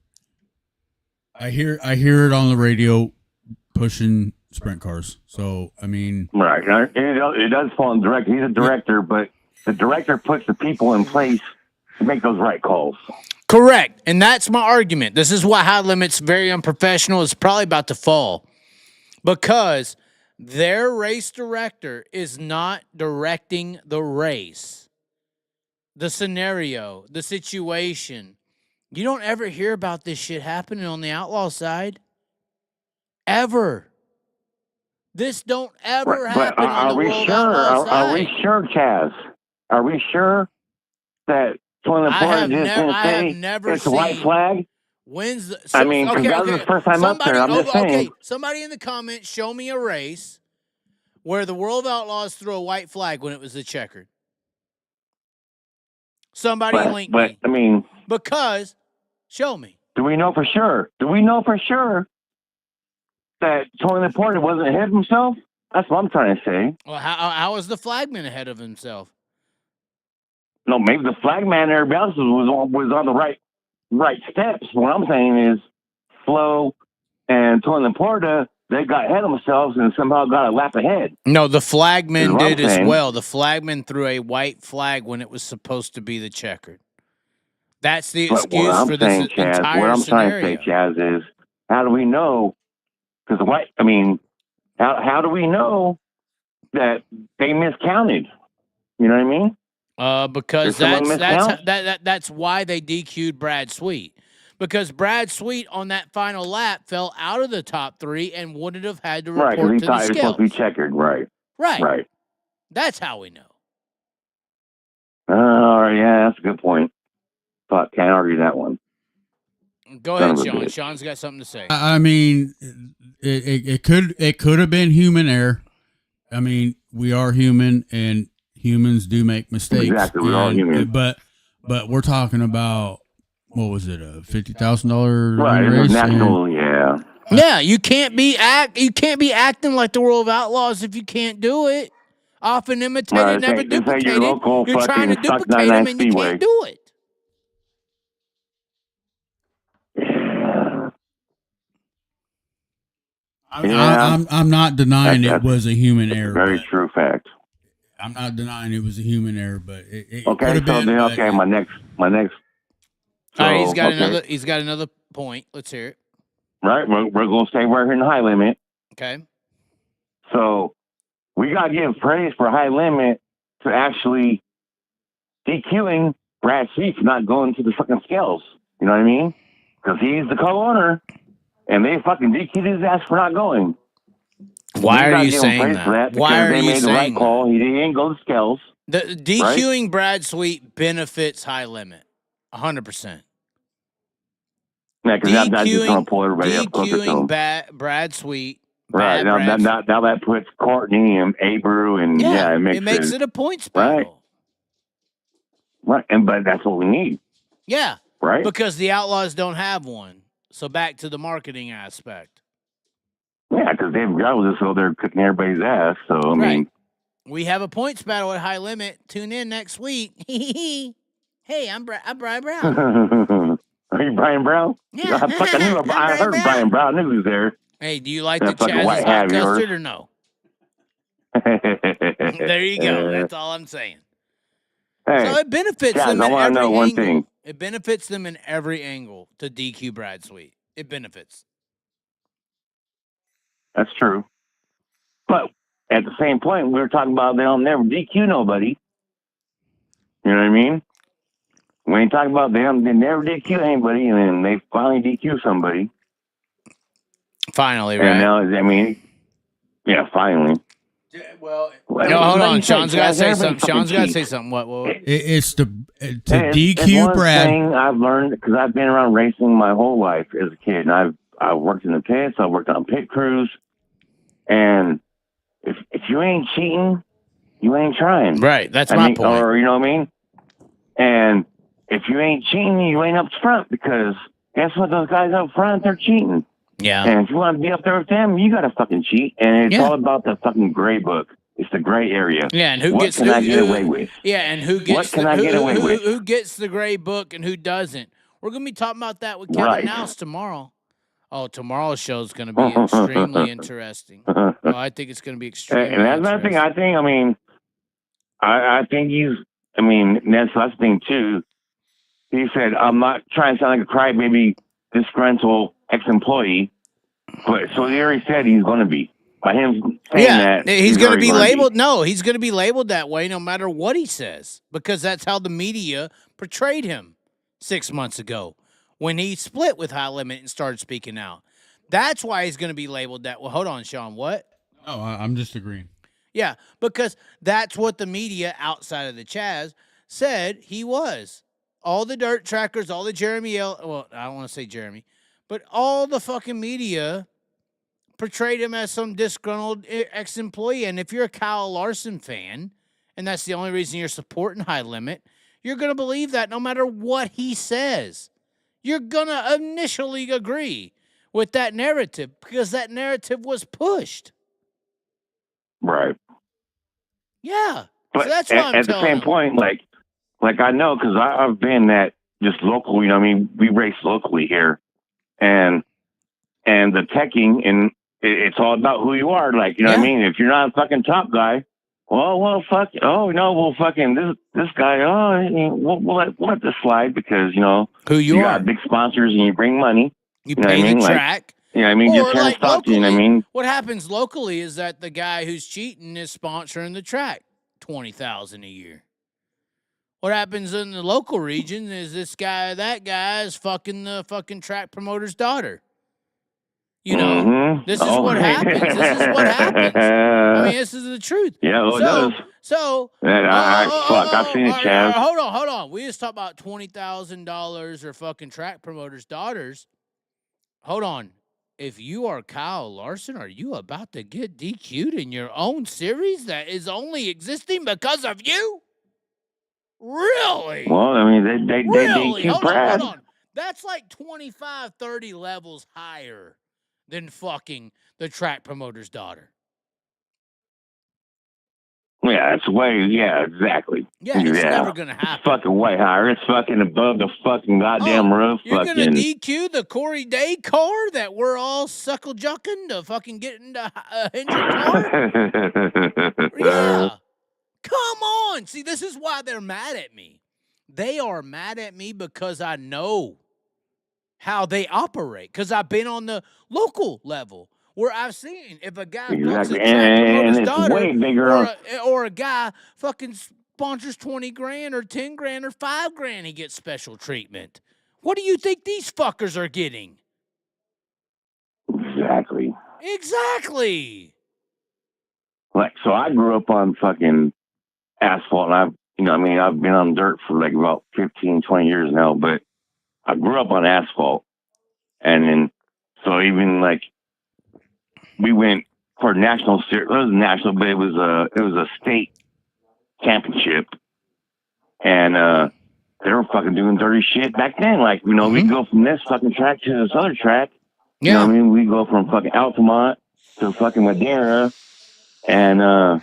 I hear it on the radio pushing sprint cars. So I mean,
Right. It does fall on the director. He's a director, but the director puts the people in place to make those right calls.
Correct. And that's my argument. This is why High Limit's very unprofessional. It's probably about to fall. Because their race director is not directing the race, the scenario, the situation. You don't ever hear about this shit happening on the outlaw side. Ever. This don't ever happen
But
on the world
sure?
outlaw
Are we
side.
sure, Chaz? Are we sure that Tony Laporta just didn't
I have
say
never
it's a white
seen-
flag?
When's the,
I mean, 'cause that was his first time up there. I'm just saying.
Somebody in the comments, show me a race where the World of Outlaws threw a white flag when it was the checkered. Somebody link
but
me.
I mean,
Because, show me.
do we know for sure? Do we know for sure that Tony Laporta wasn't ahead of himself? That's what I'm trying to say.
Well, how is the flagman ahead of himself?
No, maybe the flagman and everybody else was on the right steps. What I'm saying is Flo and Tony Laporta, they got ahead of themselves and somehow got a lap ahead.
No, the flagman did as
saying.
well. The flagman threw a white flag when it was supposed to be the checkered. That's the
But
excuse
what I'm
for this
saying, Chaz,
entire
what I'm
scenario.
trying to say, Chaz, is how do we know? Because how do we know that they miscounted? You know what I mean?
Because
Did someone
that's why they DQ'd Brad Sweet. Because Brad Sweet on that final lap fell out of the top 3 and wouldn't have had to
Right,
report
because he
to
thought
the
it was supposed to be
scales.
checkered. Right.
Right. That's how we know.
All right, yeah, that's a good point. But can't argue that one.
Go
Son
ahead,
of a
Sean.
bitch.
Sean's got something to say.
I mean, it could have been human error. I mean, we are human, and humans do make mistakes.
Exactly, we're all human.
But we're talking about, what was it, a $50,000
Right,
race?
it's national, yeah.
Yeah, you can't be acting like the World of Outlaws if you can't do it. Often imitated,
Right,
never
this ain't your
duplicated.
local
You're trying to
fucking Stock
duplicate
99
them and you
Speedway.
can't do it.
I'm not denying
That's
it was a human error.
very
but
true fact.
I'm not denying it was a human erre, but it
Okay,
could have
so
been.
then, okay, my next.
All right,
So,
he's got another point. Let's hear it.
Right, we're going to stay right here in the high limit.
Okay.
So we got to give praise for high limit to actually DQing Brad Sweet for not going to the fucking scales. You know what I mean? Because he's the co-owner, and they fucking DQ'd his ass for not going.
Why
We
are
gotta
you
give him
saying
praise
that?
for that?
Why
Because
are
they
you
made the right
saying
call. He didn't go to scales.
The DQing Brad Sweet benefits high limit, 100%.
Yeah, because that just going to pull everybody up closer to him.
DQing Brad Sweet.
Right, now that puts Courtney and Abreu, and yeah, it makes
it a points battle.
Right, but that's what we need.
Yeah,
right?
Because the Outlaws don't have one. So back to the marketing aspect.
Yeah, because David Grau was just over there cooking everybody's ass. So I mean,
we have a points battle at high limit. Tune in next week. Hey, I'm Brian Brown.
Are you Brian Brown?
Yeah,
I heard Brian Brown. I knew he was there.
Hey, do you like
That
the
fucking
Chaz's
white
hot
hat of yours.
custard or no? There you go. That's all I'm saying.
Hey,
So it benefits
Chaz,
them
I
in
want
every
to know one
angle.
thing.
It benefits them in every angle to DQ Brad Sweet. It benefits.
That's true. But at the same point, we were talking about they'll never DQ nobody. You know what I mean? We ain't talking about them. They never DQ anybody, and then they finally DQ somebody.
Finally,
And
right?
now, I mean, yeah, finally.
Well,
No, hold on. Sean's got to say
Chaz,
something. Sean's got to
cheats.
say something. What?
It's to
It's
DQ
one
Brad.
thing I've learned because I've been around racing my whole life as a kid, and I've worked in the pits, I've worked on pit crews, and if you ain't cheating, you ain't trying.
Right. That's my point.
Or you know what I mean? And if you ain't cheating, you ain't up front because guess what? Those guys up front, they're cheating.
Yeah.
And if you want to be up there with them, you got to fucking cheat. And it's all about the fucking gray book. It's the gray area.
Yeah, and who
what
gets
can I get away with?
Yeah, and who gets
What can I get away with?
Who gets the gray book and who doesn't? We're gonna be talking about that with Kevin Nouse tomorrow. Oh, tomorrow's show is gonna be extremely interesting. Oh, I think it's gonna be extremely.
And that's another thing. I think he's. I mean, that's the thing too. He said, "I'm not trying to sound like a crybaby, disgruntled ex-employee," but so he already said he's going to be. By him saying that,
he's going to be labeled.
Be.
No, he's going to be labeled that way no matter what he says because that's how the media portrayed him 6 months ago when he split with High Limit and started speaking out. That's why he's going to be labeled that. Well, hold on, Sean. What?
No, I'm just agreeing.
Yeah, because that's what the media outside of the Chaz said he was. All the dirt trackers, all the Jeremy well, I don't want to say Jeremy, but all the fucking media portrayed him as some disgruntled ex-employee. And if you're a Kyle Larson fan, and that's the only reason you're supporting High Limit, You're going to believe that no matter what he says. You're going to initially agree with that narrative because that narrative was pushed.
Right.
Yeah.
But
so that's why I'm
at the
telling
same
him.
point, like I know because I've been at just local. You know, I mean, we race locally here, and the teching and it's all about who you are. Like, you know what I mean? If you're not a fucking top guy, well, fuck. Oh no, well, fucking this guy. Oh, we'll let this slide because you know
who you are.
got big sponsors and you bring money.
You
know what
pay
I mean?
the
Like,
track.
you know what I mean?
Or
Just
like
Stockton, you know what I
locally,
mean?
what happens locally is that the guy who's cheating is sponsoring the track, $20,000 a year. What happens in the local region is that guy is fucking the fucking track promoter's daughter. You know, this is what happens. This is what happens. I mean, this is the truth.
Yeah, it does.
So,
I've seen it, Chaz.
Hold on. We just talked about $20,000 or fucking track promoters' daughters. Hold on. If you are Kyle Larson, are you about to get DQ'd in your own series that is only existing because of you? Really?
Well, I mean, they
really?
keep Brad.
Hold on. That's like 25, 30 levels higher than fucking the track promoter's daughter.
Yeah, it's way, exactly.
Yeah, it's never going to happen.
It's fucking way higher. It's fucking above the fucking goddamn roof.
You're going to DQ the Corey Day car that we're all suckle-jucking to fucking get into a Hendrick car? Yeah. Come on. See, this is why they're mad at me. They are mad at me because I know how they operate. Because I've been on the local level where I've seen if a guy fucks a track promoter's daughter or a guy fucking sponsors 20 grand or 10 grand or 5 grand, he gets special treatment. What do you think these fuckers are getting? Exactly.
Like, so I grew up on fucking asphalt, and I've been on dirt for like about 15, 20 years now, but I grew up on asphalt. And then, so even like, we went for national series. It was national, but it was a state championship, and they were fucking doing dirty shit back then. Like, you know, we'd go from this fucking track to this other track. You know what I mean? We'd go from fucking Altamont to fucking Madeira, and the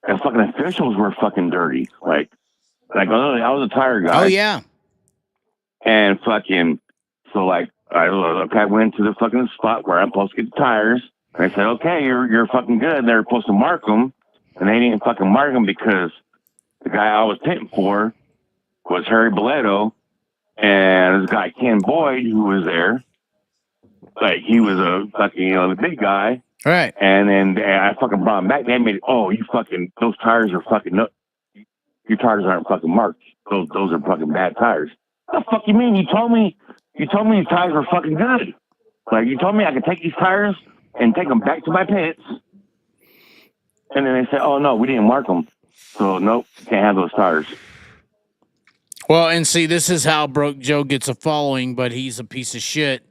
fucking officials were fucking dirty. Like I was a tire guy.
Oh yeah.
And fucking, so like, I went to the fucking spot where I'm supposed to get the tires. And I said, okay, you're fucking good. They're supposed to mark them. And they didn't fucking mark them because the guy I was pitting for was Harry Boleto. And this guy, Ken Boyd, who was there, like, he was a fucking, you know, the big guy.
Right.
And then I fucking brought him back. They made, you fucking, those tires are fucking, your tires aren't fucking marked. Those are fucking bad tires. What the fuck you mean? You told me these tires were fucking good. Like, you told me I could take these tires and take them back to my pits. And then they said, oh, no, we didn't mark them. So, nope, can't have those tires.
Well, and see, this is how Broke Joe gets a following, but he's a piece of shit.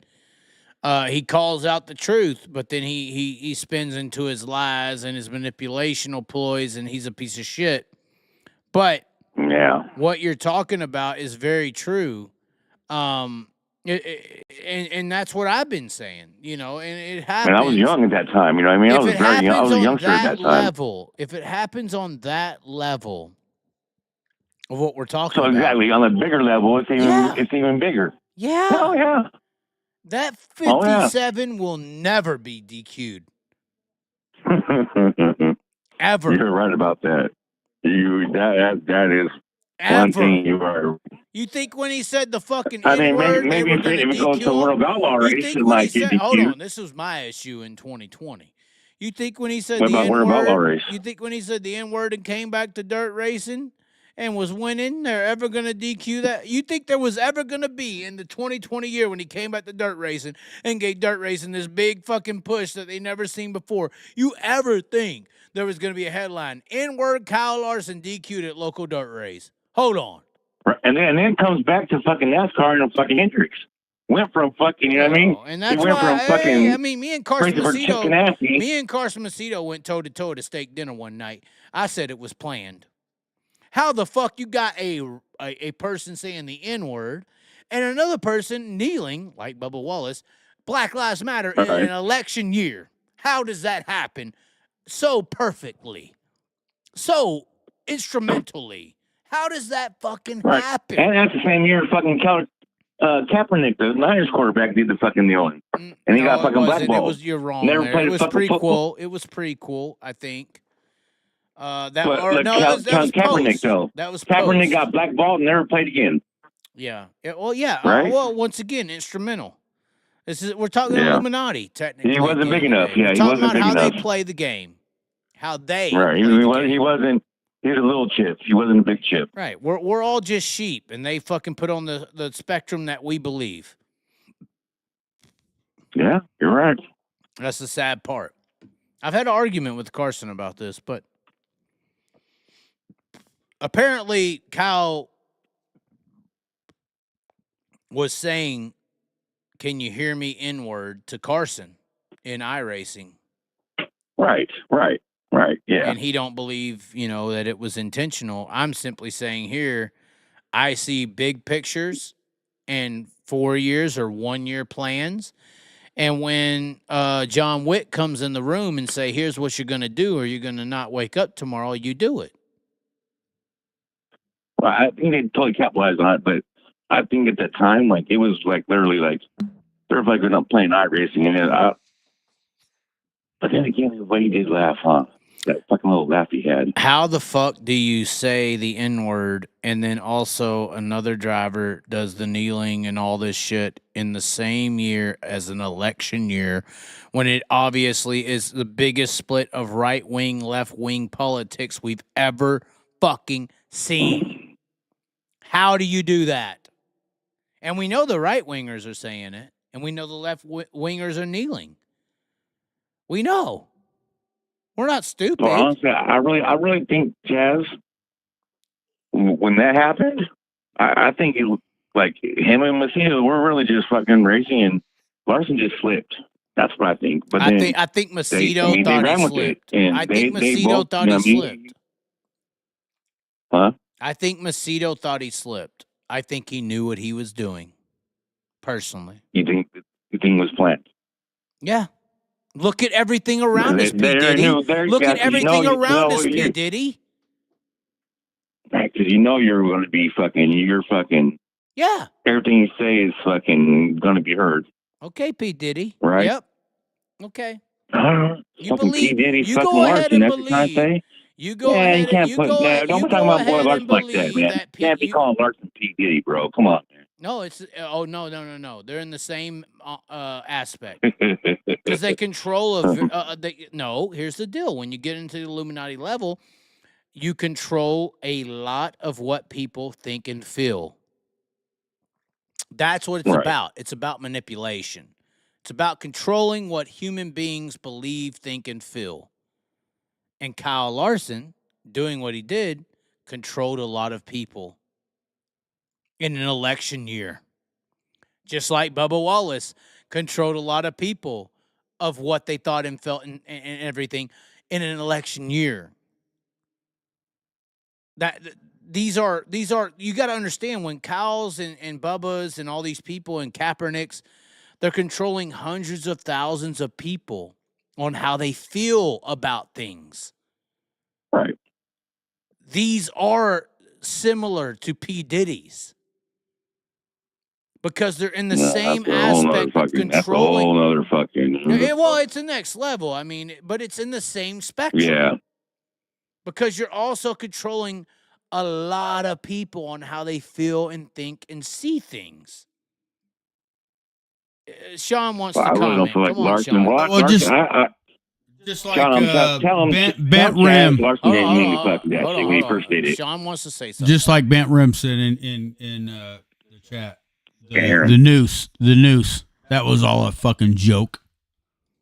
He calls out the truth, but then he spins into his lies and his manipulational ploys, and he's a piece of shit. But what you're talking about is very true. And that's what I've been saying, you know, and it happens.
And I was young at that time, you know what I mean? I was very young. I was a youngster at that time.
If it happens on that level of what we're talking about.
So exactly, on a bigger level, it's even bigger.
Yeah.
Oh, yeah.
That 57 will never be DQ'd. Ever.
You're right about that. That is one thing you are.
You think when he said the fucking
N-word, maybe if it goes to World Outlaw race, it might get DQ'd.
Hold on, this was my issue in 2020. You think when he said
what
the
about World Outlaw
N-word,
race?
you think when he said the N-word and came back to dirt racing and was winning, they're ever going to DQ that? You think there was ever going to be in the 2020 year when he came back to dirt racing and gave dirt racing this big fucking push that they never seen before? You ever think there was going to be a headline, N-word Kyle Larson DQ'd at local dirt race? Hold on.
And then comes back to fucking NASCAR and fucking Hendricks. Went from fucking, you know what I mean?
And that's why, me and Carson Macedo went toe-to-toe at a steak dinner one night. I said it was planned. How the fuck you got a person saying the N-word and another person kneeling, like Bubba Wallace, Black Lives Matter in
Right.
an election year? How does that happen so perfectly, so instrumentally? How does that fucking
Right.
happen?
And that's the same year fucking Kaepernick, the Niners quarterback, did the fucking kneeling. And he got fucking blackballed.
You're wrong.
Never
There.
played
It
a
was
fucking football.
prequel. It was prequel, I think. That
But
or
look,
no, that was
Kaepernick
post.
though.
That was
Kaepernick
post.
got blackballed and never played again.
Yeah. Well, yeah.
Right?
Well, once again, instrumental. We're talking
Yeah.
Illuminati, technically.
He wasn't
at the
big
end of the
enough.
day.
Yeah,
We're
he
talking
wasn't
about
big
how
enough.
they play the game. How they
Right.
play the
He
game.
wasn't. He was a little chip. He wasn't a big chip.
Right. We're all just sheep, and they fucking put on the spectrum that we believe.
Yeah, you're right.
That's the sad part. I've had an argument with Carson about this, but apparently Kyle was saying, "Can you hear me N-word?" to Carson in iRacing.
Right. Yeah.
And he don't believe, that it was intentional. I'm simply saying here, I see big pictures and 4 years or 1 year plans. And when John Wick comes in the room and say, here's what you're going to do, or you're going to not wake up tomorrow, you do it.
Well, I think they totally capitalized on it, but I think at that time, like, it was like literally like they're like going up playing iRacing, and then but then again, the way he did laugh, huh? That fucking little laugh he had.
How the fuck do you say the N-word and then also another driver does the kneeling and all this shit in the same year as an election year when it obviously is the biggest split of right-wing, left-wing politics we've ever fucking seen? How do you do that? And we know the right-wingers are saying it, and we know the left-wingers are kneeling. We know. We're not stupid.
Well, honestly, I really think, Chaz, when that happened, I think it was like him and Macedo were really just fucking racing, and Larson just slipped. That's what I think. But then
I think Macedo thought he slipped. I think Macedo thought he slipped.
Huh?
I think Macedo thought he slipped. I think he knew what he was doing. Personally.
You think it was planned?
Yeah. Look at everything around us, P. Diddy. Look at everything around us, P. Diddy.
Right, because you know you're going to be fucking,
yeah.
Everything you say is fucking going to be heard.
Okay, P. Diddy.
Right?
Yep. Okay.
You believe, P. Diddy,
you
fucking
go ahead
Larson,
and
that's what I'm saying.
You go ahead.
You can't put that. Don't be talking about boy Larson like that, man. You can't be calling Larson P. Diddy, bro. Come on, man.
No, it's no. They're in the same aspect because they control no. Here's the deal: when you get into the Illuminati level, you control a lot of what people think and feel. That's what it's about. It's about manipulation. It's about controlling what human beings believe, think, and feel. And Kyle Larson, doing what he did, controlled a lot of people in an election year. Just like Bubba Wallace controlled a lot of people of what they thought and felt and everything in an election year. These are you got to understand when Kyle's and Bubba's and all these people and Kaepernick's, they're controlling hundreds of thousands of people on how they feel about things.
Right.
These are similar to P. Diddy's. Because they're in the same aspect of controlling.
That's a whole other fucking.
Well, it's the next level. I mean, but it's in the same spectrum.
Yeah.
Because you're also controlling a lot of people on how they feel and think and see things. Sean wants to comment.
I really don't feel like
Come on,
Larson.
Sean.
Well,
just like
Sean, tell him
Bent Rim.
Larson didn't mean to fucking that shit when he first did it.
Sean wants to say something.
Just like Bent Rim said in the chat. The noose. That was all a fucking joke.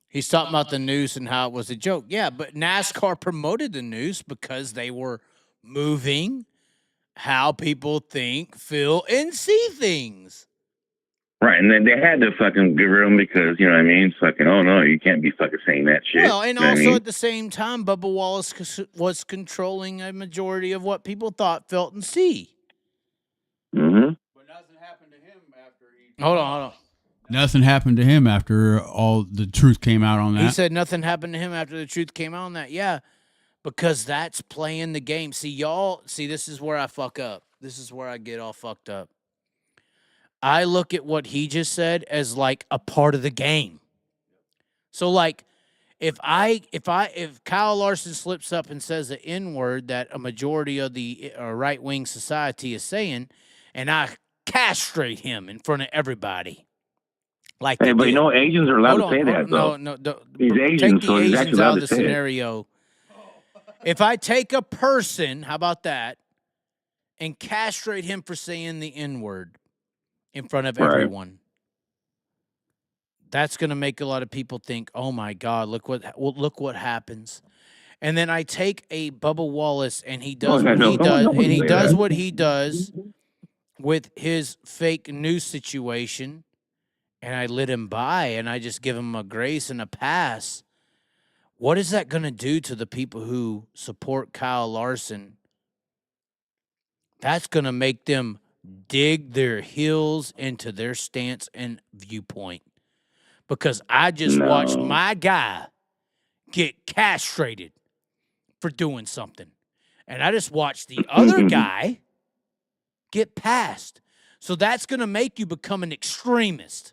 He's talking about the noose and how it was a joke. Yeah, but NASCAR promoted the noose because they were moving how people think, feel, and see things.
Right, and then they had to fucking get rid of him because, you know what I mean? Fucking, oh no, you can't be fucking saying that shit.
Well, and
you know what I
also
mean?
at the same time, Bubba Wallace was controlling a majority of what people thought, felt, and see.
Mm-hmm.
But nothing happened to him after he.
Hold on.
Nothing happened to him after all the truth came out on that.
He said nothing happened to him after the truth came out on that. Yeah, because that's playing the game. See, this is where I fuck up. This is where I get all fucked up. I look at what he just said as like a part of the game. So like if Kyle Larson slips up and says the N-word that a majority of the right-wing society is saying, and I castrate him in front of everybody. Like
Hey, but you know, Asians are allowed to say that, though.
No,
He's Asian,
take the
so he's actually
Asians
allowed
out
to
of the
say it.
scenario. If I take a person, how about that, and castrate him for saying the N-word in front of
Right.
everyone, that's going to make a lot of people think, "Oh my God, look what happens." And then I take a Bubba Wallace, and he does what he does, and he does what he does with his fake news situation, and I let him by, and I just give him a grace and a pass. What is that going to do to the people who support Kyle Larson? That's going to make them dig their heels into their stance and viewpoint. Because I just watched my guy get castrated for doing something. And I just watched the other guy get passed. So that's going to make you become an extremist.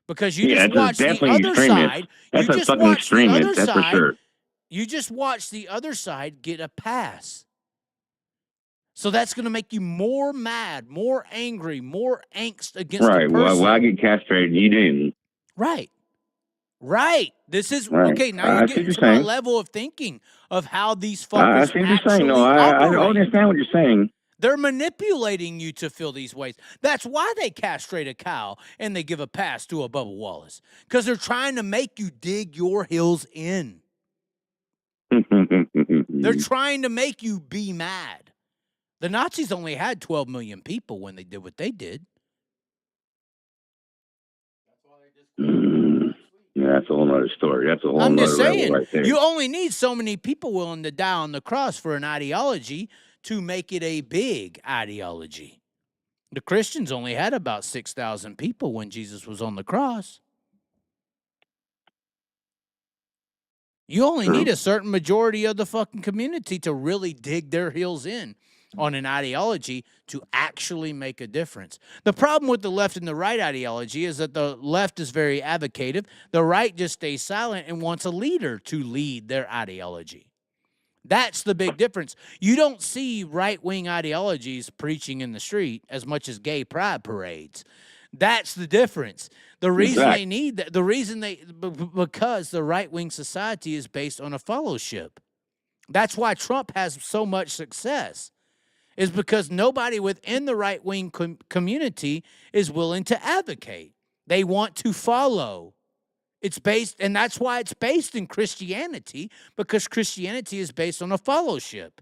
Because you just watched the other side.
That's a fucking extremist, that's for sure.
You just watched the other side get a pass. So that's going to make you more mad, more angry, more angst against the person.
Right. Well, I get castrated, you didn't.
Right. This is
right.
Okay, now you're getting to my level of thinking of how these fuckers
I see what you're saying. No, I understand what you're saying.
They're manipulating you to feel these ways. That's why they castrate a cow and they give a pass to a Bubba Wallace. Because they're trying to make you dig your heels in. They're trying to make you be mad. The Nazis only had 12 million people when they did what they did.
Yeah, that's a whole other story. That's a whole
I'm
other
just saying,
right there.
you only need so many people willing to die on the cross for an ideology to make it a big ideology. The Christians only had about 6,000 people when Jesus was on the cross. You only need a certain majority of the fucking community to really dig their heels in on an ideology to actually make a difference. The problem with the left and the right ideology is that the left is very advocative. The right just stays silent and wants a leader to lead their ideology. That's the big difference. You don't see right-wing ideologies preaching in the street as much as gay pride parades. That's the difference. The reason they need that, because the right-wing society is based on a fellowship. That's why Trump has so much success, is because nobody within the right-wing community is willing to advocate. They want to follow. It's based, and that's why it's based in Christianity, because Christianity is based on a fellowship.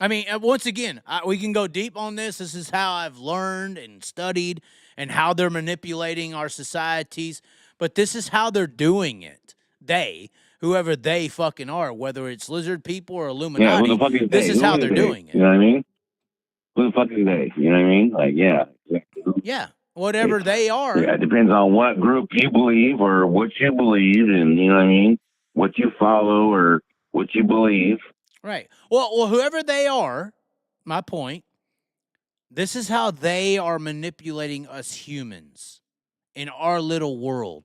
I mean, once again, we can go deep on this. This is how I've learned and studied and how they're manipulating our societies. But this is how they're doing it. Whoever they fucking are, whether it's lizard people or Illuminati,
who the fuck is
this
they?
is
Who
how
is
they're
they?
doing it.
You know what I mean? Who the fuck is they? You know what I mean? Like, yeah.
Yeah, whatever they are.
Yeah, it depends on what group you believe or what you believe, and you know what I mean? What you follow or what you believe.
Right. Well, whoever they are, my point, this is how they are manipulating us humans in our little world.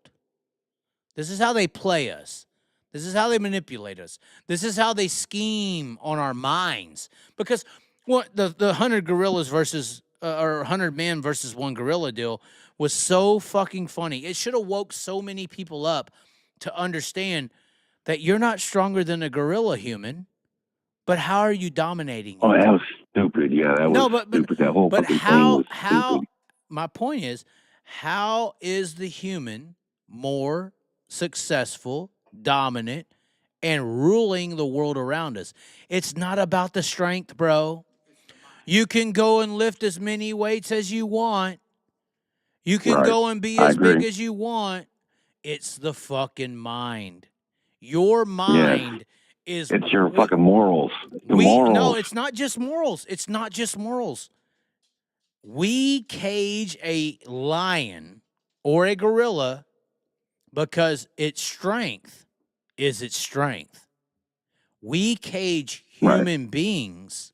This is how they play us. This is how they manipulate us. This is how they scheme on our minds. Because the 100 gorillas versus, or 100 men versus one gorilla deal was so fucking funny. It should have woke so many people up to understand that you're not stronger than a gorilla human. But how are you dominating?
Oh, that was stupid. Yeah, that was stupid. That whole fucking thing was stupid.
My point is, how is the human more successful, dominant, and ruling the world around us? It's not about the strength, bro. You can go and lift as many weights as you want. You can
Right.
go and be
I
as big
agree.
as you want. It's the fucking mind. Your mind is
It's your fucking morals. The morals.
No, it's not just morals. It's not just morals. We cage a lion or a gorilla because its strength is its strength. We cage human beings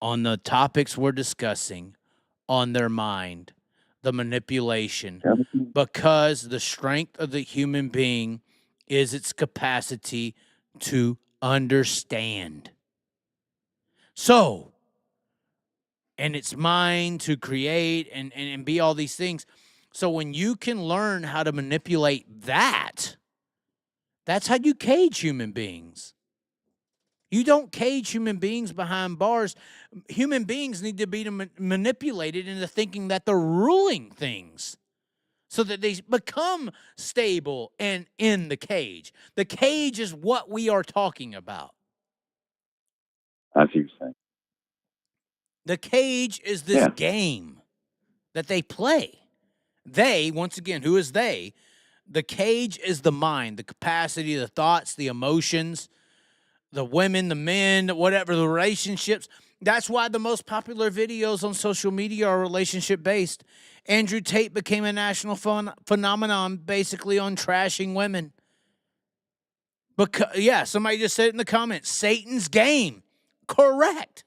on the topics we're discussing, on their mind, the manipulation, because the strength of the human being is its capacity to understand. So, and its mind to create and be all these things. So when you can learn how to manipulate that, that's how you cage human beings. You don't cage human beings behind bars. Human beings need to be manipulated into thinking that they're ruling things so that they become stable and in the cage. The cage is what we are talking about.
I see what you're saying.
The cage is this game that they play. They, once again, who is they? The cage is the mind, the capacity, the thoughts, the emotions, the women, the men, whatever, the relationships. That's why the most popular videos on social media are relationship-based. Andrew Tate became a national phenomenon basically on trashing women. Because, somebody just said it in the comments, Satan's game. Correct.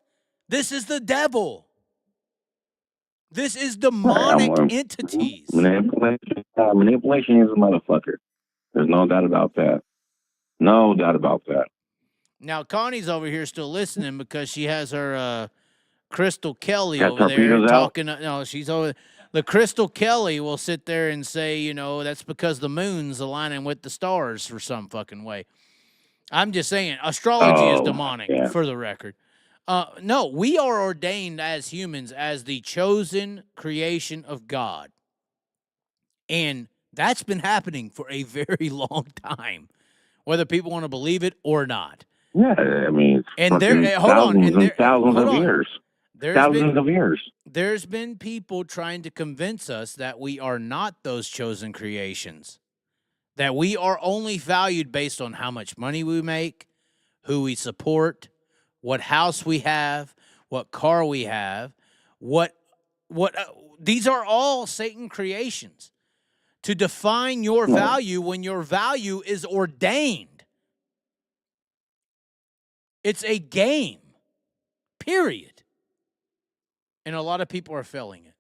This is the devil. This is demonic entities.
Manipulation is a motherfucker. There's no doubt about that. No doubt about that.
Now, Connie's over here still listening because she has her Crystal Kelly
Got
over there
torpedoes out?
talking. No, she's over. The Crystal Kelly will sit there and say, that's because the moon's aligning with the stars for some fucking way. I'm just saying, astrology is demonic, for the record. No, we are ordained as humans as the chosen creation of God. And that's been happening for a very long time, whether people want to believe it or not.
Yeah, I mean,
and thousands
of years. Thousands of years.
There's been people trying to convince us that we are not those chosen creations, that we are only valued based on how much money we make, who we support, what house we have, what car we have, these are all Satan creations to define your value when your value is ordained. It's a game, period. And a lot of people are failing it.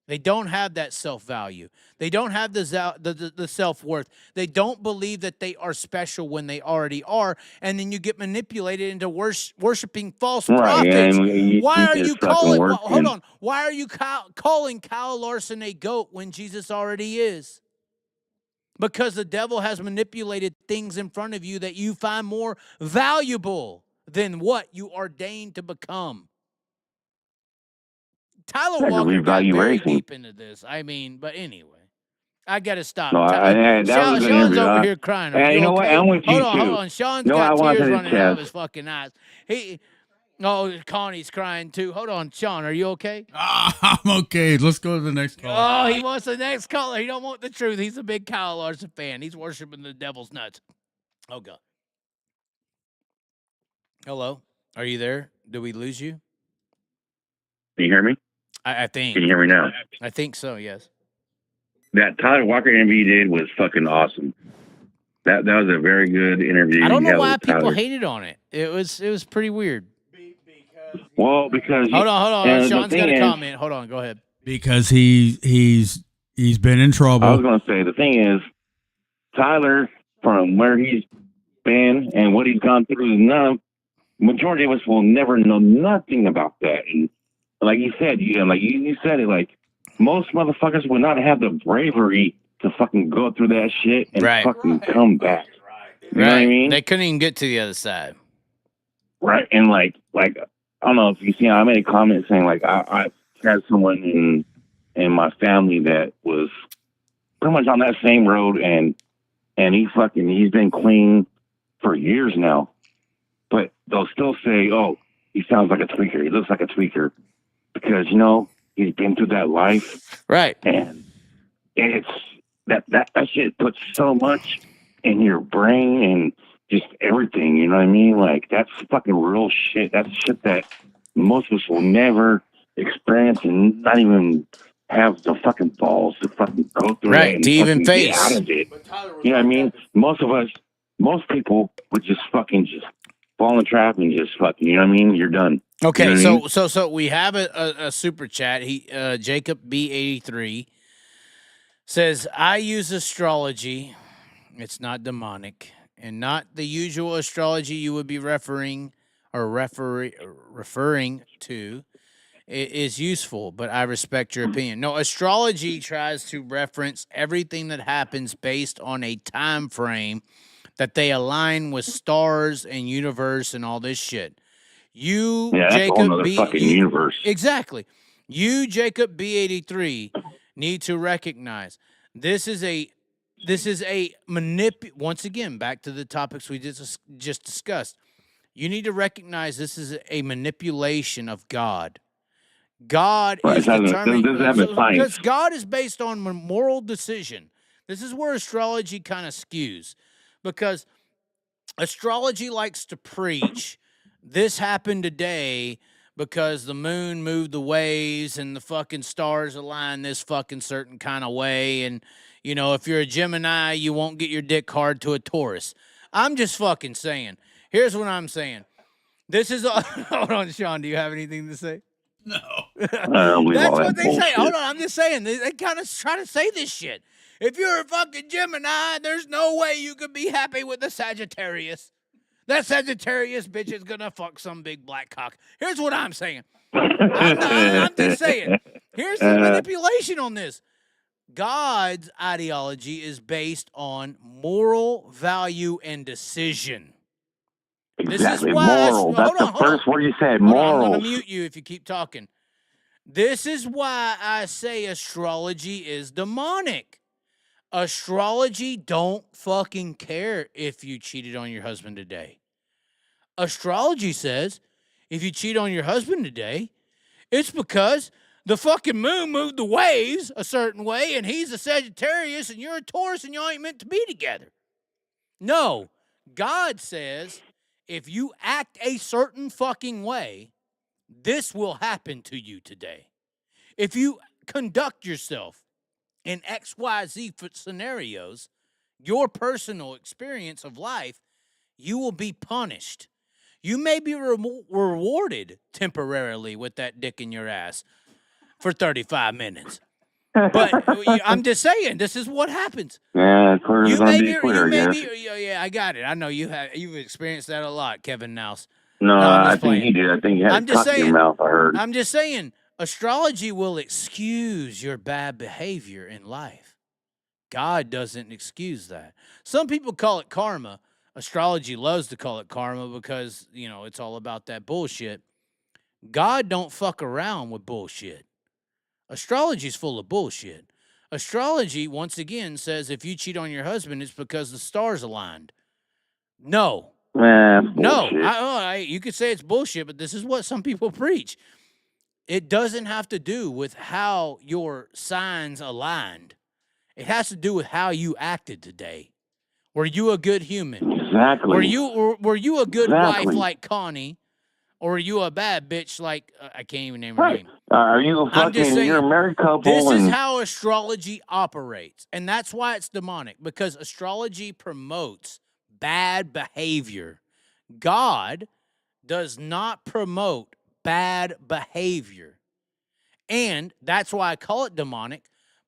They don't have that self-value. They don't have the self-worth. They don't believe that they are special when they already are. And then you get manipulated into worshiping false prophets. Why are you calling? Hold on. Why are you calling Kyle Larson a goat when Jesus already is? Because the devil has manipulated things in front of you that you find more valuable than what you ordained to become. Tyler Walker got very deep into this. I mean, but anyway, I got to stop.
No,
Sean's over here crying.
Hey, you know what? I'm with you,
hold on. Sean's got tears running out of his fucking eyes. Connie's crying too. Hold on, Sean, are you okay?
I'm okay. Let's go to the next call.
Oh, he wants the next caller. He don't want the truth. He's a big Kyle Larson fan. He's worshiping the devil's nuts. Oh, God. Hello. Are you there? Did we lose you?
Can you hear me?
I think.
Can you hear me now?
I think so, yes.
That Tyler Walker interview you did was fucking awesome. That was a very good interview.
I don't know why people hated on it. It was pretty weird.
Because
hold on. Sean's got a comment. Hold on, go ahead.
Because he's been in trouble.
I was going to say, the thing is, Tyler, from where he's been and what he's gone through, majority of us will never know nothing about that. And like you said, you said it, like most motherfuckers would not have the bravery to fucking go through that shit and fucking come back. You know what I mean?
They couldn't even get to the other side.
Right. And like I don't know if you see, I made a comment saying like I had someone in my family that was pretty much on that same road, and he's been clean for years now, but they'll still say, oh, he sounds like a tweaker. He looks like a tweaker because he's been through that life,
Right.
and it's that shit puts so much in your brain and just everything. You know what I mean? Like that's fucking real shit. That's shit that most of us will never experience and not even have the fucking balls to fucking go through
Right,
it and
to even
fucking get
face.
out of it. You know what I mean? Most people would just fucking just fall in the trap and just fucking, you know what I mean? You're done.
Okay,
You know what I mean?
so we have a super chat. Jacob B83 says, I use astrology. It's not demonic and not the usual astrology you would be referring to. It is useful, but I respect your opinion. No, astrology tries to reference everything that happens based on a time frame that they align with stars and universe and all this shit. You,
Yeah, that's a whole
Jacob
nother
B,
fucking universe.
Exactly. You, Jacob B83, need to recognize this is a once again, back to the topics we just discussed. You need to recognize this is a manipulation of God. God is determining, because God is based on moral decision. This is where astrology kind of skews, because astrology likes to preach this happened today because the moon moved the ways and the fucking stars align this fucking certain kind of way. And, if you're a Gemini, you won't get your dick hard to a Taurus. I'm just fucking saying. Here's what I'm saying. This is hold on, Sean. Do you have anything to say?
No.
That's what they say. Hold on, I'm just saying. They kind of try to say this shit. If you're a fucking Gemini, there's no way you could be happy with the Sagittarius. That Sagittarius bitch is gonna fuck some big black cock. Here's what I'm saying. I'm just saying. Here's the manipulation on this. God's ideology is based on moral value and decision.
Exactly.
This is why
moral. That's the first word you said. Moral.
I'm going to mute you if you keep talking. This is why I say astrology is demonic. Astrology don't fucking care if you cheated on your husband today. Astrology says if you cheat on your husband today, it's because the fucking moon moved the waves a certain way and he's a Sagittarius and you're a Taurus and y'all ain't meant to be together. No, God says if you act a certain fucking way, this will happen to you today. If you conduct yourself in XYZ scenarios, your personal experience of life, you will be punished. You may be rewarded temporarily with that dick in your ass for 35 minutes. But I'm just saying, this is what happens.
Yeah, clear is going to be clear,
yeah, I got it. I know you've experienced that a lot, Kevin Nouse.
No, I think he did. I think he had a cock in your mouth, I heard.
I'm just saying, astrology will excuse your bad behavior in life. God doesn't excuse that. Some people call it karma. Astrology loves to call it karma because, it's all about that bullshit. God don't fuck around with bullshit. Astrology's full of bullshit. Astrology, once again, says if you cheat on your husband, it's because the stars aligned. No. No. You could say it's bullshit, but this is what some people preach. It doesn't have to do with how your signs aligned. It has to do with how you acted today. Were you a good human?
Exactly.
Were you a good wife like Connie? Or are you a bad bitch like, I can't even name her name.
Are you a fucking, you're a married couple?
This is how astrology operates. And that's why it's demonic. Because astrology promotes bad behavior. God does not promote bad behavior. And that's why I call it demonic.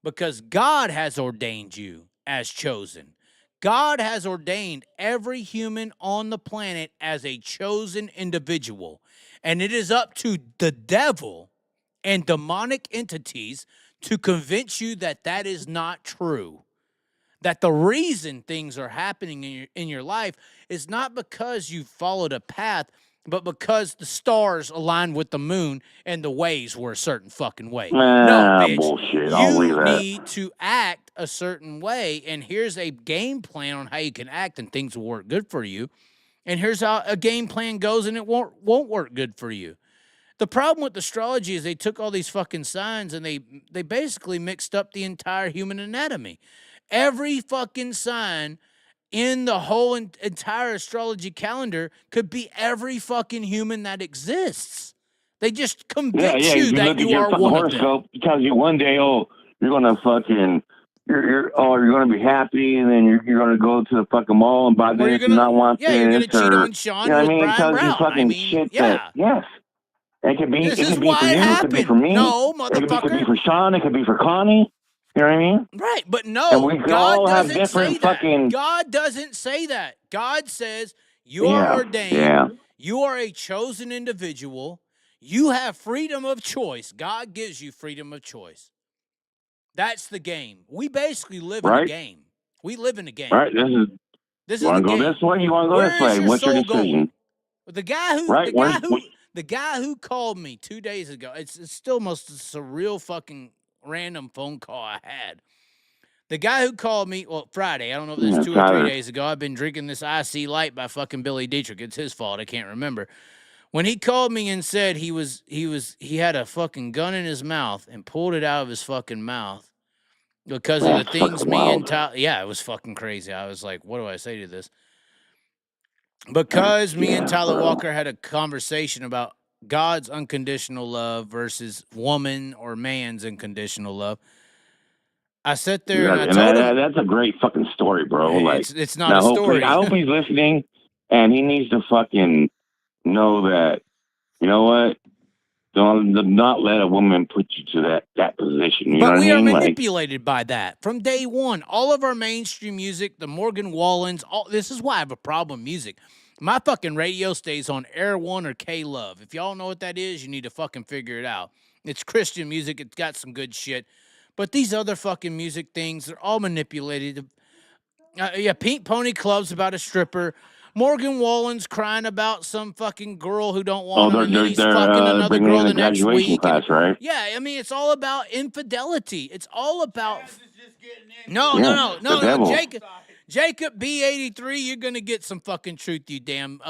Because God has ordained you as chosen. God has ordained every human on the planet as a chosen individual. And it is up to the devil and demonic entities to convince you that that is not true. That the reason things are happening in your life is not because you followed a path, but because the stars aligned with the moon and the waves were a certain fucking way. No, bitch.
Bullshit.
You need to act a certain way, and here's a game plan on how you can act and things will work good for you. And here's how a game plan goes, and it won't work good for you. The problem with astrology is they took all these fucking signs and they basically mixed up the entire human anatomy. Every fucking sign in the whole entire astrology calendar could be every fucking human that exists. They just convince you
You
that
look at
you
your
are
fucking
one of them.
horoscope. It tells you one day, oh, you're gonna fucking, you're gonna be happy, and then you're gonna go to the fucking mall and buy
Or you're
this and not want
yeah, you're gonna
this,
cheat
or
on Sean
you know what I
with
mean? It
Brian
tells you
Brown.
fucking
I mean,
shit
yeah.
that yes, it could be.
This
It
is
could be
why
for
it
you. It could be
happened.
for me.
No,
It could be
motherfucker.
for Sean. It could be for Connie. You know what I mean?
Right, but
And
no,
we could
God
all have
doesn't say
different
that.
fucking.
God doesn't say that. God says you are ordained.
Yeah.
You are a chosen individual. You have freedom of choice. God gives you freedom of choice. That's the game. We basically live in a game. We live in a game.
Right. This is.
This
You
is
want
the
to go
game.
this way? You want to go
Where
this
is
way?
your
What's your
soul
decision?
going? The guy who
Right.
the guy who called me 2 days ago, it's still most surreal fucking random phone call I had. The guy who called me, well, Friday, I don't know if it was 2 or 3 days ago. I've been drinking this IC Light by fucking Billy Dietrich. It's his fault. I can't remember. When he called me and said he had a fucking gun in his mouth and pulled it out of his fucking mouth because of the things me and Tyler, it was fucking crazy. I was like, what do I say to this? Because me and Tyler Walker had a conversation about God's unconditional love versus woman or man's unconditional love. I sat there and I told him,
that's a great fucking story, bro. Like,
it's not a story.
I hope he's listening, and he needs to fucking know that. You know what? Do not let a woman put you to that position. You know what I mean?
But we are manipulated by that from day one. All of our mainstream music, the Morgan Wallens, this is why I have a problem with music. My fucking radio stays on Air One or K Love. If y'all know what that is, you need to fucking figure it out. It's Christian music. It's got some good shit. But these other fucking music things, they're all manipulated. Pink Pony Club's about a stripper. Morgan Wallen's crying about some fucking girl who don't want him, and then he's fucking another girl the next week.
Class, right?
Yeah, I mean, it's all about infidelity. It's all about... No, Jacob B83, you're going to get some fucking truth, you damn...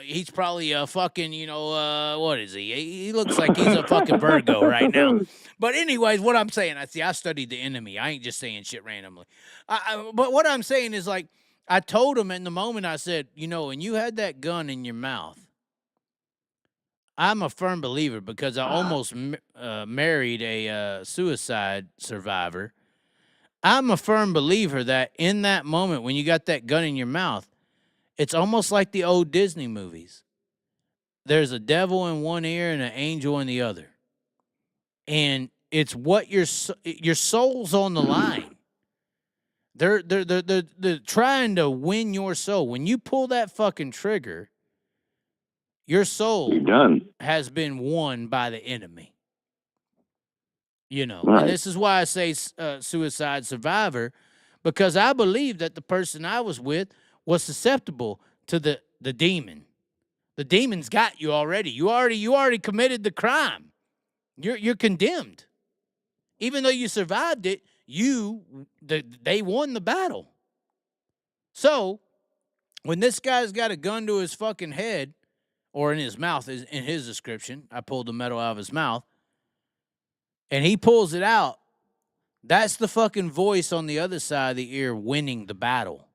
he's probably a fucking, what is he? He looks like he's a fucking Virgo right now. But anyways, what I'm saying, I studied the enemy. I ain't just saying shit randomly. But what I'm saying is, like, I told him in the moment, I said, when you had that gun in your mouth, I'm a firm believer because I almost married a suicide survivor. I'm a firm believer that in that moment when you got that gun in your mouth, it's almost like the old Disney movies. There's a devil in one ear and an angel in the other. And it's what your soul's on the line. They're trying to win your soul. When you pull that fucking trigger, your soul has been won by the enemy.
Right.
And this is why I say suicide survivor, because I believe that the person I was with was susceptible to the demon. The demon's got you already. You already committed the crime. You're condemned. Even though you survived it, they won the battle. So, when this guy's got a gun to his fucking head, or in his mouth, in his description, I pulled the metal out of his mouth, and he pulls it out, that's the fucking voice on the other side of the ear winning the battle.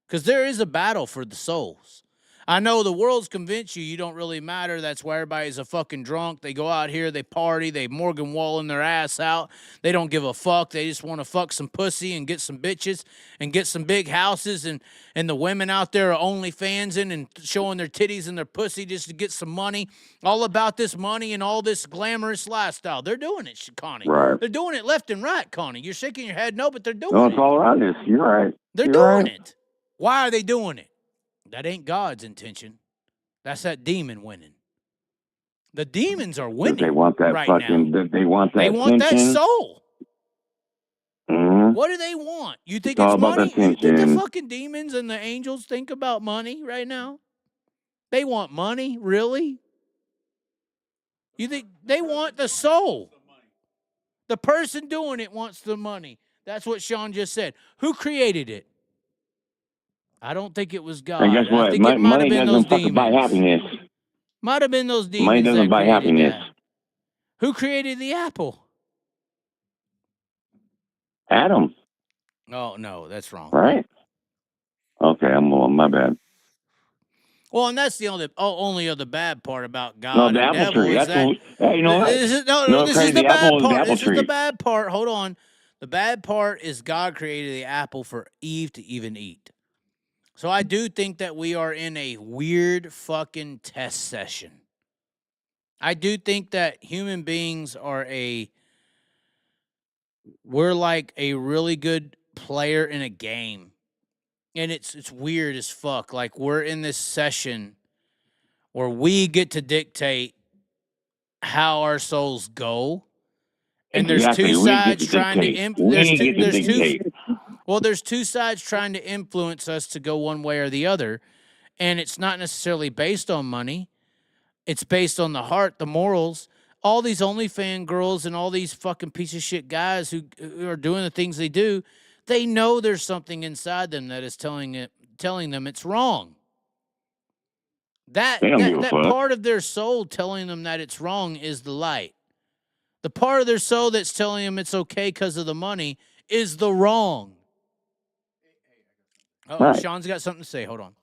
Because there is a battle for the souls. I know the world's convinced you don't really matter. That's why everybody's a fucking drunk. They go out here, they party, they Morgan Wallen their ass out. They don't give a fuck. They just want to fuck some pussy and get some bitches and get some big houses. And the women out there are OnlyFansing and showing their titties and their pussy just to get some money. All about this money and all this glamorous lifestyle. They're doing it, Connie.
Right.
They're doing it left and right, Connie. You're shaking your head no, but they're doing it.
No, it's all around us. You're right.
They're doing it. Why are they doing it? That ain't God's intention. That's that demon winning. The demons are winning.
They want that
right
fucking.
now.
They want that.
They want that
tension.
soul.
Mm-hmm.
What do they want? You think
It's all
it's
about
money?
that
You think the
tension.
fucking demons and the angels think about money right now? They want money, really? You think they want the soul? The person doing it wants the money. That's what Sean just said. Who created it? I don't think it was God.
And guess
I
what?
think it might have
Money
been those
doesn't fucking buy
demons.
happiness.
Might have been those demons
Money doesn't
that
buy
created
happiness.
that. Who created the apple?
Adam,
Oh no, that's wrong.
right? Okay, I'm wrong. My bad.
Well, and that's the only other bad part about God
No,
and
the apple
devil
tree.
is
That's
that
what. Hey, you know what?
this is no,
You know what
this is
crazy?
the
The
bad
apple is the
part.
apple
This is the
tree.
bad part. Hold on. The bad part is God created the apple for Eve to even eat. So I do think that we are in a weird fucking test session. I do think that human beings we're like a really good player in a game. And it's weird as fuck. Like we're in this session where we get to dictate how our souls go. And there's
Exactly.
two
We get
sides
to
trying to
dictate. We get to dictate.
there's two sides trying to influence us to go one way or the other. And it's not necessarily based on money. It's based on the heart, the morals. All these OnlyFans girls and all these fucking piece of shit guys who are doing the things they do, they know there's something inside them that is telling them it's wrong. That
They don't give a
that
fuck.
part of their soul telling them that it's wrong is the light. The part of their soul that's telling them it's okay because of the money is the wrong. Oh,
Right.
Sean's got something to say. Hold on.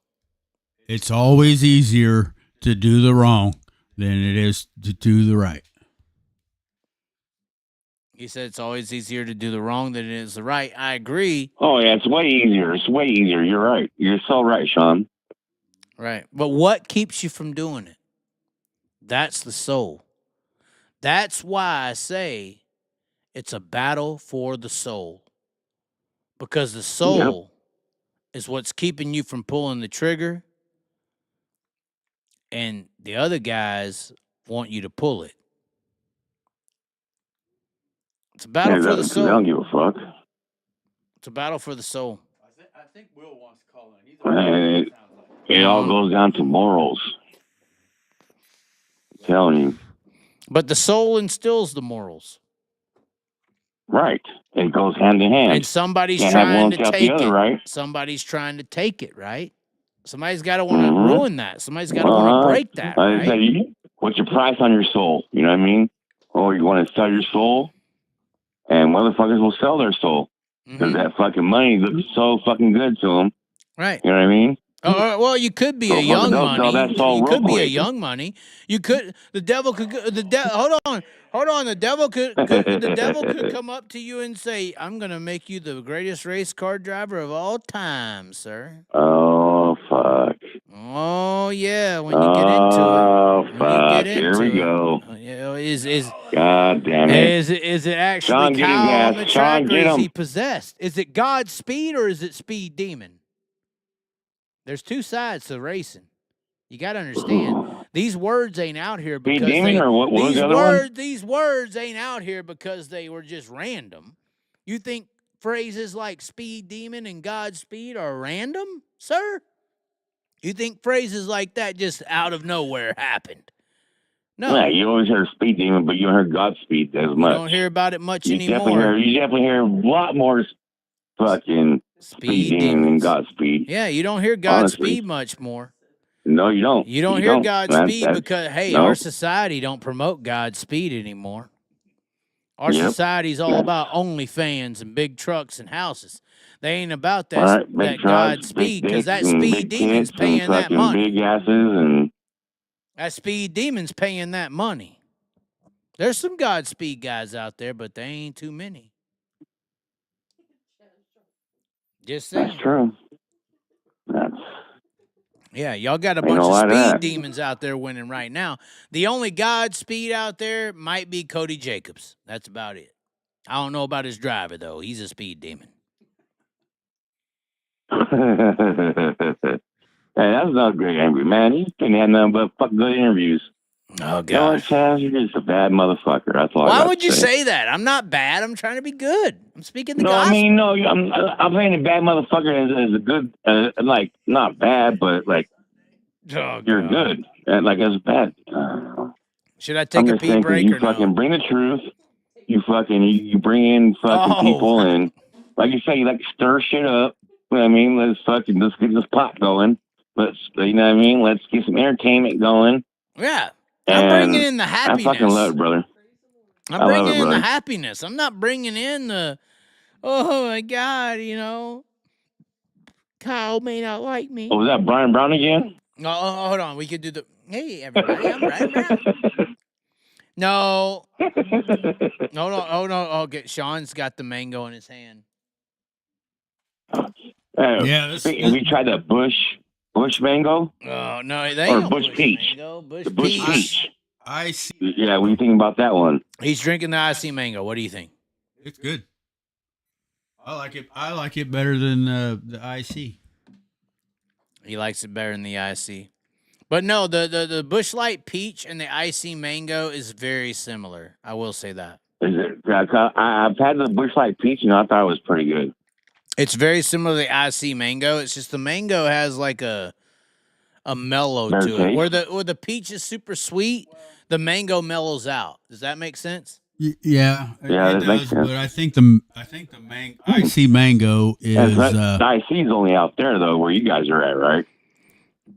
It's always easier to do the wrong than it is to do the right.
He said it's always easier to do the wrong than it is the right. I agree.
Oh yeah, it's way easier. It's way easier. You're right. You're so right, Sean.
Right. But what keeps you from doing it? That's the soul. That's why I say it's a battle for the soul. Because the soul is what's keeping you from pulling the trigger. And the other guys want you to pull it. It's a battle for the
They
soul.
don't give a fuck.
It's a battle for the soul.
I think Will wants to call in. He's on.
It all goes down to morals. I'm telling you.
But the soul instills the morals.
Right. It goes hand in hand.
And somebody's
Can't have
trying
one
to
without
take
the other,
it.
right?
Somebody's trying to take it, right? Somebody's got to want to
Mhm.
ruin that. Somebody's got to want to break that,
I
right?
say, what's your price on your soul? You know what I mean? Or you want to sell your soul? And motherfuckers will sell their soul. Because that fucking money looks so fucking good to them.
Right.
You know what I mean?
Well, you could be a young
they'll sell that
money.
soul
You
real
could be a
quick.
young money. You could. The devil could. Hold on. The devil could. The devil could come up to you and say, "I'm going to make you the greatest race car driver of all time, sir."
Oh, fuck.
Oh yeah. When you get into it.
Oh,
When
fuck.
you get
Here
into
we
it.
go.
You know, is
God damn it.
is it actually
Sean, get his
Kyle on
ass.
the
Sean,
track, or
get
is
him.
he possessed? Is it Godspeed or is it Speed Demon? There's two sides to racing. You got to understand. These words ain't out here
Speed
because
Demon, or what was the other one?
these words ain't out here because they were just random. You think phrases like Speed Demon and Godspeed are random, sir? You think phrases like that just out of nowhere happened? No.
Yeah, you always hear Speed Demon, but you don't hear Godspeed as much.
You don't hear about it much
You
anymore.
definitely hear a lot more fucking Speed Demon than Godspeed.
Yeah, you don't hear
Honestly.
Godspeed much more.
No, you don't.
You don't hear
man.
Godspeed because, hey,
no.
our society don't promote Godspeed anymore. Our
Yep.
society's all about OnlyFans and big trucks and houses. They ain't about that,
Right, big
that
trucks,
Godspeed
big
because that
dicks and
Speed
big
Demon's
tits
paying
and
that
fucking
money.
big asses and
That Speed Demon's paying that money. There's some Godspeed guys out there, but they ain't too many. Just saying.
that's true.
Yeah, y'all got a
Ain't
bunch
no
of
lie to
speed
that.
demons out there winning right now. The only Godspeed out there might be Cody Jacobs. That's about it. I don't know about his driver, though. He's a speed demon.
Hey, that's not great, angry man. He's been had nothing but fucking good interviews.
Oh,
You know what,
God.
Chaz? You're just a bad motherfucker. That's all I
Why
got
would
to
you say that? I'm not bad. I'm trying to be good. I'm speaking the
No,
gospel.
I mean, no, I'm saying a bad motherfucker is a good, like, not bad, but, like, you're good. Like, that's bad.
Should I take a pee break
you
or no?
fucking bring the truth. You fucking, you bring in fucking
Oh.
people, and, like you say, you like to stir shit up. I mean, let's get this pot going. Let's, you know what I mean? Let's get some entertainment going.
Yeah. I'm bringing in the
I
happiness.
fucking love it, brother.
I'm
I love
bringing
it,
in the
brother.
happiness. I'm not bringing in the, oh my God, Kyle may not like me.
Oh, was that Brian Brown again?
Oh, hold on. We could do the, hey, everybody, I'm Brian Brown. No. Hold on. Okay, Sean's got the mango in his hand.
Yeah,
we tried that Bush mango
Oh, no, they
or
ain't no
Bush peach.
Mango.
The Bush peach.
I see.
Yeah, what do you think about that one?
He's drinking the icy mango. What do you think?
It's good. I like it better than the IC.
He likes it better than the icy. But no, the Bush Light peach and the icy mango is very similar. I will say that.
Is it? I've had the Bush Light peach, and I thought it was pretty good.
It's very similar to the icy mango. It's just the mango has like a mellow
Better
to it.
taste?
Where the peach is super sweet, the mango mellows out. Does that make sense?
Yeah,
Yeah,
it
that makes
does.
sense.
But I think the IC mango is
the IC is only out there though, where you guys are at, right?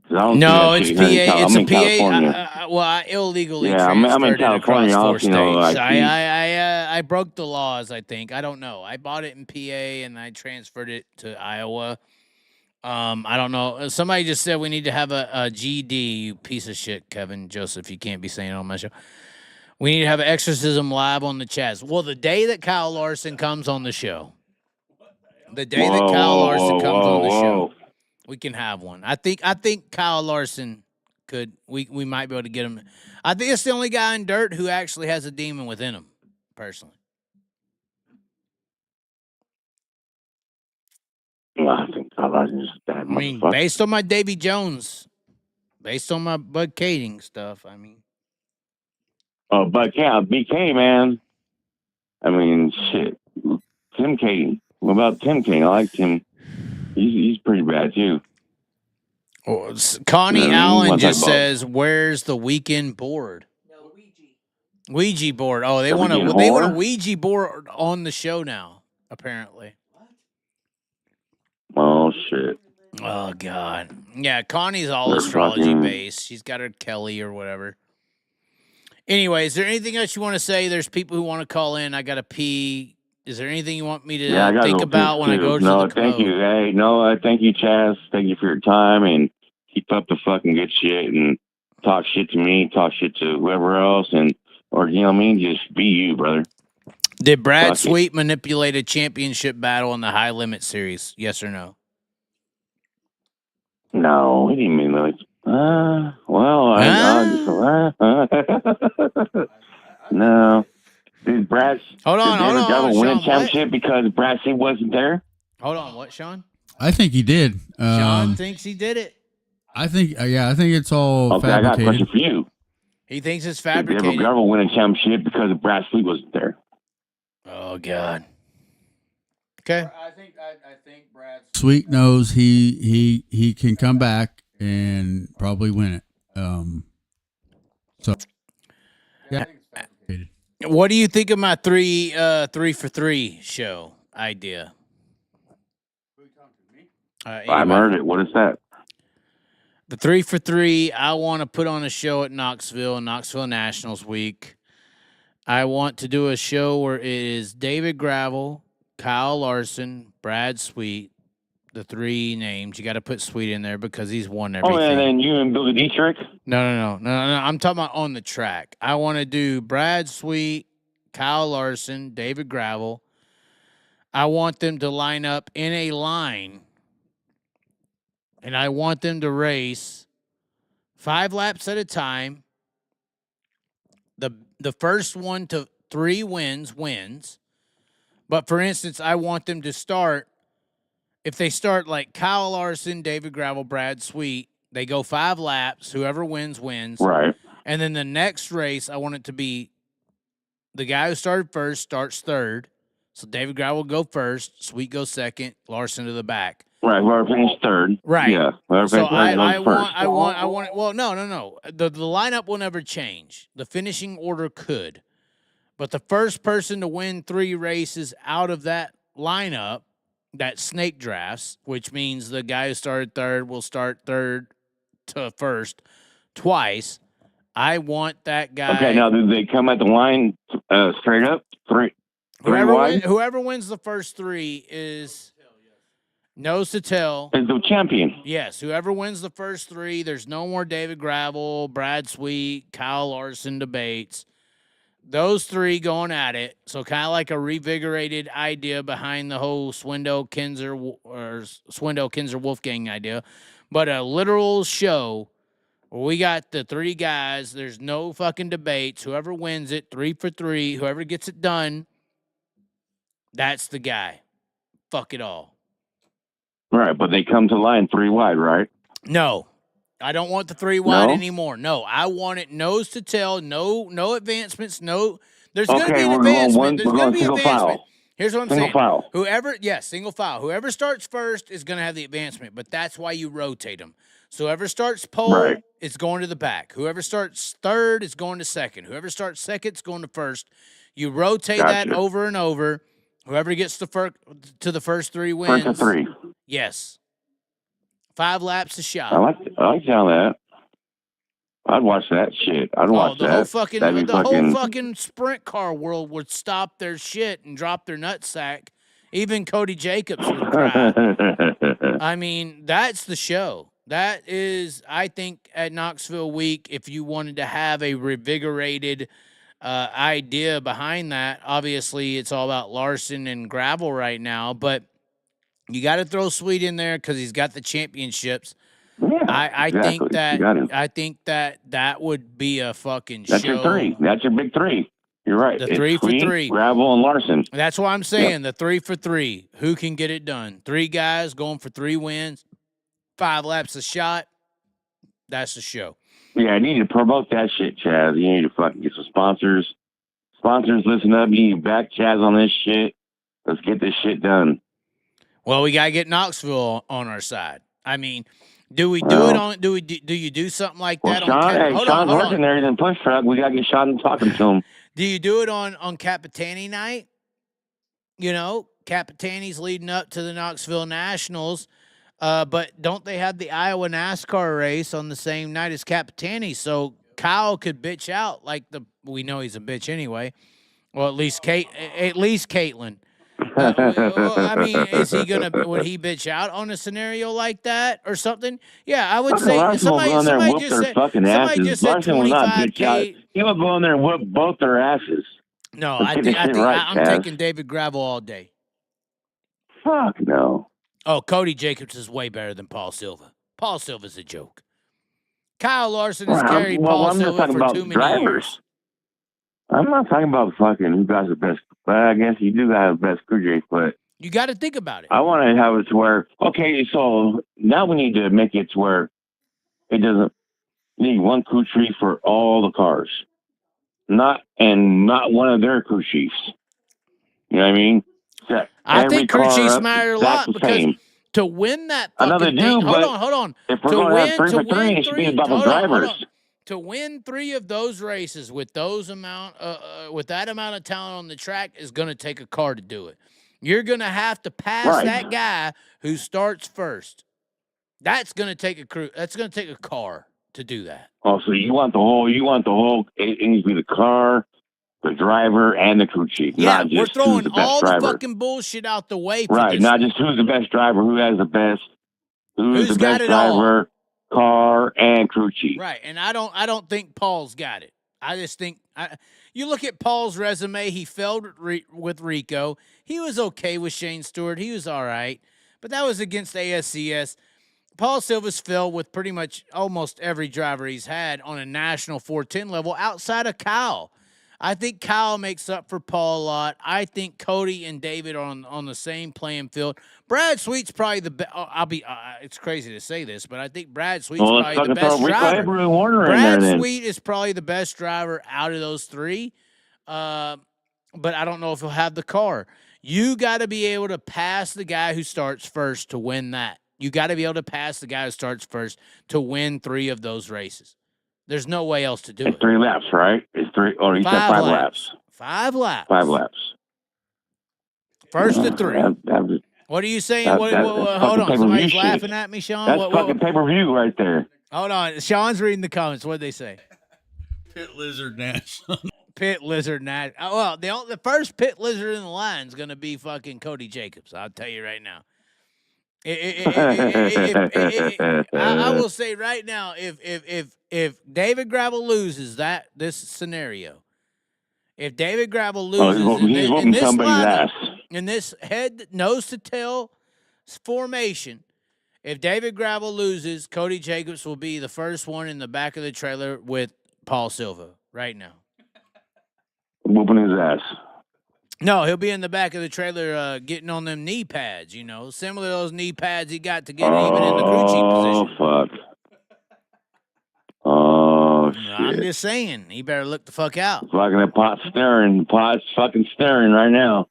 'Cause I don't
No,
see
it's
that shit
PA.
here in
It's
I'm
a
in
PA.
California.
Well, I illegally
Yeah, I'm in
transferred it across
California,
4
also, you know,
states.
I
I broke the laws. I think I don't know. I bought it in PA and I transferred it to Iowa. I don't know. Somebody just said we need to have a GD. You piece of shit, Kevin Joseph. You can't be saying it on my show. We need to have an exorcism lab on the Chaz. Well, the day that Kyle Larson comes on the show, the day that Kyle Larson comes on the show, we can have one. I think Kyle Larson could. We might be able to get him. I think it's the only guy in dirt who actually has a demon within him. Personally,
Well, I think Larson's that
I mean,
motherfucker.
based on my Davy Jones, based on my Bud Kading stuff. I mean,
Oh, but yeah, BK, man. I mean, shit. Tim Kaine. What about Tim Kaine? I like Tim. He's pretty bad too.
Connie
Yeah,
Allen
what's
just
that about?
says, "Where's the weekend board?"
No, Ouija.
Ouija board. Oh, they
The
want a
weekend
Ouija board on the show now. Apparently.
Oh shit.
Oh God. Yeah, Connie's all
They're
astrology
fucking-
based. She's got her Kelly or whatever. Anyway, is there anything else you want to say? There's people who want to call in. I gotta pee. Is there anything you want me to
Yeah, I gotta
think
go
about
piss,
when I
too.
go to
No,
the
thank
commode?
you. Hey, no, thank you, Chaz. Thank you for your time and keep up the fucking good shit and talk shit to me, talk shit to whoever else, or you know what I mean. Just be you, brother.
Did Brad
Fuck it.
Sweet manipulate a championship battle in the high limit series? Yes or no?
No, he didn't mean like. No. Did Brad?
Hold on,
did David
hold
Gravel
on,
win a
Sean, what?
championship because Brad C wasn't there?
Hold on, what, Sean?
I think he did.
Sean thinks he did it.
I think it's all
Okay, I got a question
fabricated.
for you.
He thinks it's
Did David
fabricated.
Gravel win a championship because Brad C wasn't there?
Oh God. Okay.
I think Brad.
Sweet knows he can come back and probably win it. So yeah.
What do you think of my 3 for 3 show idea?
I haven't heard it. What is that?
The 3 for 3, I want to put on a show at Knoxville Nationals Week. I want to do a show where it is David Gravel, Kyle Larson, Brad Sweet, the 3 names. You got to put Sweet in there because he's won everything.
Oh, and then you and Billy Dietrich?
No. I'm talking about on the track. I want to do Brad Sweet, Kyle Larson, David Gravel. I want them to line up in a line, and I want them to race 5 laps at a time. The first 1 to 3 wins. But for instance, I want them to start. If they start like Kyle Larson, David Gravel, Brad Sweet, they go 5 laps. Whoever wins.
Right.
And then the next race, I want it to be the guy who started first starts third. So David Gravel will go first, Sweet goes second, Larson to the back.
Right. Whoever finished third.
Right.
Yeah. Whoever
So
finished first.
I want. Well, no. The lineup will never change. The finishing order could, but the first person to win 3 races out of that lineup that snake drafts, which means the guy who started third will start third to first twice. I want that guy.
Okay, now do they come at the line straight up? Three wide?
Whoever wins the first three is nose to tail.
Is the champion.
Yes, whoever wins the first three, there's no more David Gravel, Brad Sweet, Kyle Larson debates. Those three going at it. So kind of like a revigorated idea behind the whole Swindell Kinzer Wolfgang idea, but a literal show where we got the three guys. There's no fucking debates. Whoever wins it, 3 for 3. Whoever gets it done, that's the guy. Fuck it all.
Right, but they come to line 3 wide, right?
No. I don't want the 3 wide
No?
anymore. No, I want it nose to tail. No advancements. No, there's going to
Okay,
be an
we're going
advancement. There's
we're
going to
going
be
single
advancement.
file.
Here's what I'm
Single
saying.
file.
Single file. Whoever starts first is going to have the advancement, but that's why you rotate them. So whoever starts pole
Right.
is going to the back. Whoever starts third is going to second. Whoever starts second is going to first. You rotate that
Gotcha.
over and over. Whoever gets to the first 3 wins.
First to 3.
Yes. 5 laps a shot.
I like how that. I'd watch that shit. I'd watch
the
that.
whole fucking
That'd be
whole fucking sprint car world would stop their shit and drop their nutsack. Even Cody Jacobs would cry. I mean, that's the show. That is, I think, at Knoxville Week, if you wanted to have a revigorated idea behind that, obviously it's all about Larson and Gravel right now, but you got to throw Sweet in there because he's got the championships.
Yeah,
I
exactly.
think that would be a fucking
That's
show.
your 3. That's your big 3. You're right.
The
It's
3 for
Sweet,
3.
Gravel, and Larson.
That's why I'm saying the 3 for 3. Who can get it done? 3 guys going for 3 wins, 5 laps a shot. That's the show.
Yeah, I need to promote that shit, Chaz. You need to fucking get some sponsors. Sponsors, listen up. You need to back Chaz on this shit. Let's get this shit done.
Well, we gotta get Knoxville on our side. I mean, do we do it on? Do you do something like that
Sean,
on?
Sean's working there. He's in push truck. We gotta get Sean talking to him.
Do you do it on Capitani night? You know, Capitani's leading up to the Knoxville Nationals, but don't they have the Iowa NASCAR race on the same night as Capitani? So Kyle could bitch out we know he's a bitch anyway. Well, at least Caitlin. I mean, would he bitch out on a scenario like that or something? Yeah, I would say somebody just said 25K.
He would go in there and whoop both their asses.
No,
I'm
taking David Gravel all day.
Fuck no.
Oh, Cody Jacobs is way better than Paul Silva. Paul Silva's a joke. Kyle Larson has carried Paul Silva for too many years.
I'm not talking about fucking who got the best. But I guess you do have the best crew chief, but
you got to think about it.
I want to have it to where, okay, so now we need to make it to where it doesn't need one crew chief for all the cars, not one of their crew chiefs. You know what I mean?
I think crew chiefs matter a lot because to win that fucking thing, hold on.
If we're going to have 3 for 3, it should be about the drivers.
To win 3 of those races with that amount of talent on the track is going to take a car to do it. You're going to have to pass that guy who starts first. That's going to take a crew. That's going to take a car to do that.
Oh, so you want the whole. It needs to be the car, the driver, and the crew chief.
Yeah,
not just
we're throwing
who's the best
all
driver.
the fucking bullshit out the way. For
right,
this.
not just who's the best driver, who has the best, who's the
got
best
it
driver.
all.
Car and crew chief.
Right, and I don't think Paul's got it. I just think you look at Paul's resume. He failed with Rico. He was okay with Shane Stewart. He was all right, but that was against ASCS. Paul Silva's failed with pretty much almost every driver he's had on a national 410 level outside of Kyle. I think Kyle makes up for Paul a lot. I think Cody and David are on the same playing field. Brad Sweet's probably the best. It's crazy to say this, but I think Brad Sweet's probably the best driver. Brad Sweet is probably the best driver out of those 3. But I don't know if he'll have the car. You got to be able to pass the guy who starts first to win that. You got to be able to pass the guy who starts first to win 3 of those races. There's no way else to do it.
3 laps, right? It's 3, or you said 5 laps.
5 laps.
5 laps.
First to 3. What are you saying?
That's
hold
fucking
on.
pay-per-view
Somebody's
shit.
laughing at me, Sean.
That's fucking pay-per-view right there.
Hold on. Sean's reading the comments. What did they say?
Pit lizard national.
Pit lizard Nash. Well, the first pit lizard in the line is going to be fucking Cody Jacobs. I'll tell you right now. I will say right now, if David Gravel loses this scenario, if David Gravel loses
he's whooping
this
somebody's
lineup,
ass.
in this head nose to tail formation, if David Gravel loses, Cody Jacobs will be the first one in the back of the trailer with Paul Silva right now.
Whooping his ass.
No, he'll be in the back of the trailer getting on them knee pads, similar to those knee pads he got to get even in the crew chief position.
Oh, fuck. Oh, shit.
I'm just saying, he better look the fuck out.
Fucking the pot's stirring. The pot's fucking stirring right now.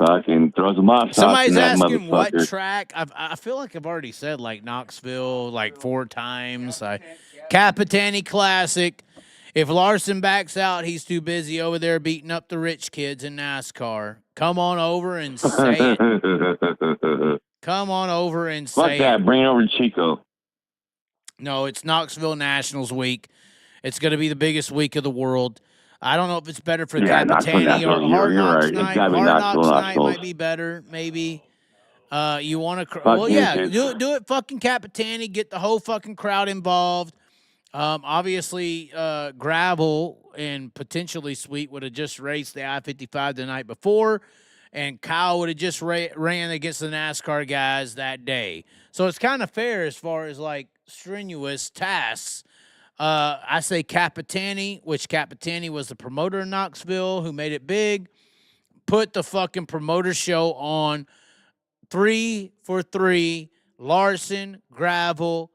Fucking throw some hot sauce
Somebody's
in that
asking what
motherfucker.
track. I feel like I've already said like Knoxville like 4 times. Capitani Classic. If Larson backs out, he's too busy over there beating up the rich kids in NASCAR. Come on over and say it. Come on over and
Fuck
say
that.
it.
Bring it over to Chico.
No, it's Knoxville Nationals week. It's going to be the biggest week of the world. I don't know if it's better for Capitani or Hard Knocks Night. Hard Knocks Night might be better, maybe. You want to? Well, yeah, do it. Fucking Capitani. Get the whole fucking crowd involved. Obviously, Gravel and potentially Sweet would have just raced the I-55 the night before, and Kyle would have just ran against the NASCAR guys that day. So it's kind of fair as far as like strenuous tasks. I say Capitani, which Capitani was the promoter in Knoxville who made it big. Put the fucking promoter show on 3 for 3, Larson, Gravel,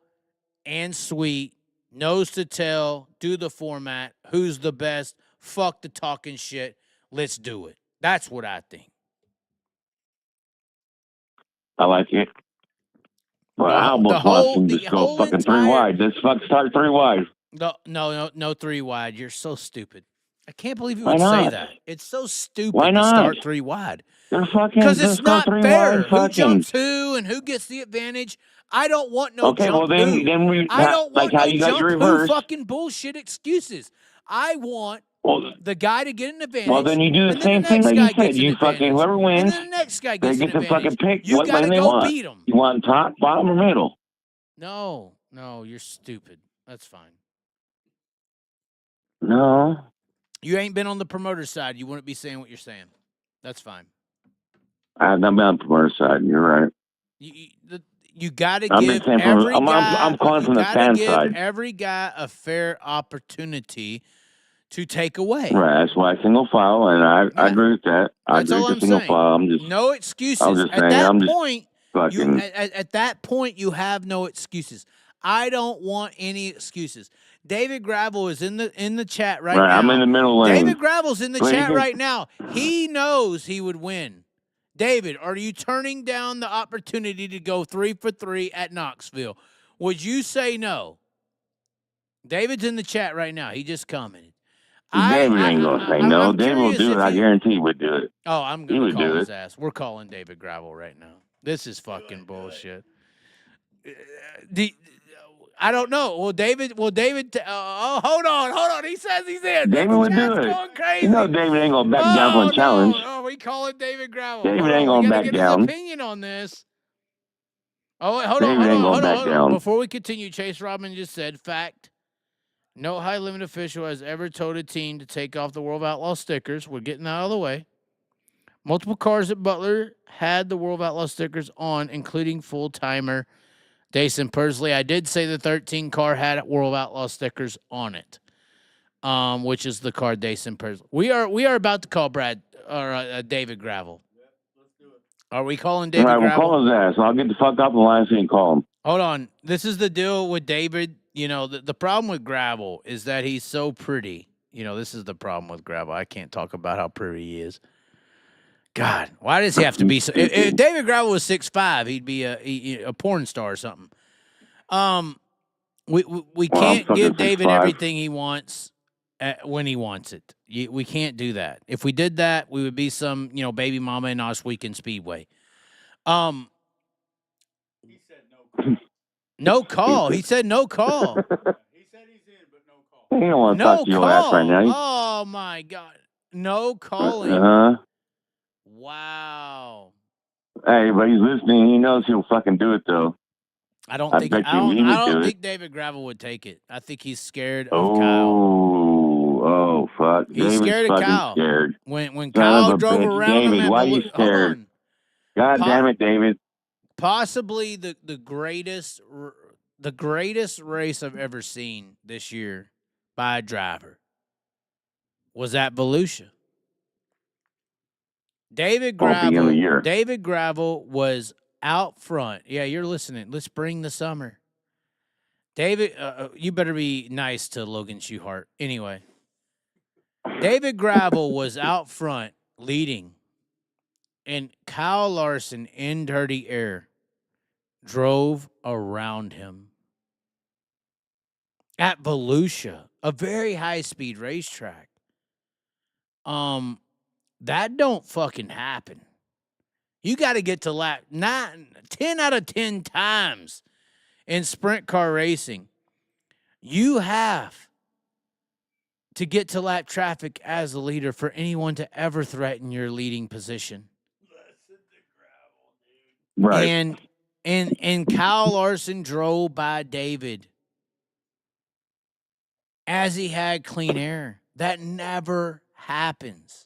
and Sweet. Nose to tail, do the format. Who's the best? Fuck the talking shit. Let's do it. That's what I think.
I like it. Well, I almost watched him just go fucking 3 wide. Just fuck start 3 wide.
No 3 wide. You're so stupid. I can't believe you would say that. It's so stupid
Why not?
to start 3 wide.
Because
it's not fair. Who jumps who and who gets the advantage? I don't want no
okay,
jump
well then we
I don't want
how
no
you got
jump
your
who
reverse.
fucking bullshit excuses. I want the guy to get an advantage.
Well, then you do the same thing like you said. You fucking whoever wins,
and then the next guy
they
gets
get
an
to fucking
advantage.
pick
You
what
gotta
lane they
go
want.
beat them.
You want top, bottom, or middle?
No, you're stupid. That's fine.
No.
You ain't been on the promoter side. You wouldn't be saying what you're saying. That's fine.
I've not been on the promoter side. You're right.
You got to
I'm
give
just saying
every guy.
I'm calling from the fan side.
Every guy a fair opportunity to take away.
Right. That's why single file, and I agree with that. I
That's
agree
all
with
I'm
single
saying.
file. I'm just
no excuses.
I'm just
At
saying,
that
I'm just
point,
fucking.
at that point, you have no excuses. I don't want any excuses. David Gravel is in the chat right now.
I'm in the middle lane.
David Gravel's in the chat right now. He knows he would win. David, are you turning down the opportunity to go 3 for 3 at Knoxville? Would you say no? David's in the chat right now. He just commented.
David ain't going to say no. David will do it. I guarantee he would do it.
Oh, I'm going to call his ass. We're calling David Gravel right now. This is fucking bullshit. I don't know. Will David? Hold on. He says he's in.
David would do it.
Going crazy.
You know David ain't gonna back down from a challenge.
Oh, we call it David Gravel.
David ain't gonna back down.
His opinion on this. Oh, wait, hold on. Before we continue, Chase Robin just said, fact, no high limit official has ever told a team to take off the World of Outlaw stickers. We're getting that out of the way. Multiple cars at Butler had the World of Outlaw stickers on, including full-timer Dason Persley. I did say the 13 car had World of Outlaw stickers on it, which is the car Dason Persley. We are about to call David Gravel. Are we calling David Gravel?
We'll call his ass. I'll get the fuck up the line so you can call him.
Hold on. This is the deal with David. You know, the problem with Gravel is that he's so pretty. You know, this is the problem with Gravel. I can't talk about how pretty he is. God, why does he have to be so? If David Gravel was 6'5", he'd be a porn star or something. We can't give David everything he wants. when he wants it. We can't do that. If we did that, we would be some, baby mama in Osh Weekend Speedway.
He said no call.
No call. He said no call.
He said he's in, but no call.
He don't want to
No
talk to your ass
call.
right now.
Oh my God. No calling.
Uh-huh.
Wow.
Hey, but he's listening. He knows he'll fucking do it, though.
I don't
I
think
bet
I
you
don't,
he would
I don't
do it.
think David Gravel would take it. I think he's scared of Kyle.
Oh, fuck.
He's
David's
scared of
fucking
Kyle.
scared.
When
Son of
Kyle
a
drove
bitch.
around him
David,
at
why you scared? God damn it, David.
Possibly the greatest race I've ever seen this year by a driver was at Volusia. David
Won't be in the year.
Gravel was out front. Yeah, you're listening. Let's bring the summer. David, you better be nice to Logan Schuchart. Anyway, David Gravel was out front leading, and Kyle Larson in dirty air drove around him at Volusia, a very high-speed racetrack. That don't fucking happen. You got to get to lap 10 out of 10 times in sprint car racing. You have to get to lap traffic as a leader for anyone to ever threaten your leading position.
Right.
And Kyle Larson drove by David as he had clean air. That never happens.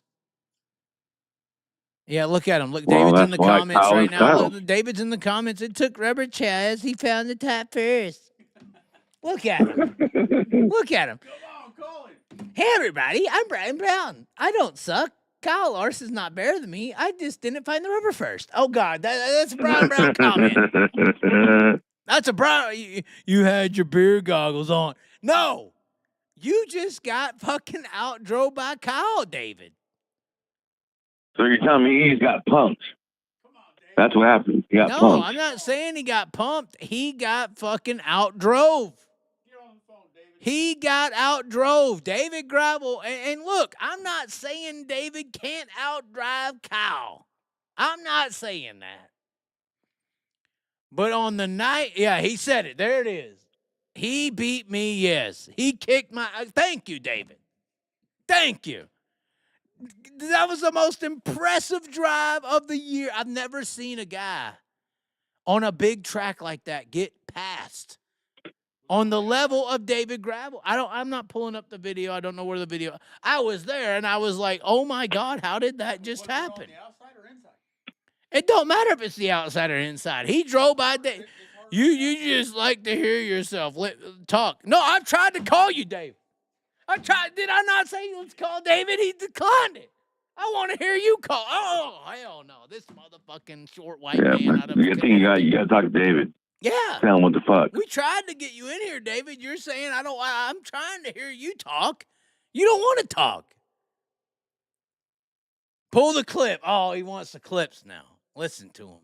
Yeah, look at him. Look,
Well,
David's in
that's
the
why
comments
Kyle
right
is
now.
Kyle.
Look, David's in the comments. It took rubber Chaz. He found the top first. Look at him. Look at him.
Come on, call him.
Hey, everybody. I'm Brian Brown. I don't suck. Kyle Larson's not better than me. I just didn't find the rubber first. Oh, God. That's a Brian Brown comment. That's a Brian. You had your beer goggles on. No. You just got fucking outdrove by Kyle, David.
So you're telling me he's got pumped?
Come on, Dave.
That's what happened. He got
No,
pumped.
I'm not saying he got pumped. He got fucking outdrove.
Get on the phone, David.
He got outdrove. David Gravel. And look, I'm not saying David can't outdrive Kyle. I'm not saying that. But on the night, yeah, he said it. There it is. He beat me, yes. He kicked my... Thank you, David. Thank you. That was the most impressive drive of the year. I've never seen a guy on a big track like that get past on the level of David Gravel. I'm not pulling up the video. I don't know where the video. I was there and I was like, "Oh my God, how did that just
Was it on
happen?"
the outside or inside?
It don't matter if it's the outside or inside. He drove by Dave. You just like to hear yourself talk. No, I've tried to call you, Dave. I tried. Did I not say let's call David? He declined it. I want to hear you call. Oh, hell no. This motherfucking short white man out of
the good thing you got to talk to David.
Yeah.
Tell him what the fuck.
We tried to get you in here, David. You're saying I'm trying to hear you talk. You don't want to talk. Pull the clip. Oh, he wants the clips now. Listen to him.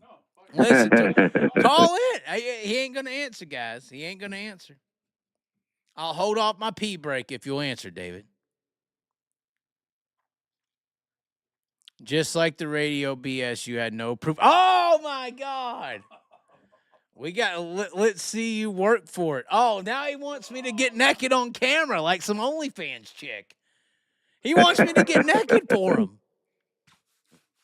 Listen to him. Call in. He ain't going to answer, guys. He ain't going to answer. I'll hold off my pee break if you'll answer, David. Just like the radio BS, you had no proof. Oh, my God. Let's see you work for it. Oh, now he wants me to get naked on camera like some OnlyFans chick. He wants me to get naked for him.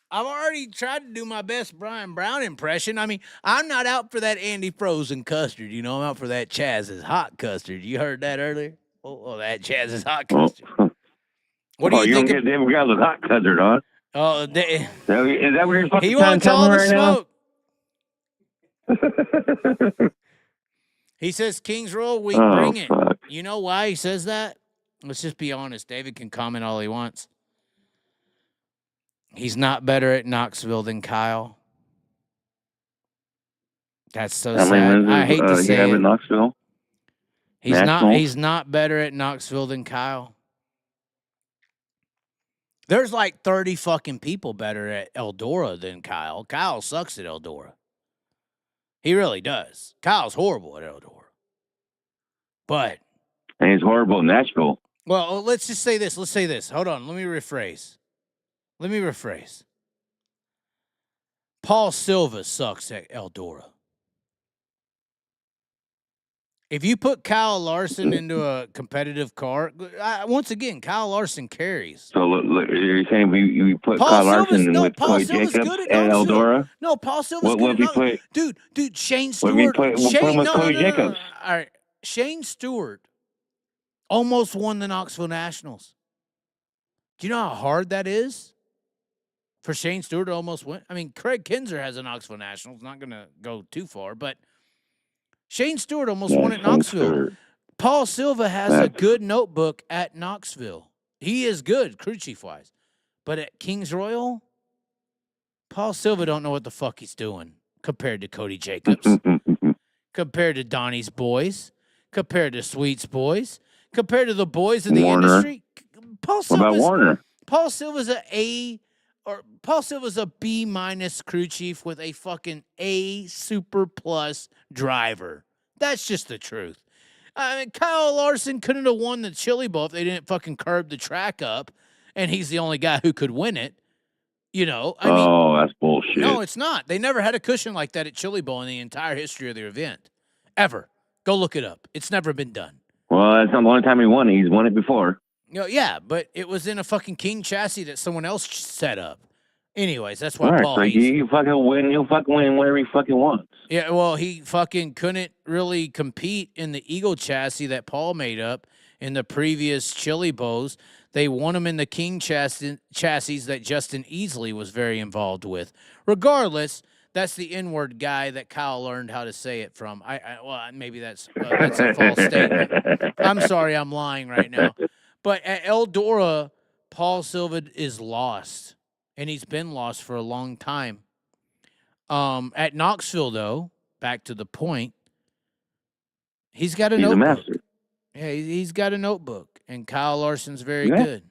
I've already tried to do my best Brian Brown impression. I mean, I'm not out for that Andy frozen custard. You know, I'm out for that Chaz's hot custard. You heard that earlier? Oh, that Chaz's hot custard. What do you think?
You don't get David Gravel's hot custard, huh?
Oh,
Is that what you're fucking
he wants all the
right
smoke. He says Kings Royal Week, bring it.
Fuck.
You know why he says that? Let's just be honest. David can comment all he wants. He's not better at Knoxville than Kyle. That's so sad. I hate to say it.
Knoxville?
He's not better at Knoxville than Kyle. There's like 30 fucking people better at Eldora than Kyle. Kyle sucks at Eldora. He really does. Kyle's horrible at Eldora. But
and he's horrible in Nashville.
Well, let's just say this. Let's say this. Hold on. Let me rephrase. Paul Silva sucks at Eldora. If you put Kyle Larson into a competitive car, once again, Kyle Larson carries.
So you're saying we put
Paul
Kyle
Silva's
Larson with
Paul
Cody
Silva's
Jacobs
good at
and
Knoxville.
Eldora?
No, Paul Silva's
What
good
if
at
he
Knoxville.
put?
Dude, Shane
What if he
Stewart.
put? We'll put him with Cody Jacobs.
All right, Shane Stewart almost won the Knoxville Nationals. Do you know how hard that is for Shane Stewart to almost win? I mean, Craig Kinzer has a Knoxville Nationals. Not going to go too far, but Shane Stewart almost won at Knoxville.
Stewart.
Paul Silva has a good notebook at Knoxville. He is good, crew chief wise. But at Kings Royal, Paul Silva don't know what the fuck he's doing compared to Cody Jacobs, compared to Donnie's boys, compared to Sweet's boys, compared to the boys in the industry.
What about Warner?
Paul Silva's Paul Silva's a B- crew chief with a fucking A super plus driver. That's just the truth. I mean, Kyle Larson couldn't have won the Chili Bowl if they didn't fucking curb the track up, and he's the only guy who could win it. You know, I mean,
that's bullshit.
No, it's not. They never had a cushion like that at Chili Bowl in the entire history of the event, ever. Go look it up. It's never been done.
Well, that's not the only time he won it. He's won it before.
No, yeah, but it was in a fucking King chassis that someone else set up. Anyways, that's why
All right,
Paul.
So you fucking win. He'll fucking win whatever he fucking wants.
Yeah, well, he fucking couldn't really compete in the Eagle chassis that Paul made up in the previous Chili Bows. They won him in the King chassis that Justin Easley was very involved with. Regardless, that's the N-word guy that Kyle learned how to say it from. Well, maybe that's a false statement. I'm sorry, I'm lying right now. But at Eldora, Paul Silva is lost, and he's been lost for a long time. At Knoxville, though, back to the point, he's got a notebook.
A master.
Yeah, he's got a notebook, and Kyle Larson's very good.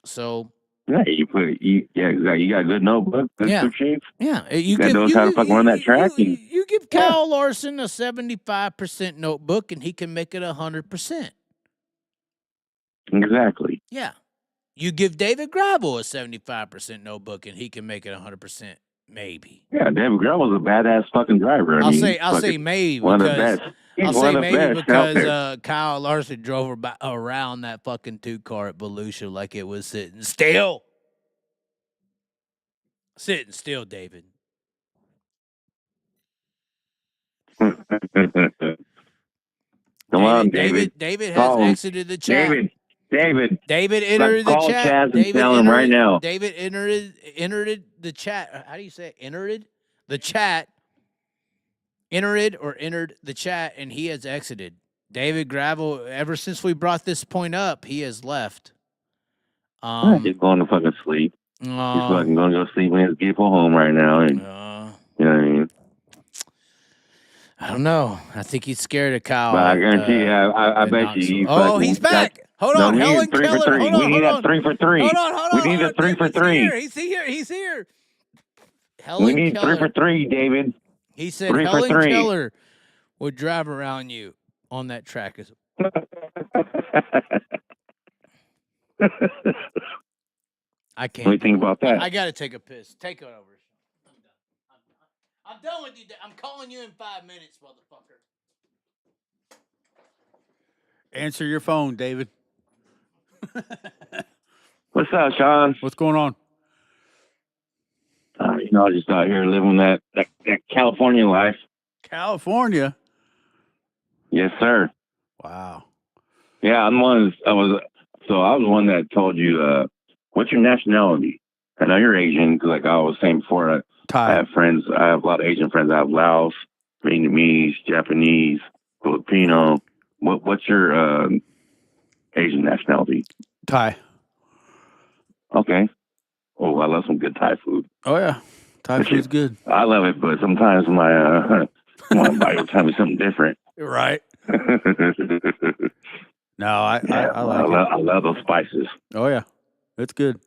So
yeah, you got a good notebook, good chief.
Yeah,
you knows how to fucking run that track.
You give Kyle Larson a 75% notebook, and he can make it 100%.
Exactly.
Yeah. You give David Gravel a 75% notebook, and he can make it 100%. Maybe.
Yeah, David Gravel's a badass fucking driver.
I'll say maybe
one of the best.
I'll say maybe because Kyle Larson drove around that fucking 2-car at Volusia like it was sitting still. Sitting still, David.
Come on, David.
David has exited the chat.
David
entered the chat.
Chaz and tell him right now.
David entered the chat. How do you say it? Entered the chat. Entered the chat, and he has exited. David Gravel, ever since we brought this point up, he has left.
He's going to fucking sleep. He's fucking going to go sleep in his beautiful home right now. And, you know what I mean?
I don't know. I think he's scared of Kyle.
But I guarantee you, I bet you.
He's back. Hold on, Helen Keller.
We need that 3 for 3.
Hold on.
We need a 3 for 3.
He's here.
We need 3 for 3, David.
He said Helen Keller would drive around you on that track. I can't.
What do you think about that?
I got to take a piss. Take it over. I'm done with you. I'm calling you in 5 minutes, motherfucker.
Answer your phone, David.
What's up, Sean?
What's going on?
Just out here living that California life.
California?
Yes, sir.
Wow.
Yeah, I was one that told you, what's your nationality? I know you're Asian, because like I was saying before, I have friends. I have a lot of Asian friends. I have Laos, Vietnamese, Japanese, Filipino. What's your Asian nationality?
Thai.
Okay. Oh, I love some good Thai food.
Oh yeah, Thai food's good.
I love it, but sometimes my body will tell me something different.
Right. No, I like it.
I love those spices.
Oh yeah, it's good.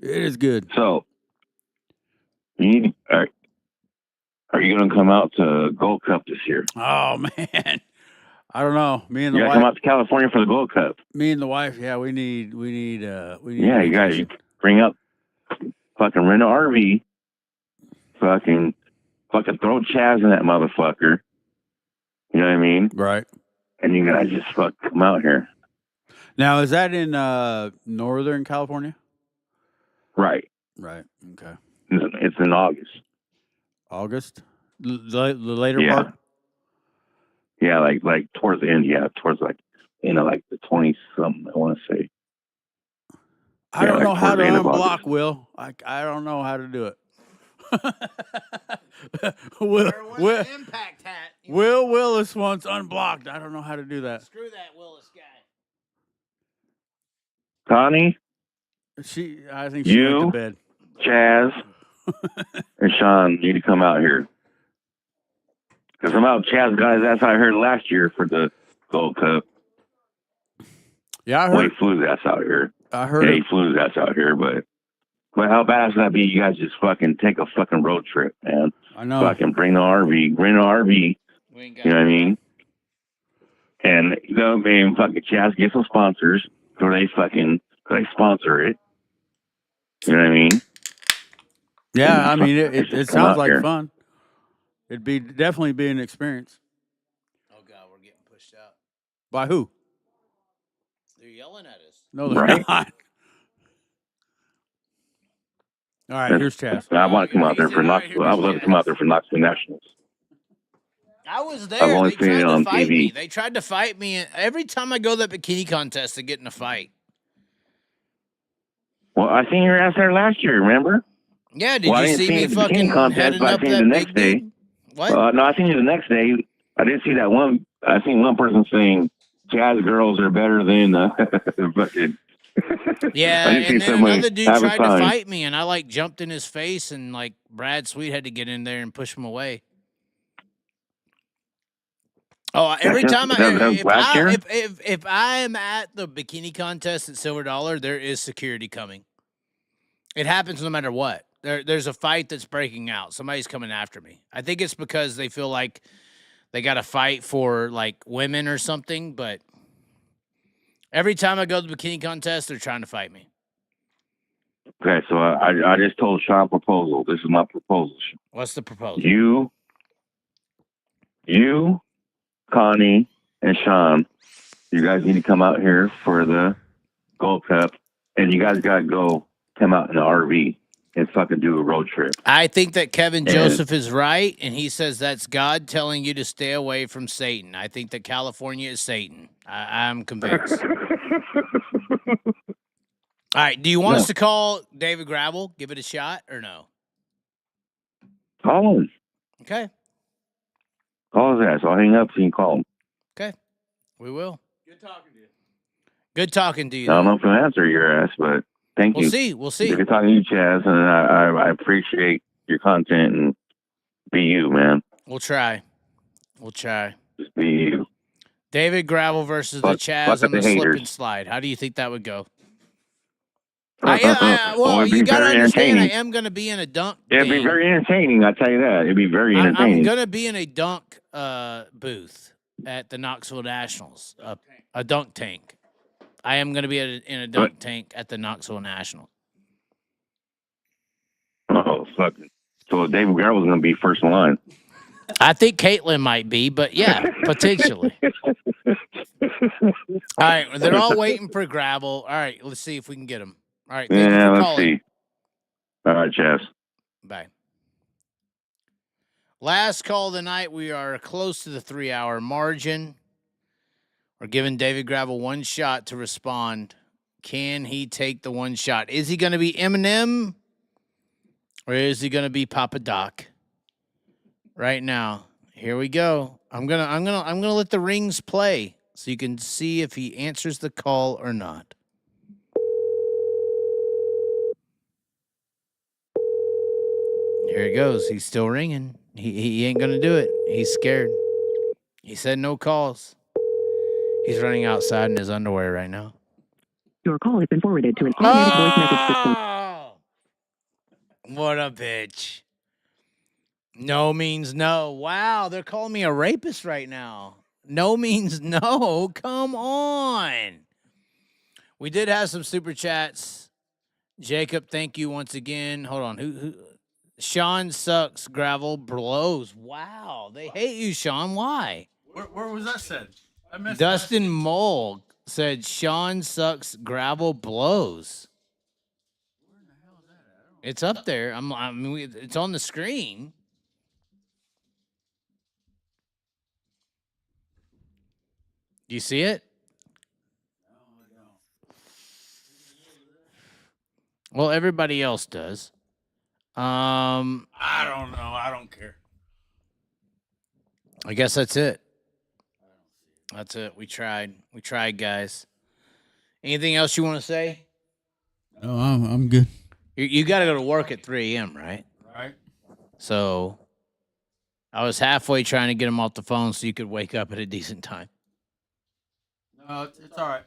It is good.
So, are you going to come out to Gold Cup this year?
Oh man, I don't know. Me and the
You gotta come
wife.
out to California for the Gold Cup.
Me and the wife. Yeah, we need.
Yeah, you gotta
vacation.
bring up fucking rent an RV. Fucking throw Chaz in that motherfucker. You know what I mean?
Right.
And you guys just come out here.
Now, is that in Northern California?
Right.
Right. Okay.
It's in August.
August? The later
Yeah.
part?
Yeah, like towards the end. Yeah, towards like the 20-something. I want to say.
I don't know how to
towards the end of
unblock,
August.
Will. I don't know how to do it. Will
impact hat.
Will Willis wants unblocked. I don't know how to do that.
Screw that Willis guy.
Connie,
I think she went to bed.
Chaz, and Sean need to come out here. Because somehow Chaz got his ass out here last year for the Gold Cup.
Yeah, I
Well,
heard.
he flew his ass out here.
I heard.
Yeah, he flew his ass out here, but how badass would that be? You guys just fucking take a fucking road trip, man.
I know.
Fucking bring the RV, rent an RV.
We ain't got
You know what I mean? And maybe fucking Chaz get some sponsors, so they sponsor it. You know what I mean?
Yeah, I mean it
Come
sounds
out
like
here.
fun. It'd definitely be an experience.
Oh God, we're getting pushed out.
By who?
They're yelling at us.
No, they're
Right.
not. All right, here's Chaz.
I want to come out there for
All right,
Knoxville. I would love to come out there for Knoxville Nationals.
I was there.
I've only
They
seen
tried
it
to
on
fight
TV.
me. They tried to fight me. And every time I go to that bikini contest, they get in a fight.
Well, I seen your ass there last year. Remember?
Yeah, did
Well, I
you
didn't
see
see
me
the bikini
fucking
contest,
heading
but I
up
seen
that
the
big
next day.
dude? What?
No, I seen you the next day. I did see that one. I seen one person saying Jazz girls are better than fucking.
Yeah,
I did see
and then
somebody
another dude
have a
tried to
sign.
fight me, and I like jumped in his face, and like Brad Sweet had to get in there and push him away. Oh, every
That's
time
just- that was last year?
if I am at the bikini contest at Silver Dollar, there is security coming. It happens no matter what. There's a fight that's breaking out. Somebody's coming after me. I think it's because they feel like they got to fight for like women or something. But every time I go to the bikini contest, they're trying to fight me.
Okay, so I just told Sean proposal. This is my proposal.
What's the proposal?
You, Connie, and Sean, you guys need to come out here for the Gold Cup, and you guys got to come out in an RV and fucking do a road trip.
I think that Kevin Joseph is right, and he says that's God telling you to stay away from Satan. I think that California is Satan. I'm convinced. All right, do you want us to call David Gravel, give it a shot, or no?
Call him.
Okay,
Call his ass. I'll hang up so you can call him.
okay, we will.
Good talking to you.
Good talking to you.
I don't
though.
know if he'll answer your ass, but thank you.
We'll see.
Good talking to you, Chaz, and I appreciate your content and be you, man.
We'll try.
Just be you.
David Gravel versus the
Fuck
Chaz on
the
the slip
haters.
and slide. How do you think that would go?
Well, it'd be
you got to
very
understand, I
entertaining.
am going to be in a dunk.
It'd be
game.
very entertaining, I tell you that. It'd be very
I'm
entertaining.
going to be in a dunk booth at the Knoxville Nationals, a dunk tank. I am going to be in a dunk tank at the Knoxville Nationals.
Oh, fuck. So David Garrett was going to be first in line.
I think Caitlin might be, but yeah, potentially. All right, they're all waiting for Gravel. All right, let's see if we can get them. All right, thank you
Yeah,
for
let's
calling.
see. All right, Chaz.
Bye. Last call of the night. We are close to the 3-hour margin. We're giving David Gravel one shot to respond. Can he take the one shot? Is he going to be Eminem or is he going to be Papa Doc? Right now, here we go. I'm gonna let the rings play so you can see if he answers the call or not. Here it goes. He's still ringing. He ain't gonna do it. He's scared. He said no calls. He's running outside in his underwear right now.
Your call has been forwarded to an automated voice message system.
Oh, what a bitch. No means no. Wow, they're calling me a rapist right now. No means no. Come on. We did have some super chats. Jacob, thank you once again. Hold on. Who Sean sucks, gravel blows. Wow. They hate you, Sean. Why?
Where was that said? I missed
Dustin Mole said Sean sucks, gravel blows. It's up there. It's on the screen. Do you see it? Well, everybody else does.
I don't know. I don't care.
I guess that's it. That's it. We tried. We tried, guys. Anything else you want to say?
No, I'm good.
You got to go to work at 3 a.m., right?
Right.
So I was halfway trying to get him off the phone so you could wake up at a decent time.
No, it's all right.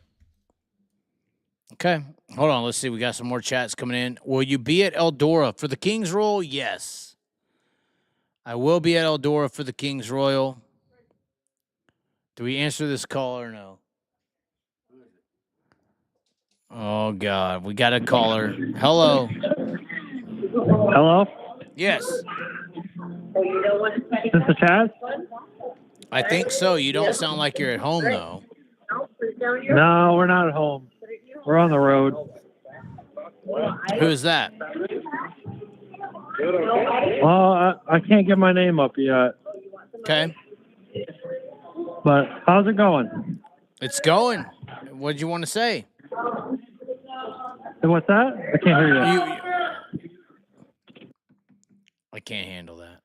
Okay. Hold on. Let's see. We got some more chats coming in. Will you be at Eldora for the King's Royal? Yes. I will be at Eldora for the King's Royal. Do we answer this call or no? Oh, God. We got a caller. Hello.
Hello?
Yes.
Is this the Chaz?
I think so. You don't sound like you're at home, though.
No, we're not at home. We're on the road.
Who is that?
Well, I can't get my name up yet.
Okay.
But how's it going?
It's going. What did you want to say?
What's that? I can't hear you.
I can't handle that.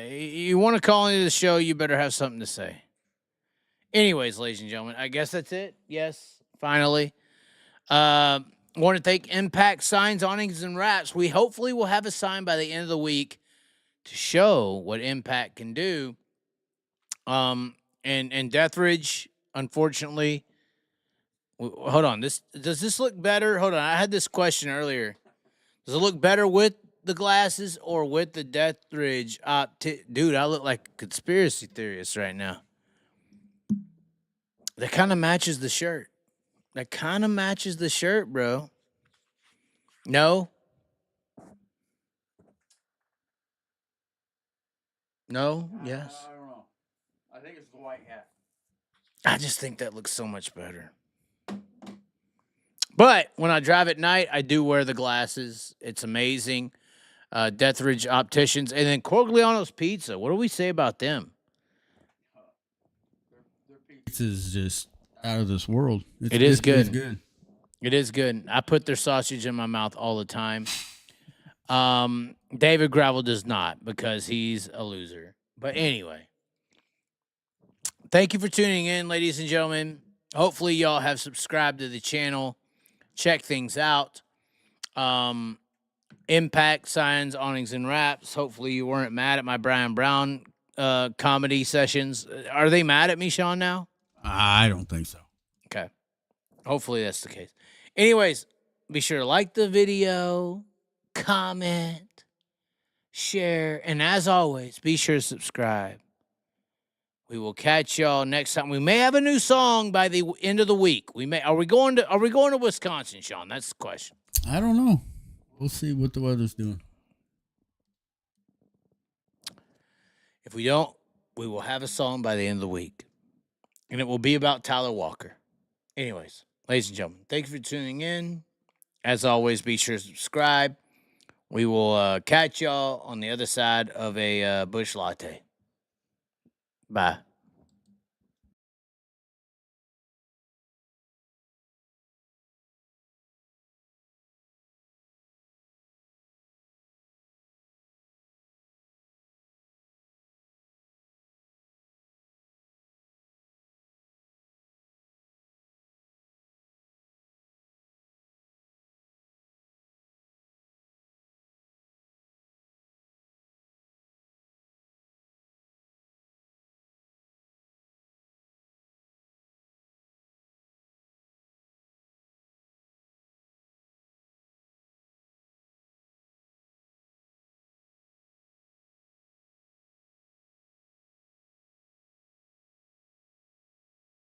You want to call into the show, you better have something to say. Anyways, ladies and gentlemen, I guess that's it. Yes, finally. Want to thank Impact Signs, Awnings, and Wraps. We hopefully will have a sign by the end of the week to show what Impact can do. And Deathridge, unfortunately, hold on. Does this look better? Hold on. I had this question earlier. Does it look better with the glasses or with the Deathridge dude, I look like a conspiracy theorist right now. That kind of matches the shirt. That kind of matches the shirt, bro. No? No? Yes?
I don't know. I think it's the white hat.
I just think that looks so much better. But when I drive at night, I do wear the glasses. It's amazing. Deathridge Opticians. And then Corgliano's Pizza. What do we say about them?
Pizza's just out of this world.
It is good.
It's good.
It is good. I put their sausage in my mouth all the time. David Gravel does not because he's a loser. But anyway, thank you for tuning in, ladies and gentlemen. Hopefully y'all have subscribed to the channel. Check things out. Impact Signs, Awnings, and Wraps. Hopefully you weren't mad at my Brian Brown comedy sessions. Are they mad at me, Sean, now?
I don't think so.
Okay. Hopefully that's the case. Anyways, be sure to like the video, comment, share, and as always, be sure to subscribe. We will catch y'all next time. We may have a new song by the end of the week. We may. Are we going to Wisconsin, Sean? That's the question.
I don't know. We'll see what the weather's doing.
If we don't, we will have a song by the end of the week. And it will be about Tyler Walker. Anyways, ladies and gentlemen, thank you for tuning in. As always, be sure to subscribe. We will catch y'all on the other side of a Busch Latte. Bye.